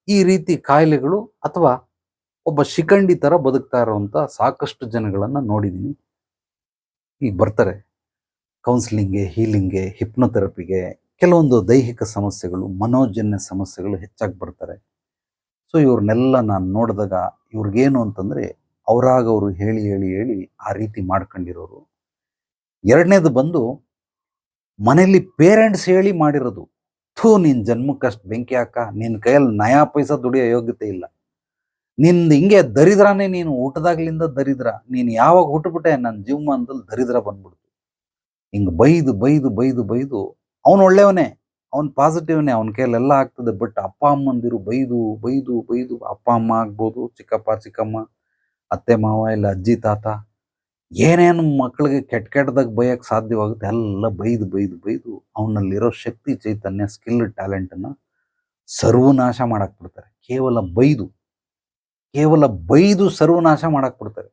S1: ಈ ರೀತಿ ಕಾಯಿಲೆಗಳು ಅಥವಾ ಒಬ್ಬ ಶಿಖಂಡಿ ಥರ ಬದುಕ್ತಾ ಇರೋವಂಥ ಸಾಕಷ್ಟು ಜನಗಳನ್ನು ನೋಡಿದ್ದೀನಿ. ಈಗ ಬರ್ತಾರೆ ಕೌನ್ಸಿಲಿಂಗ್ಗೆ, ಹೀಲಿಂಗ್ಗೆ, ಹಿಪ್ನೋಥೆರಪಿಗೆ, ಕೆಲವೊಂದು ದೈಹಿಕ ಸಮಸ್ಯೆಗಳು, ಮನೋಜನ್ಯ ಸಮಸ್ಯೆಗಳು ಹೆಚ್ಚಾಗಿ ಬರ್ತಾರೆ. ಸೊ ಇವ್ರನ್ನೆಲ್ಲ ನಾನು ನೋಡಿದಾಗ ಇವ್ರಿಗೇನು ಅಂತಂದರೆ ಅವರಾಗವರು ಹೇಳಿ ಹೇಳಿ ಹೇಳಿ ಆ ರೀತಿ ಮಾಡ್ಕೊಂಡಿರೋರು. ಎರಡನೇದು ಬಂದು ಮನೇಲಿ ಪೇರೆಂಟ್ಸ್ ಹೇಳಿ ಮಾಡಿರೋದು. ನಿನ್ನ ಜನ್ಮಕ್ಕಷ್ಟು ಬೆಂಕಿ ಹಾಕ, ನಿನ್ನ ಕೈಯಲ್ಲಿ ನಯಾ ಪೈಸಾ ದುಡಿಯೋ ಯೋಗ್ಯತೆ ಇಲ್ಲ, ನಿಂದು ಹಿಂಗೆ ದರಿದ್ರನೇ, ನೀನು ಊಟದಾಗ್ಲಿಂದ ದರಿದ್ರ, ನೀನು ಯಾವಾಗ ಹುಟ್ಟುಬಿಟ್ಟೆ ನನ್ನ ಜೀವಮಾನದಲ್ಲಿ ದರಿದ್ರ ಬಂದ್ಬಿಡ್ತು. ಹಿಂಗೆ ಬೈದು ಬೈದು ಬೈದು ಬೈದು ಅವನು ಒಳ್ಳೆಯವನೇ, ಅವನು ಪಾಸಿಟಿವ್ನೇ, ಅವನ ಕೈಯಲ್ಲೆಲ್ಲ ಆಗ್ತದೆ. ಬಟ್ ಅಪ್ಪ ಅಮ್ಮಂದಿರು ಬೈದು ಬೈದು ಬೈದು, ಅಪ್ಪ ಅಮ್ಮ ಆಗ್ಬೋದು, ಚಿಕ್ಕಪ್ಪ ಚಿಕ್ಕಮ್ಮ, ಅತ್ತೆ ಮಾವ, ಇಲ್ಲ ಅಜ್ಜಿ ತಾತ, ಏನೇನು ಮಕ್ಕಳಿಗೆ ಕೆಟ್ಟದಾಗ ಬೈಯಕ್ಕೆ ಸಾಧ್ಯವಾಗುತ್ತೆ ಎಲ್ಲ ಬೈದು ಬೈದು ಬೈದು ಅವನಲ್ಲಿರೋ ಶಕ್ತಿ, ಚೈತನ್ಯ, ಸ್ಕಿಲ್, ಟ್ಯಾಲೆಂಟನ್ನು ಸರ್ವನಾಶ ಮಾಡಕ್ಕೆ ಬಿಡ್ತಾರೆ. ಕೇವಲ ಬೈದು ಸರ್ವನಾಶ ಮಾಡಕ್ಕೆ ಬಿಡ್ತಾರೆ.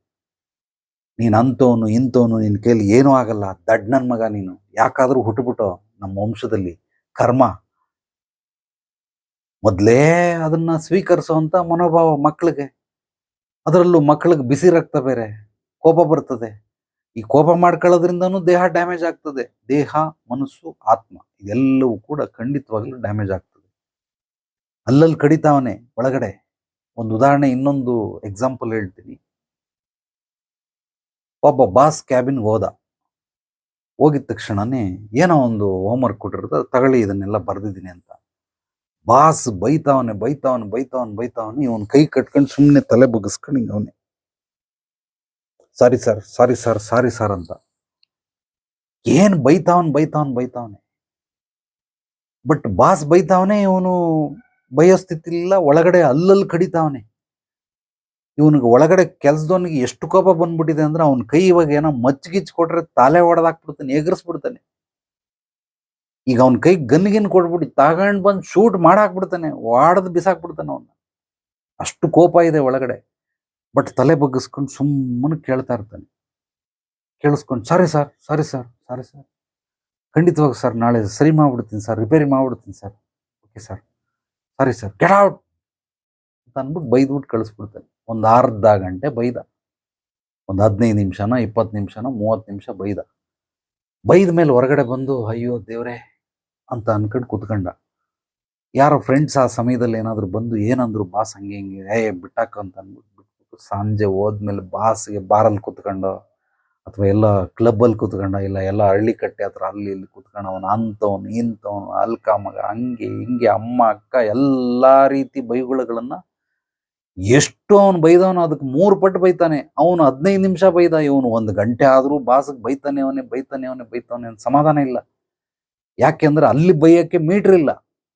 S1: ನೀನು ಅಂಥವನು ಇಂಥವನು, ನಿನ್ನ ಕೈಲಿ ಏನೂ ಆಗಲ್ಲ, ದಡ್ ನನ್ನ ಮಗ ನೀನು, ಯಾಕಾದರೂ ಹುಟ್ಟುಬಿಟ್ಟೋ ನಮ್ಮ ವಂಶದಲ್ಲಿ ಕರ್ಮ. ಮೊದಲೇ ಅದನ್ನು ಸ್ವೀಕರಿಸುವಂಥ ಮನೋಭಾವ ಮಕ್ಕಳಿಗೆ. ಅದರಲ್ಲೂ ಮಕ್ಕಳಿಗೆ ಬಿಸಿ ರಕ್ತ ಬೇರೆ, ಕೋಪ ಬರ್ತದೆ. ಈ ಕೋಪ ಮಾಡ್ಕೊಳ್ಳೋದ್ರಿಂದನೂ ದೇಹ ಡ್ಯಾಮೇಜ್ ಆಗ್ತದೆ. ದೇಹ, ಮನಸ್ಸು, ಆತ್ಮ ಇದೆಲ್ಲವೂ ಕೂಡ ಖಂಡಿತವಾಗ್ಲೂ ಡ್ಯಾಮೇಜ್ ಆಗ್ತದೆ. ಅಲ್ಲಲ್ಲಿ ಕಡಿತಾವನೆ ಒಳಗಡೆ. ಒಂದು ಉದಾಹರಣೆ, ಇನ್ನೊಂದು ಎಕ್ಸಾಂಪಲ್ ಹೇಳ್ತೀನಿ. ಒಬ್ಬ ಬಾಸ್ ಕ್ಯಾಬಿನ್ಗೆ ಹೋಗಿದ ತಕ್ಷಣನೇ ಏನೋ ಒಂದು ಹೋಮ್ವರ್ಕ್ ಕೊಟ್ಟಿರೋದು, ತಗೊಳ್ಳಿ ಇದನ್ನೆಲ್ಲ ಬರೆದಿದ್ದೀನಿ ಅಂತ. ಬಾಸ್ ಬೈತಾವನೆ, ಇವನು ಕೈ ಕಟ್ಕೊಂಡು ಸುಮ್ಮನೆ ತಲೆ ಬಗ್ಗಿಸ್ಕೊಂಡು ಹಿಂಗೆ ಅವನೇ ಸಾರಿ ಸರ್ ಅಂತ. ಏನು ಬೈತಾವನೆ. ಬಟ್ ಬಾಸ್ ಬೈತಾವನೆ, ಇವನು ಬೈಯೋ ಸ್ಥಿತಿಲಿಲ್ಲ, ಒಳಗಡೆ ಅಲ್ಲಲ್ಲಿ ಕಡಿತಾವನೆ. ಇವನಿಗೆ ಒಳಗಡೆ ಕೆಲ್ಸದವನಿಗೆ ಎಷ್ಟು ಕೋಪ ಬಂದ್ಬಿಟ್ಟಿದೆ ಅಂದ್ರೆ ಅವನ ಕೈ ಇವಾಗ ಏನೋ ಮಚ್ಚಿಗಿಚ್ಚು ಕೊಟ್ರೆ ತಲೆ ಹೊಡೆದಾಕ್ಬಿಡ್ತಾನೆ, ಎಗರಿಸ್ಬಿಡ್ತಾನೆ. ಈಗ ಅವನ ಕೈ ಗನ್ಗಿನ್ ಕೊಟ್ಬಿಟ್ಟು ತಗೊಂಡು ಬಂದು ಶೂಟ್ ಮಾಡಾಕ್ಬಿಡ್ತಾನೆ, ಹೊಡೆದು ಬಿಸಾಕ್ಬಿಡ್ತಾನೆ ಅವನ್ನ. ಅಷ್ಟು ಕೋಪ ಇದೆ ಒಳಗಡೆ. ಬಟ್ ತಲೆ ಬಗ್ಗಿಸ್ಕೊಂಡು ಸುಮ್ಮನೆ ಕೇಳ್ತಾ ಇರ್ತಾನೆ. ಕೇಳಿಸ್ಕೊಂಡು ಸಾರಿ ಸರ್, ಖಂಡಿತವಾಗ ಸರ್, ನಾಳೆ ಸರಿ ಮಾಡ್ಬಿಡ್ತೀನಿ ಸರ್, ರಿಪೇರಿ ಮಾಡ್ಬಿಡ್ತೀನಿ sir, okay sir, sorry sir, get out ಅಂತ ಅಂದ್ಬಿಟ್ಟು ಬೈದ್ಬಿಟ್ಟು ಕಳಿಸ್ಬಿಡ್ತಾನೆ. ಒಂದು ಅರ್ಧ ಗಂಟೆ ಬೈದ, ಒಂದು 15 ನಿಮಿಷನ, 20 ನಿಮಿಷನ, 30 ನಿಮಿಷ ಬೈದ ಮೇಲೆ ಹೊರಗಡೆ ಬಂದು ಅಯ್ಯೋ ದೇವ್ರೆ ಅಂತ ಅನ್ಕೊಂಡು ಕೂತ್ಕೊಂಡ. ಯಾರೋ ಫ್ರೆಂಡ್ಸ್ ಆ ಸಮಯದಲ್ಲಿ ಏನಾದ್ರು ಬಂದು ಏನಂದ್ರು, ಬಾಸ್ ಹಂಗೆ ಹಿಂಗೆ ಬಿಟ್ಟಾಕ ಅಂತ ಅಂದ್ಬಿಟ್ಟು ಬಿಟ್ಬಿಟ್ಟು ಸಂಜೆ ಹೋದ್ಮೇಲೆ ಬಾಸ್ಗೆ ಬಾರಲ್ಲಿ ಕೂತ್ಕೊಂಡು ಅಥವಾ ಎಲ್ಲ ಕ್ಲಬ್ಬಲ್ಲಿ ಕೂತ್ಕೊಂಡ, ಇಲ್ಲ ಎಲ್ಲ ಹಳ್ಳಿ ಕಟ್ಟೆ ಹತ್ರ ಅಲ್ಲಿ ಇಲ್ಲಿ ಕೂತ್ಕೊಂಡು ಅವನು ಅಂಥವನು ಇಂಥವನು ಅಲ್ಕ ಮಗ ಹಂಗೆ ಹಿಂಗೆ ಅಮ್ಮ ಅಕ್ಕ ಎಲ್ಲ ರೀತಿ ಬೈಗುಳಗಳನ್ನು ಎಷ್ಟು ಅವನು ಬೈದವನು ಅದಕ್ಕೆ 3 ಪಟ್ಟು ಬೈತಾನೆ. ಅವನು 15 ನಿಮಿಷ ಬೈದ, ಇವನು 1 ಗಂಟೆ ಆದರೂ ಬಾಸ್ಗೆ ಬೈತಾನೆ ಅವನೇ ಸಮಾಧಾನ ಇಲ್ಲ. ಯಾಕೆಂದ್ರೆ ಅಲ್ಲಿ ಬೈಯಕ್ಕೆ ಮೀಟ್ರ್ ಇಲ್ಲ,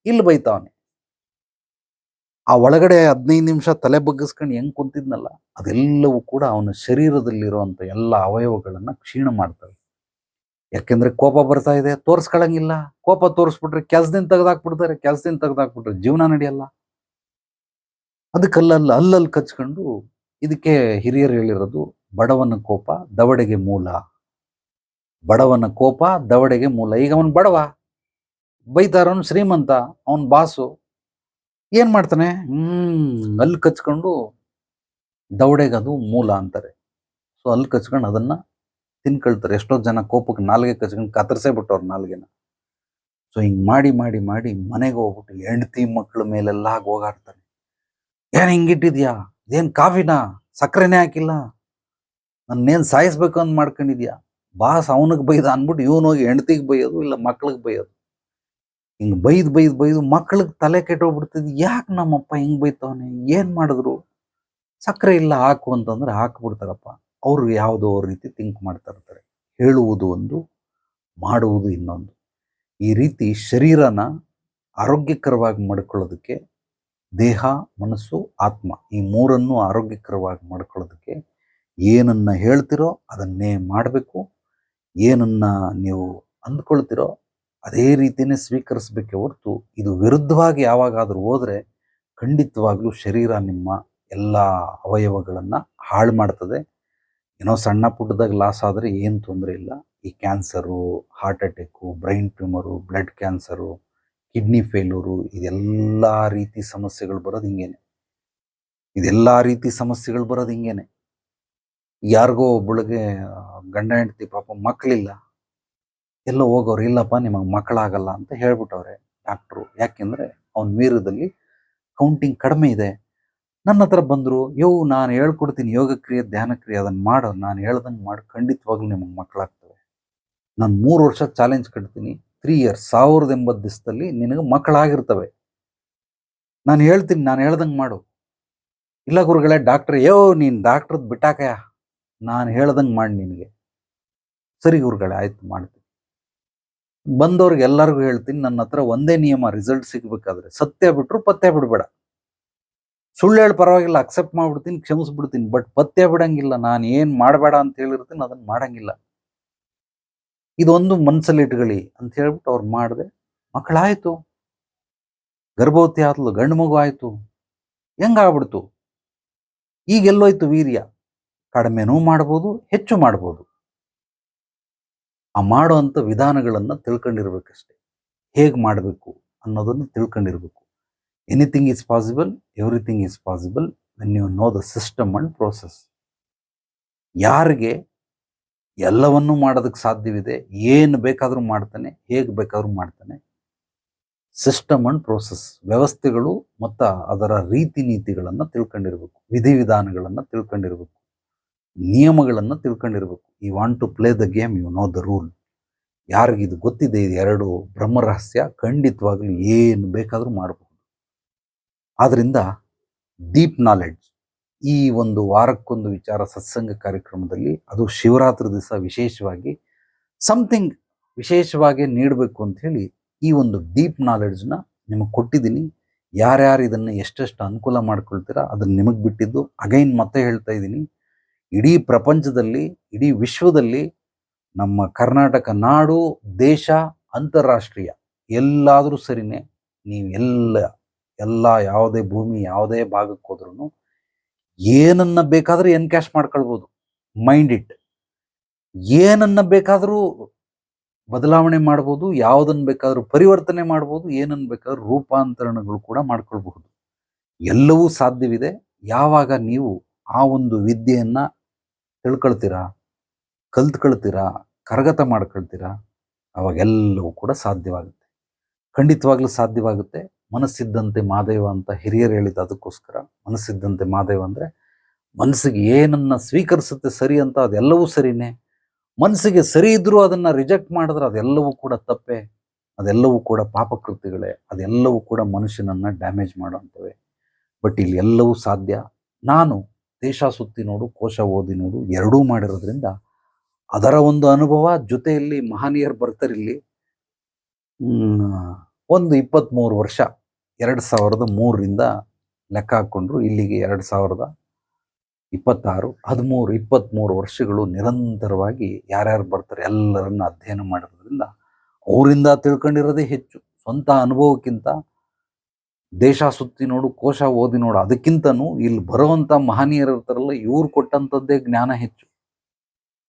S1: ಇಲ್ಲಿ ಬೈತಾವನೆ. ಆ ಒಳಗಡೆ 15 ನಿಮಿಷ ತಲೆ ಬಗ್ಗಿಸ್ಕೊಂಡು ಹೆಂಗ್ ಕುಂತಿದ್ನಲ್ಲ, ಅದೆಲ್ಲವೂ ಕೂಡ ಅವನ ಶರೀರದಲ್ಲಿರುವಂಥ ಎಲ್ಲ ಅವಯವಗಳನ್ನು ಕ್ಷೀಣ ಮಾಡ್ತವೆ. ಯಾಕೆಂದ್ರೆ ಕೋಪ ಬರ್ತಾ ಇದೆ, ತೋರಿಸ್ಕೊಳಂಗಿಲ್ಲ. ಕೋಪ ತೋರಿಸ್ಬಿಟ್ರೆ ಕೆಲ್ಸದಿಂದ ತೆಗೆದಾಕ್ಬಿಟ್ರೆ ಜೀವನ ನಡೆಯಲ್ಲ. ಅದಕ್ಕೆ ಅಲ್ಲಲ್ಲಿ ಕಚ್ಕೊಂಡು, ಇದಕ್ಕೆ ಹಿರಿಯರು ಹೇಳಿರೋದು ಬಡವನ ಕೋಪ ದವಡೆಗೆ ಮೂಲ. ಈಗ ಅವನು ಬಡವ, ಬೈತಾರವನು ಶ್ರೀಮಂತ, ಅವನ ಬಾಸು ಏನ್ ಮಾಡ್ತಾನೆ, ಅಲ್ಲಿ ಕಚ್ಕೊಂಡು ದವಡೆಗೆ ಅದು ಮೂಲ ಅಂತಾರೆ. ಸೊ ಅಲ್ಲಿ ಕಚ್ಕೊಂಡು ಅದನ್ನ ತಿನ್ಕೊಳ್ತಾರೆ. ಎಷ್ಟೋ ಜನ ಕೋಪಕ್ಕೆ ನಾಲ್ಗೆ ಕಚ್ಕೊಂಡು ಕತ್ತರಿಸೇ ಬಿಟ್ಟವ್ರು ನಾಲ್ಗೆನ. ಸೊ ಹಿಂಗೆ ಮಾಡಿ ಮನೆಗೆ ಹೋಗ್ಬಿಟ್ಟು ಹೆಂಡತಿ ಮಕ್ಕಳ ಮೇಲೆಲ್ಲ ಹೋಗಾಡ್ತಾನೆ. ಏನು ಹಿಂಗಿಟ್ಟಿದ್ಯಾ, ಇದೇನು ಕಾಫಿನಾ, ಸಕ್ಕರೆನೇ ಹಾಕಿಲ್ಲ, ನನ್ನೇನು ಸಾಯಿಸ್ಬೇಕು ಅಂತ ಮಾಡ್ಕೊಂಡಿದ್ಯಾ. ಬಾಸ್ ಅವನಿಗೆ ಬೈದ ಅಂದ್ಬಿಟ್ಟು ಇವನು ಹೋಗಿ ಹೆಂಡತಿಗೆ ಬೈಯೋದು, ಇಲ್ಲ ಮಕ್ಳಿಗೆ ಬೈಯೋದು. ಹಿಂಗೆ ಬೈದು ಮಕ್ಳಿಗೆ ತಲೆ ಕೆಟ್ಟೋಗ್ಬಿಡ್ತಿದ್. ಯಾಕೆ ನಮ್ಮಪ್ಪ ಹಿಂಗೆ ಬೈತವನೆ, ಏನು ಮಾಡಿದ್ರು, ಸಕ್ಕರೆ ಇಲ್ಲ ಹಾಕು ಅಂತಂದ್ರೆ ಹಾಕ್ಬಿಡ್ತಾರಪ್ಪ. ಅವ್ರು ಯಾವುದೋ ರೀತಿ ಥಿಂಕ್ ಮಾಡ್ತಾ ಇರ್ತಾರೆ. ಹೇಳುವುದು ಒಂದು, ಮಾಡುವುದು ಇನ್ನೊಂದು. ಈ ರೀತಿ ಶರೀರನ ಆರೋಗ್ಯಕರವಾಗಿ ಮಾಡ್ಕೊಳ್ಳೋದಕ್ಕೆ ದೇಹ, ಮನಸ್ಸು, ಆತ್ಮ ಈ ಮೂರನ್ನು ಆರೋಗ್ಯಕರವಾಗಿ ಮಾಡ್ಕೊಳ್ಳೋದಕ್ಕೆ ಏನನ್ನ ಹೇಳ್ತಿರೋ ಅದನ್ನೇ ಮಾಡಬೇಕು. ಏನನ್ನ ನೀವು ಅಂದ್ಕೊಳ್ತಿರೋ ಅದೇ ರೀತಿಯೇ ಸ್ವೀಕರಿಸಬೇಕೇ ಹೊರತು ಇದು ವಿರುದ್ಧವಾಗಿ ಯಾವಾಗಾದರೂ ಹೋದರೆ ಖಂಡಿತವಾಗ್ಲೂ ಶರೀರ ನಿಮ್ಮ ಎಲ್ಲ ಅವಯವಗಳನ್ನು ಹಾಳು ಮಾಡ್ತದೆ. ಏನೋ ಸಣ್ಣ ಪುಟ್ಟದಾಗ ಲಾಸ್ ಆದರೆ ಏನು ತೊಂದರೆ ಇಲ್ಲ. ಈ cancer, heart attack, brain tumour, blood cancer, kidney failure ಇದೆಲ್ಲ ರೀತಿ ಸಮಸ್ಯೆಗಳು ಬರೋದು ಹಿಂಗೇನೆ. ಯಾರಿಗೋ ಒಬ್ಬಳಿಗೆ ಗಂಡ ಹೆಂಡತಿ ಪಾಪ ಮಕ್ಕಳಿಲ್ಲ, ಎಲ್ಲೋ ಹೋಗೋರು, ಇಲ್ಲಪ್ಪ ನಿಮಗೆ ಮಕ್ಕಳಾಗಲ್ಲ ಅಂತ ಹೇಳ್ಬಿಟ್ಟವ್ರೆ ಡಾಕ್ಟ್ರು. ಯಾಕೆಂದರೆ ಅವನ ವೀರ್ಯದಲ್ಲಿ ಕೌಂಟಿಂಗ್ ಕಡಿಮೆ ಇದೆ. ನನ್ನ ಹತ್ರ ಬಂದರು, ನಾನು ಹೇಳ್ಕೊಡ್ತೀನಿ ಯೋಗ ಕ್ರಿಯೆ, ಧ್ಯಾನ ಕ್ರಿಯೆ, ಅದನ್ನು ಮಾಡು, ನಾನು ಹೇಳ್ದಂಗೆ ಮಾಡು, ಖಂಡಿತವಾಗ್ಲೂ ನಿಮಗೆ ಮಕ್ಕಳಾಗ್ತವೆ. ನಾನು 3 ವರ್ಷ ಚಾಲೆಂಜ್ ಕಟ್ತೀನಿ, 3 ಇಯರ್ಸ್ 1080 ದಿವಸದಲ್ಲಿ ನಿನಗೆ ಮಕ್ಕಳಾಗಿರ್ತವೆ. ನಾನು ಹೇಳ್ತೀನಿ, ನಾನು ಹೇಳ್ದಂಗೆ ಮಾಡು. ಇಲ್ಲ ಗುರುಗಳೇ ಡಾಕ್ಟ್ರ್, ನೀನು ಡಾಕ್ಟ್ರದ್ದು ಬಿಟ್ಟಾಕಯ್ಯ, ನಾನು ಹೇಳ್ದಂಗೆ ಮಾಡಿ ನಿನಗೆ. ಸರಿ ಗುರುಗಳೇ ಆಯ್ತು ಮಾಡ್ತೀನಿ. ಬಂದವ್ರಿಗೆ ಎಲ್ಲರಿಗೂ ಹೇಳ್ತೀನಿ, ನನ್ನ ಹತ್ರ ಒಂದೇ ನಿಯಮ, ರಿಸಲ್ಟ್ ಸಿಗ್ಬೇಕಾದ್ರೆ ಸತ್ಯ ಬಿಟ್ರು ಪಥ್ಯ ಬಿಡಬೇಡ. ಸುಳ್ಳು ಹೇಳಿ ಪರವಾಗಿಲ್ಲ, ಅಕ್ಸೆಪ್ಟ್ ಮಾಡ್ಬಿಡ್ತೀನಿ, ಕ್ಷಮಿಸ್ಬಿಡ್ತೀನಿ, ಬಟ್ ಪಥ್ಯ ಬಿಡಂಗಿಲ್ಲ. ನಾನು ಏನು ಮಾಡಬೇಡ ಅಂತ ಹೇಳಿರ್ತೀನಿ ಅದನ್ನು ಮಾಡಂಗಿಲ್ಲ. ಇದೊಂದು ಮನಸ್ಸಲ್ಲಿ ಇಟ್ಕೊಳ್ಳಿ ಅಂತ ಹೇಳ್ಬಿಟ್ಟು ಅವ್ರು ಮಾಡಿದೆ. ಮಕ್ಕಳಾಯ್ತು, ಗರ್ಭವತಿ ಆದ್ಲು, ಗಂಡು ಮಗು ಆಯ್ತು. ಹೆಂಗಾಗ್ಬಿಡ್ತು? ಈಗೆಲ್ಲೋಯ್ತು ವೀರ್ಯ? ಕಡಿಮೆನೂ ಮಾಡ್ಬೋದು, ಹೆಚ್ಚು ಮಾಡ್ಬೋದು. ಆ ಮಾಡೋ ಅಂಥ ವಿಧಾನಗಳನ್ನು ತಿಳ್ಕೊಂಡಿರ್ಬೇಕಷ್ಟೆ. ಹೇಗೆ ಮಾಡಬೇಕು ಅನ್ನೋದನ್ನು ತಿಳ್ಕೊಂಡಿರ್ಬೇಕು. Anything is possible, everything is possible when you know the system and process. ಯಾರಿಗೆ ಎಲ್ಲವನ್ನೂ ಮಾಡೋದಕ್ಕೆ ಸಾಧ್ಯವಿದೆ, ಏನು ಬೇಕಾದರೂ ಮಾಡ್ತಾನೆ, ಹೇಗೆ ಬೇಕಾದರೂ ಮಾಡ್ತಾನೆ. ಸಿಸ್ಟಮ್ ಅಂಡ್ ಪ್ರೋಸೆಸ್, ವ್ಯವಸ್ಥೆಗಳು ಮತ್ತು ಅದರ ರೀತಿ ನೀತಿಗಳನ್ನು ತಿಳ್ಕೊಂಡಿರ್ಬೇಕು, ವಿಧಿವಿಧಾನಗಳನ್ನು ತಿಳ್ಕೊಂಡಿರ್ಬೇಕು, ನಿಯಮಗಳನ್ನು ತಿಳ್ಕೊಂಡಿರ್ಬೇಕು. You want to play the game, you know the rule. ಯಾರಿಗಿದು ಗೊತ್ತಿದೆ, ಇದು 2 ಬ್ರಹ್ಮರಹಸ್ಯ, ಖಂಡಿತವಾಗ್ಲೂ ಏನು ಬೇಕಾದರೂ ಮಾಡಬಹುದು. ಆದ್ದರಿಂದ ಡೀಪ್ ನಾಲೆಡ್ಜ್ ಈ ಒಂದು ವಾರಕ್ಕೊಂದು ವಿಚಾರ ಸತ್ಸಂಗ ಕಾರ್ಯಕ್ರಮದಲ್ಲಿ, ಅದು ಶಿವರಾತ್ರಿ ದಿವಸ ವಿಶೇಷವಾಗಿ ಸಮಥಿಂಗ್ ವಿಶೇಷವಾಗಿ ನೀಡಬೇಕು ಅಂತ ಹೇಳಿ ಈ ಒಂದು ಡೀಪ್ ನಾಲೆಡ್ಜ್ನ ನಿಮಗೆ ಕೊಟ್ಟಿದ್ದೀನಿ. ಯಾರ್ಯಾರು ಇದನ್ನು ಎಷ್ಟೆಷ್ಟು ಅನುಕೂಲ ಮಾಡ್ಕೊಳ್ತೀರಾ ಅದನ್ನು ನಿಮಗೆ ಬಿಟ್ಟಿದ್ದು. ಅಗೈನ್ ಮತ್ತೆ ಹೇಳ್ತಾ ಇದ್ದೀನಿ, ಇಡೀ ಪ್ರಪಂಚದಲ್ಲಿ, ಇಡೀ ವಿಶ್ವದಲ್ಲಿ ನಮ್ಮ ಕರ್ನಾಟಕ ನಾಡು, ದೇಶ, ಅಂತಾರಾಷ್ಟ್ರೀಯ ಎಲ್ಲಾದರೂ ಸರಿನೇ, ನೀವು ಎಲ್ಲ ಯಾವುದೇ ಭೂಮಿ, ಯಾವುದೇ ಭಾಗಕ್ಕೆ ಹೋದ್ರೂ ಏನನ್ನ ಬೇಕಾದರೂ ಎನ್ಕ್ಯಾಶ್ ಮಾಡ್ಕೊಳ್ಬೋದು. Mind it. ಏನನ್ನ ಬೇಕಾದರೂ ಬದಲಾವಣೆ ಮಾಡ್ಬೋದು, ಯಾವುದನ್ನು ಬೇಕಾದರೂ ಪರಿವರ್ತನೆ ಮಾಡ್ಬೋದು, ಏನನ್ನು ಬೇಕಾದ್ರೂ ರೂಪಾಂತರಣಗಳು ಕೂಡ ಮಾಡ್ಕೊಳ್ಬಹುದು. ಎಲ್ಲವೂ ಸಾಧ್ಯವಿದೆ ಯಾವಾಗ ನೀವು ಆ ಒಂದು ವಿದ್ಯೆಯನ್ನು ತಿಳ್ಕೊಳ್ತೀರಾ, ಕಲ್ತ್ಕೊಳ್ತೀರಾ, ಕರಗತ ಮಾಡ್ಕೊಳ್ತೀರಾ, ಅವಾಗೆಲ್ಲವೂ ಕೂಡ ಸಾಧ್ಯವಾಗುತ್ತೆ. ಖಂಡಿತವಾಗ್ಲೂ ಸಾಧ್ಯವಾಗುತ್ತೆ. ಮನಸ್ಸಿದ್ದಂತೆ ಮಾದೇವ ಅಂತ ಹಿರಿಯರು ಹೇಳಿದ, ಅದಕ್ಕೋಸ್ಕರ ಮನಸ್ಸಿದ್ದಂತೆ ಮಾದೇವ ಅಂದರೆ ಮನಸ್ಸಿಗೆ ಏನನ್ನ ಸ್ವೀಕರಿಸುತ್ತೆ ಸರಿ ಅಂತ ಅದೆಲ್ಲವೂ ಸರಿನೇ. ಮನಸ್ಸಿಗೆ ಸರಿ ಇದ್ದರೂ ಅದನ್ನು ರಿಜೆಕ್ಟ್ ಮಾಡಿದ್ರೆ ಅದೆಲ್ಲವೂ ಕೂಡ ತಪ್ಪೆ, ಅದೆಲ್ಲವೂ ಕೂಡ ಪಾಪಕೃತ್ಯಗಳೇ, ಅದೆಲ್ಲವೂ ಕೂಡ ಮನುಷ್ಯನನ್ನು ಡ್ಯಾಮೇಜ್ ಮಾಡೋಂಥವೆ. ಬಟ್ ಇಲ್ಲಿ ಎಲ್ಲವೂ ಸಾಧ್ಯ. ನಾನು ದೇಶ ಸುತ್ತಿ ನೋಡು, ಕೋಶ ಓದಿ ನೋಡು ಎರಡೂ ಮಾಡಿರೋದ್ರಿಂದ ಅದರ ಒಂದು ಅನುಭವ ಜೊತೆಯಲ್ಲಿ ಮಹನೀಯರು ಬರ್ತಾರೆ ಇಲ್ಲಿ. ಒಂದು 23 ವರ್ಷ, 2003ರಿಂದ ಲೆಕ್ಕ ಹಾಕ್ಕೊಂಡ್ರು ಇಲ್ಲಿಗೆ 2026, 23 ವರ್ಷಗಳು ನಿರಂತರವಾಗಿ ಯಾರ್ಯಾರು ಬರ್ತಾರೆ ಎಲ್ಲರನ್ನ ಅಧ್ಯಯನ ಮಾಡಿರೋದ್ರಿಂದ ಅವರಿಂದ ತಿಳ್ಕೊಂಡಿರೋದೇ ಹೆಚ್ಚು. ಸ್ವಂತ ಅನುಭವಕ್ಕಿಂತ ದೇಶ ಸುತ್ತಿ ನೋಡು, ಕೋಶ ಓದಿ ನೋಡು ಅದಕ್ಕಿಂತನೂ ಇಲ್ಲಿ ಬರುವಂಥ ಮಹನೀಯರು ಇರ್ತಾರಲ್ಲ, ಇವ್ರು ಕೊಟ್ಟಂಥದ್ದೇ ಜ್ಞಾನ ಹೆಚ್ಚು.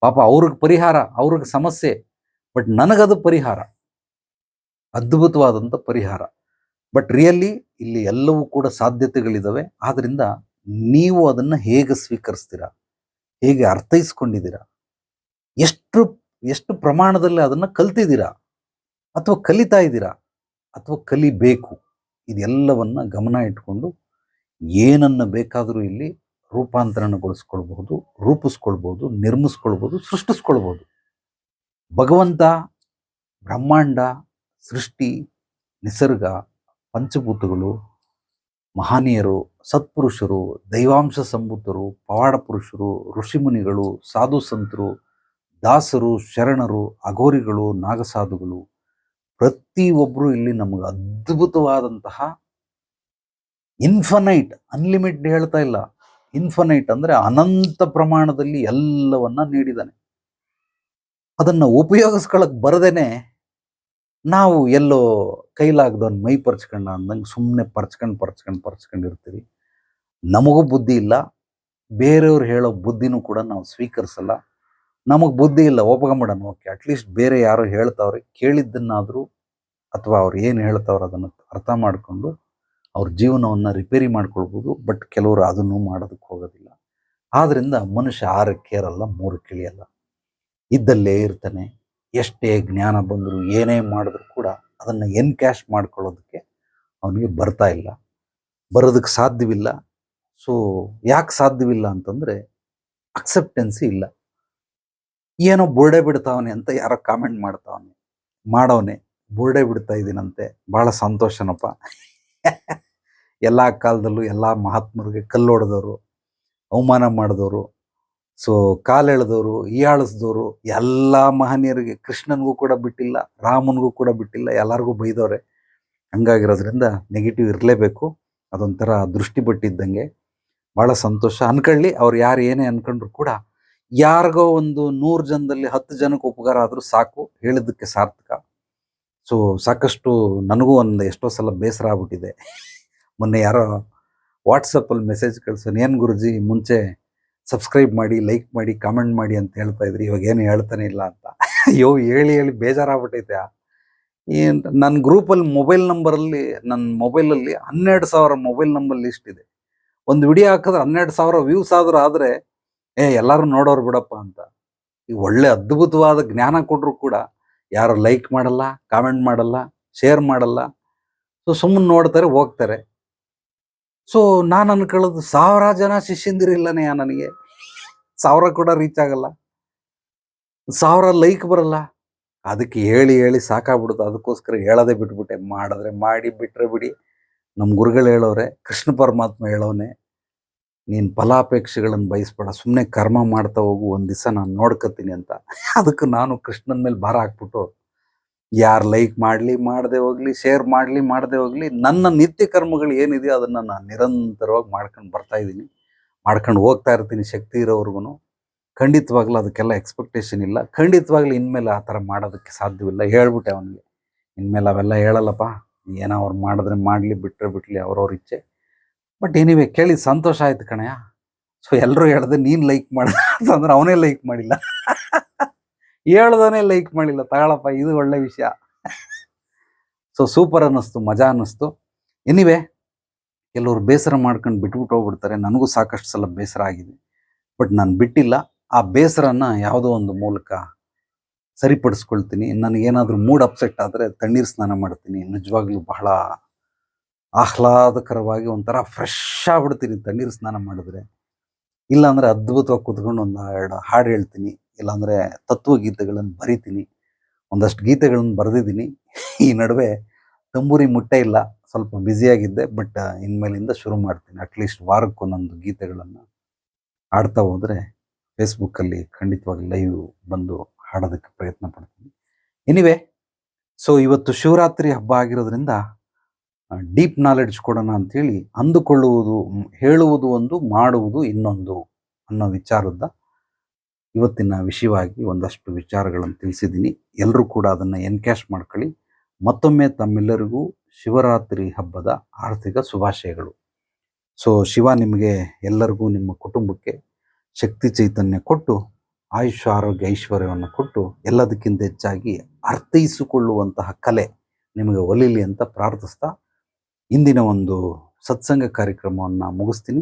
S1: ಪಾಪ ಅವ್ರಿಗೆ ಪರಿಹಾರ, ಅವ್ರಿಗೆ ಸಮಸ್ಯೆ, ಬಟ್ ನನಗದು ಪರಿಹಾರ, ಅದ್ಭುತವಾದಂಥ ಪರಿಹಾರ. ಬಟ್ ರಿಯಲಿ ಇಲ್ಲಿ ಎಲ್ಲವೂ ಕೂಡ ಸಾಧ್ಯತೆಗಳಿದ್ದಾವೆ. ಆದ್ದರಿಂದ ನೀವು ಅದನ್ನು ಹೇಗೆ ಸ್ವೀಕರಿಸ್ತೀರಾ, ಹೇಗೆ ಅರ್ಥೈಸ್ಕೊಂಡಿದ್ದೀರಾ, ಎಷ್ಟು ಪ್ರಮಾಣದಲ್ಲಿ ಅದನ್ನು ಕಲ್ತಿದ್ದೀರಾ, ಅಥವಾ ಕಲಿತಾ ಇದ್ದೀರಾ, ಅಥವಾ ಕಲಿಬೇಕು, ಇದೆಲ್ಲವನ್ನ ಗಮನ ಇಟ್ಕೊಂಡು ಏನನ್ನು ಬೇಕಾದರೂ ಇಲ್ಲಿ ರೂಪಾಂತರಣಗೊಳಿಸ್ಕೊಳ್ಬಹುದು, ರೂಪಿಸ್ಕೊಳ್ಬೋದು, ನಿರ್ಮಿಸ್ಕೊಳ್ಬೋದು, ಸೃಷ್ಟಿಸ್ಕೊಳ್ಬೋದು. ಭಗವಂತ, ಬ್ರಹ್ಮಾಂಡ, ಸೃಷ್ಟಿ, ನಿಸರ್ಗ, ಪಂಚಭೂತಗಳು, ಮಹನೀಯರು, ಸತ್ಪುರುಷರು, ದೈವಾಂಶ ಸಂಭೂತರು, ಪವಾಡ ಪುರುಷರು, ಋಷಿಮುನಿಗಳು, ಸಾಧು ಸಂತರು, ದಾಸರು, ಶರಣರು, ಅಘೋರಿಗಳು, ನಾಗಸಾಧುಗಳು, ಪ್ರತಿಯೊಬ್ಬರು ಇಲ್ಲಿ ನಮಗೆ ಅದ್ಭುತವಾದಂತಹ ಇನ್ಫನೈಟ್, ಅನ್ಲಿಮಿಟೆಡ್ ಹೇಳ್ತಾ ಇಲ್ಲ, ಇನ್ಫನೈಟ್ ಅಂದ್ರೆ ಅನಂತ ಪ್ರಮಾಣದಲ್ಲಿ ಎಲ್ಲವನ್ನ ನೀಡಿದ್ದಾನೆ. ಅದನ್ನ ಉಪಯೋಗಿಸ್ಕೊಳಕ್ ಬರದೇನೆ ನಾವು ಎಲ್ಲೋ ಕೈಲಾಗ್ದವನ್ ಮೈ ಪರ್ಚ್ಕೊಂಡ ಅಂದಂಗೆ ಸುಮ್ಮನೆ ಪರ್ಚ್ಕೊಂಡಿರ್ತೀವಿ. ನಮಗೂ ಬುದ್ಧಿ ಇಲ್ಲ, ಬೇರೆಯವ್ರು ಹೇಳೋ ಬುದ್ಧಿನೂ ಕೂಡ ನಾವು ಸ್ವೀಕರಿಸಲ್ಲ. ನಮಗೆ ಬುದ್ಧಿ ಇಲ್ಲ ಒಪ್ಕೊಂಬಿಡೋಣ, ಓಕೆ ಅಟ್ಲೀಸ್ಟ್ ಬೇರೆ ಯಾರೋ ಹೇಳ್ತಾವ್ರೆ, ಕೇಳಿದ್ದನ್ನಾದರೂ ಅಥವಾ ಅವ್ರು ಏನು ಹೇಳ್ತಾವ್ರೆ ಅದನ್ನು ಅರ್ಥ ಮಾಡಿಕೊಂಡು ಅವ್ರ ಜೀವನವನ್ನು ರಿಪೇರಿ ಮಾಡ್ಕೊಳ್ಬೋದು. ಬಟ್ ಕೆಲವರು ಅದನ್ನು ಮಾಡೋದಕ್ಕೆ ಹೋಗೋದಿಲ್ಲ. ಆದ್ದರಿಂದ ಮನುಷ್ಯ 6ಕ್ಕೆ ಏರಲ್ಲ, 3ಕ್ಕೆ ಇಳಿಯಲ್ಲ, ಇದ್ದಲ್ಲೇ ಇರ್ತಾನೆ. ಎಷ್ಟೇ ಜ್ಞಾನ ಬಂದರೂ ಏನೇ ಮಾಡಿದ್ರು ಕೂಡ ಅದನ್ನು ಎನ್ಕ್ಯಾಶ್ ಮಾಡ್ಕೊಳ್ಳೋದಕ್ಕೆ ಅವನಿಗೆ ಬರ್ತಾ ಇಲ್ಲ, ಬರೋದಕ್ಕೆ ಸಾಧ್ಯವಿಲ್ಲ. ಸೊ ಯಾಕೆ ಸಾಧ್ಯವಿಲ್ಲ ಅಂತಂದರೆ ಅಕ್ಸೆಪ್ಟೆನ್ಸಿ ಇಲ್ಲ. ಏನೋ ಬೋರ್ಡೆ ಬಿಡ್ತಾವನೆ ಅಂತ ಯಾರೋ ಕಾಮೆಂಟ್ ಮಾಡೋನೆ ಬೋರ್ಡೆ ಬಿಡ್ತಾ ಇದ್ದೀನಂತೆ, ಭಾಳ ಸಂತೋಷನಪ್ಪ. ಎಲ್ಲ ಕಾಲದಲ್ಲೂ ಎಲ್ಲ ಮಹಾತ್ಮರಿಗೆ ಕಲ್ಲೊಡೆದವರು, ಅವಮಾನ ಮಾಡಿದವರು, ಸೊ ಕಾಲೆಳೆದವರು, ಹೀಯಾಳಿಸಿದವರು, ಎಲ್ಲ ಮಹನೀಯರಿಗೆ, ಕೃಷ್ಣನಿಗೂ ಕೂಡ ಬಿಟ್ಟಿಲ್ಲ, ರಾಮನಿಗೂ ಕೂಡ ಬಿಟ್ಟಿಲ್ಲ, ಎಲ್ಲರಿಗೂ ಬೈದವ್ರೆ. ಹಂಗಾಗಿರೋದ್ರಿಂದ ನೆಗೆಟಿವ್ ಇರಲೇಬೇಕು. ಅದೊಂಥರ ದೃಷ್ಟಿ ಬಿಟ್ಟಿದ್ದಂಗೆ. ಭಾಳ ಸಂತೋಷ. ಅನ್ಕೊಳ್ಳಿ, ಅವ್ರು ಯಾರು ಏನೇ ಅನ್ಕೊಂಡ್ರು ಕೂಡ ಯಾರಿಗೋ ಒಂದು 100 ಜನದಲ್ಲಿ 10 ಜನಕ್ಕೆ ಉಪಕಾರ ಆದರೂ ಸಾಕು, ಹೇಳಿದ್ದಕ್ಕೆ ಸಾರ್ಥಕ. ಸೊ ಸಾಕಷ್ಟು ನನಗೂ ಎಷ್ಟೋ ಸಲ ಬೇಸರ ಆಗ್ಬಿಟ್ಟಿದೆ. ಮೊನ್ನೆ ಯಾರೋ ವಾಟ್ಸಪ್ಪಲ್ಲಿ ಮೆಸೇಜ್ ಕಳ್ಸೋನು, ಏನು ಗುರುಜಿ ಮುಂಚೆ ಸಬ್ಸ್ಕ್ರೈಬ್ ಮಾಡಿ, ಲೈಕ್ ಮಾಡಿ, ಕಾಮೆಂಟ್ ಮಾಡಿ ಅಂತ ಹೇಳ್ತಾ ಇದ್ರಿ, ಇವಾಗ ಏನು ಹೇಳ್ತಾನೆ ಇಲ್ಲ ಅಂತ. ಅಯ್ಯೋ ಹೇಳಿ ಬೇಜಾರಾಗ್ಬಿಟ್ಟೈತೆ. ನನ್ನ ಗ್ರೂಪಲ್ಲಿ ನನ್ನ ಮೊಬೈಲಲ್ಲಿ 12,000 ಮೊಬೈಲ್ ನಂಬರ್ ಲಿಸ್ಟ್ ಇದೆ. ಒಂದು ವಿಡಿಯೋ ಹಾಕಿದ್ರೆ 12,000 ವ್ಯೂಸ್ ಆದರೂ ಆದರೆ ಎಲ್ಲರೂ ನೋಡೋರು ಬಿಡಪ್ಪ ಅಂತ. ಈ ಒಳ್ಳೆ ಅದ್ಭುತವಾದ ಜ್ಞಾನ ಕೊಟ್ಟರು ಕೂಡ ಯಾರು ಲೈಕ್ ಮಾಡಲ್ಲ, ಕಾಮೆಂಟ್ ಮಾಡಲ್ಲ, ಶೇರ್ ಮಾಡಲ್ಲ. ಸೊ ಸುಮ್ಮನೆ ನೋಡ್ತಾರೆ, ಹೋಗ್ತಾರೆ. ಸೊ ನಾನು ಅನ್ಕೊಳ್ಳೋದು 1000 ಜನ ಶಿಷ್ಯಂದಿರಿಲ್ಲನೇ ನನಗೆ, 1000 ಕೂಡ ರೀಚ್ ಆಗಲ್ಲ, 1000 ಲೈಕ್ ಬರಲ್ಲ. ಅದಕ್ಕೆ ಹೇಳಿ ಸಾಕಾಗ್ಬಿಡುತ್ತೆ. ಅದಕ್ಕೋಸ್ಕರ ಹೇಳೋದೇ ಬಿಟ್ಬಿಟ್ಟೆ. ಮಾಡಿದ್ರೆ ಮಾಡಿ, ಬಿಟ್ಟರೆ ಬಿಡಿ. ನಮ್ಮ ಗುರುಗಳು ಹೇಳೋರೆ, ಕೃಷ್ಣ ಪರಮಾತ್ಮ ಹೇಳೋನೆ, ನೀನು ಫಲಾಪೇಕ್ಷೆಗಳನ್ನು ಬಯಸ್ಬೇಡ, ಸುಮ್ಮನೆ ಕರ್ಮ ಮಾಡ್ತಾ ಹೋಗು, ಒಂದು ದಿವಸ ನಾನು ನೋಡ್ಕೊತೀನಿ ಅಂತ. ಅದಕ್ಕೆ ನಾನು ಕೃಷ್ಣನ ಮೇಲೆ ಭಾರ ಹಾಕ್ಬಿಟ್ಟು, ಯಾರು ಲೈಕ್ ಮಾಡಲಿ, ಮಾಡದೆ ಹೋಗಲಿ, ಶೇರ್ ಮಾಡಲಿ, ಮಾಡದೆ ಹೋಗಲಿ, ನನ್ನ ನಿತ್ಯ ಕರ್ಮಗಳು ಏನಿದೆಯೋ ಅದನ್ನು ನಾನು ನಿರಂತರವಾಗಿ ಮಾಡ್ಕೊಂಡು ಬರ್ತಾ ಇದ್ದೀನಿ, ಮಾಡ್ಕೊಂಡು ಹೋಗ್ತಾ ಇರ್ತೀನಿ ಶಕ್ತಿ ಇರೋವರೆಗೂ. ಖಂಡಿತವಾಗ್ಲೂ ಅದಕ್ಕೆಲ್ಲ ಎಕ್ಸ್ಪೆಕ್ಟೇಷನ್ ಇಲ್ಲ. ಖಂಡಿತವಾಗ್ಲೂ ಇನ್ಮೇಲೆ ಆ ಥರ ಮಾಡೋದಕ್ಕೆ ಸಾಧ್ಯವಿಲ್ಲ. ಹೇಳ್ಬಿಟ್ಟೆ ಅವನಿಗೆ, ಇನ್ಮೇಲೆ ಅವೆಲ್ಲ ಹೇಳಲ್ಲಪ್ಪ, ಏನೋ ಅವ್ರು ಮಾಡಿದ್ರೆ ಮಾಡಲಿ, ಬಿಟ್ಟರೆ ಬಿಡಲಿ, ಅವ್ರವ್ರ ಇಚ್ಛೆ. ಬಟ್ ಎನಿವೆ ಕೇಳಿ ಸಂತೋಷ ಆಯ್ತು ಕಣಯ್ಯ. ಸೊ ಎಲ್ಲರೂ ಹೇಳ್ದೆ ನೀನು ಲೈಕ್ ಮಾಡ ಅಂತಂದ್ರೆ ಅವನೇ ಲೈಕ್ ಮಾಡಿಲ್ಲ, ಹೇಳ್ದವನೇ ಲೈಕ್ ಮಾಡಿಲ್ಲ. ತಗೊಳಪ್ಪ, ಇದು ಒಳ್ಳೆ ವಿಷಯ. ಸೊ ಸೂಪರ್ ಅನ್ನಿಸ್ತು, ಮಜಾ ಅನ್ನಿಸ್ತು. ಎನಿವೆ ಕೆಲವರು ಬೇಸರ ಮಾಡ್ಕೊಂಡು ಬಿಟ್ಬಿಟ್ಟು ಹೋಗ್ಬಿಡ್ತಾರೆ. ನನಗೂ ಸಾಕಷ್ಟು ಸಲ ಬೇಸರ ಆಗಿದೆ, ಬಟ್ ನಾನು ಬಿಟ್ಟಿಲ್ಲ. ಆ ಬೇಸರನ ಯಾವುದೋ ಒಂದು ಮೂಲಕ ಸರಿಪಡಿಸ್ಕೊಳ್ತೀನಿ. ನನಗೇನಾದರೂ ಮೂಡ್ ಅಪ್ಸೆಟ್ ಆದರೆ ತಣ್ಣೀರು ಸ್ನಾನ ಮಾಡ್ತೀನಿ. ನಿಜವಾಗ್ಲೂ ಬಹಳ ಆಹ್ಲಾದಕರವಾಗಿ ಒಂಥರ ಫ್ರೆಶ್ ಆಗ್ಬಿಡ್ತೀನಿ ತಣ್ಣೀರು ಸ್ನಾನ ಮಾಡಿದ್ರೆ. ಇಲ್ಲಾಂದರೆ ಅದ್ಭುತವಾಗಿ ಕೂತ್ಕೊಂಡು 1-2 ಹಾಡು ಹೇಳ್ತೀನಿ, ಇಲ್ಲಾಂದರೆ ತತ್ವಗೀತೆಗಳನ್ನು ಬರಿತೀನಿ. ಒಂದಷ್ಟು ಗೀತೆಗಳನ್ನು ಬರೆದಿದ್ದೀನಿ. ಈ ನಡುವೆ ತಂಬೂರಿ ಮುಟ್ಟೆ ಇಲ್ಲ, ಸ್ವಲ್ಪ ಬ್ಯುಸಿಯಾಗಿದ್ದೆ. ಬಟ್ ಇನ್ಮೇಲಿಂದ ಶುರು ಮಾಡ್ತೀನಿ. ಅಟ್ಲೀಸ್ಟ್ ವಾರಕ್ಕೊಂದೊಂದು ಗೀತೆಗಳನ್ನು ಹಾಡ್ತಾ ಹೋದರೆ ಫೇಸ್ಬುಕ್ಕಲ್ಲಿ ಖಂಡಿತವಾಗಿ ಲೈವ್ ಬಂದು ಹಾಡೋದಕ್ಕೆ ಪ್ರಯತ್ನ ಪಡ್ತೀನಿ. ಎನಿವೆ, ಸೊ ಇವತ್ತು ಶಿವರಾತ್ರಿ ಹಬ್ಬ ಆಗಿರೋದ್ರಿಂದ ಡೀಪ್ ನಾಲೆಡ್ಜ್ ಕೊಡೋಣ ಅಂಥೇಳಿ ಅಂದುಕೊಳ್ಳುವುದು, ಹೇಳುವುದು ಒಂದು, ಮಾಡುವುದು ಇನ್ನೊಂದು ಅನ್ನೋ ವಿಚಾರದ ಇವತ್ತಿನ ವಿಷಯವಾಗಿ ಒಂದಷ್ಟು ವಿಚಾರಗಳನ್ನು ತಿಳಿಸಿದ್ದೀನಿ. ಎಲ್ಲರೂ ಕೂಡ ಅದನ್ನು ಎನ್ಕ್ಯಾಶ್ ಮಾಡ್ಕೊಳ್ಳಿ. ಮತ್ತೊಮ್ಮೆ ತಮ್ಮೆಲ್ಲರಿಗೂ ಶಿವರಾತ್ರಿ ಹಬ್ಬದ ಆರ್ಥಿಕ ಶುಭಾಶಯಗಳು. ಸೊ ಶಿವ ನಿಮಗೆ ಎಲ್ಲರಿಗೂ, ನಿಮ್ಮ ಕುಟುಂಬಕ್ಕೆ ಶಕ್ತಿ ಚೈತನ್ಯ ಕೊಟ್ಟು, ಆಯುಷ್ಯ ಆರೋಗ್ಯ ಐಶ್ವರ್ಯವನ್ನು ಕೊಟ್ಟು, ಎಲ್ಲದಕ್ಕಿಂತ ಹೆಚ್ಚಾಗಿ ಅರ್ಥೈಸಿಕೊಳ್ಳುವಂತಹ ಕಲೆ ನಿಮಗೆ ಒಲಿಲಿ ಅಂತ ಪ್ರಾರ್ಥಿಸ್ತಾ ಇಂದಿನ ಒಂದು ಸತ್ಸಂಗ ಕಾರ್ಯಕ್ರಮವನ್ನು ಮುಗಿಸ್ತೀನಿ.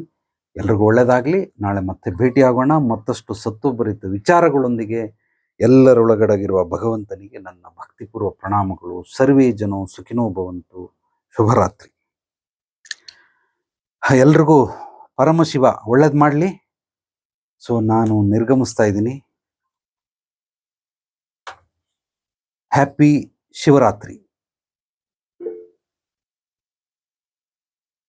S1: ಎಲ್ರಿಗೂ ಒಳ್ಳೆಯದಾಗಲಿ. ನಾಳೆ ಮತ್ತೆ ಭೇಟಿಯಾಗೋಣ ಮತ್ತಷ್ಟು ಸತ್ವಭರಿತ ವಿಚಾರಗಳೊಂದಿಗೆ. ಎಲ್ಲರೊಳಗಡಗಿರುವ ಭಗವಂತನಿಗೆ ನನ್ನ ಭಕ್ತಿಪೂರ್ವ ಪ್ರಣಾಮಗಳು. ಸರ್ವೇ ಜನೋ ಸುಖಿನೋ ಭವಂತು. ಶುಭರಾತ್ರಿ. ಎಲ್ರಿಗೂ ಪರಮಶಿವ ಒಳ್ಳೇದು ಮಾಡಲಿ. ಸೊ ನಾನು ನಿರ್ಗಮಿಸ್ತಾ ಇದ್ದೀನಿ. ಹ್ಯಾಪಿ ಶಿವರಾತ್ರಿ.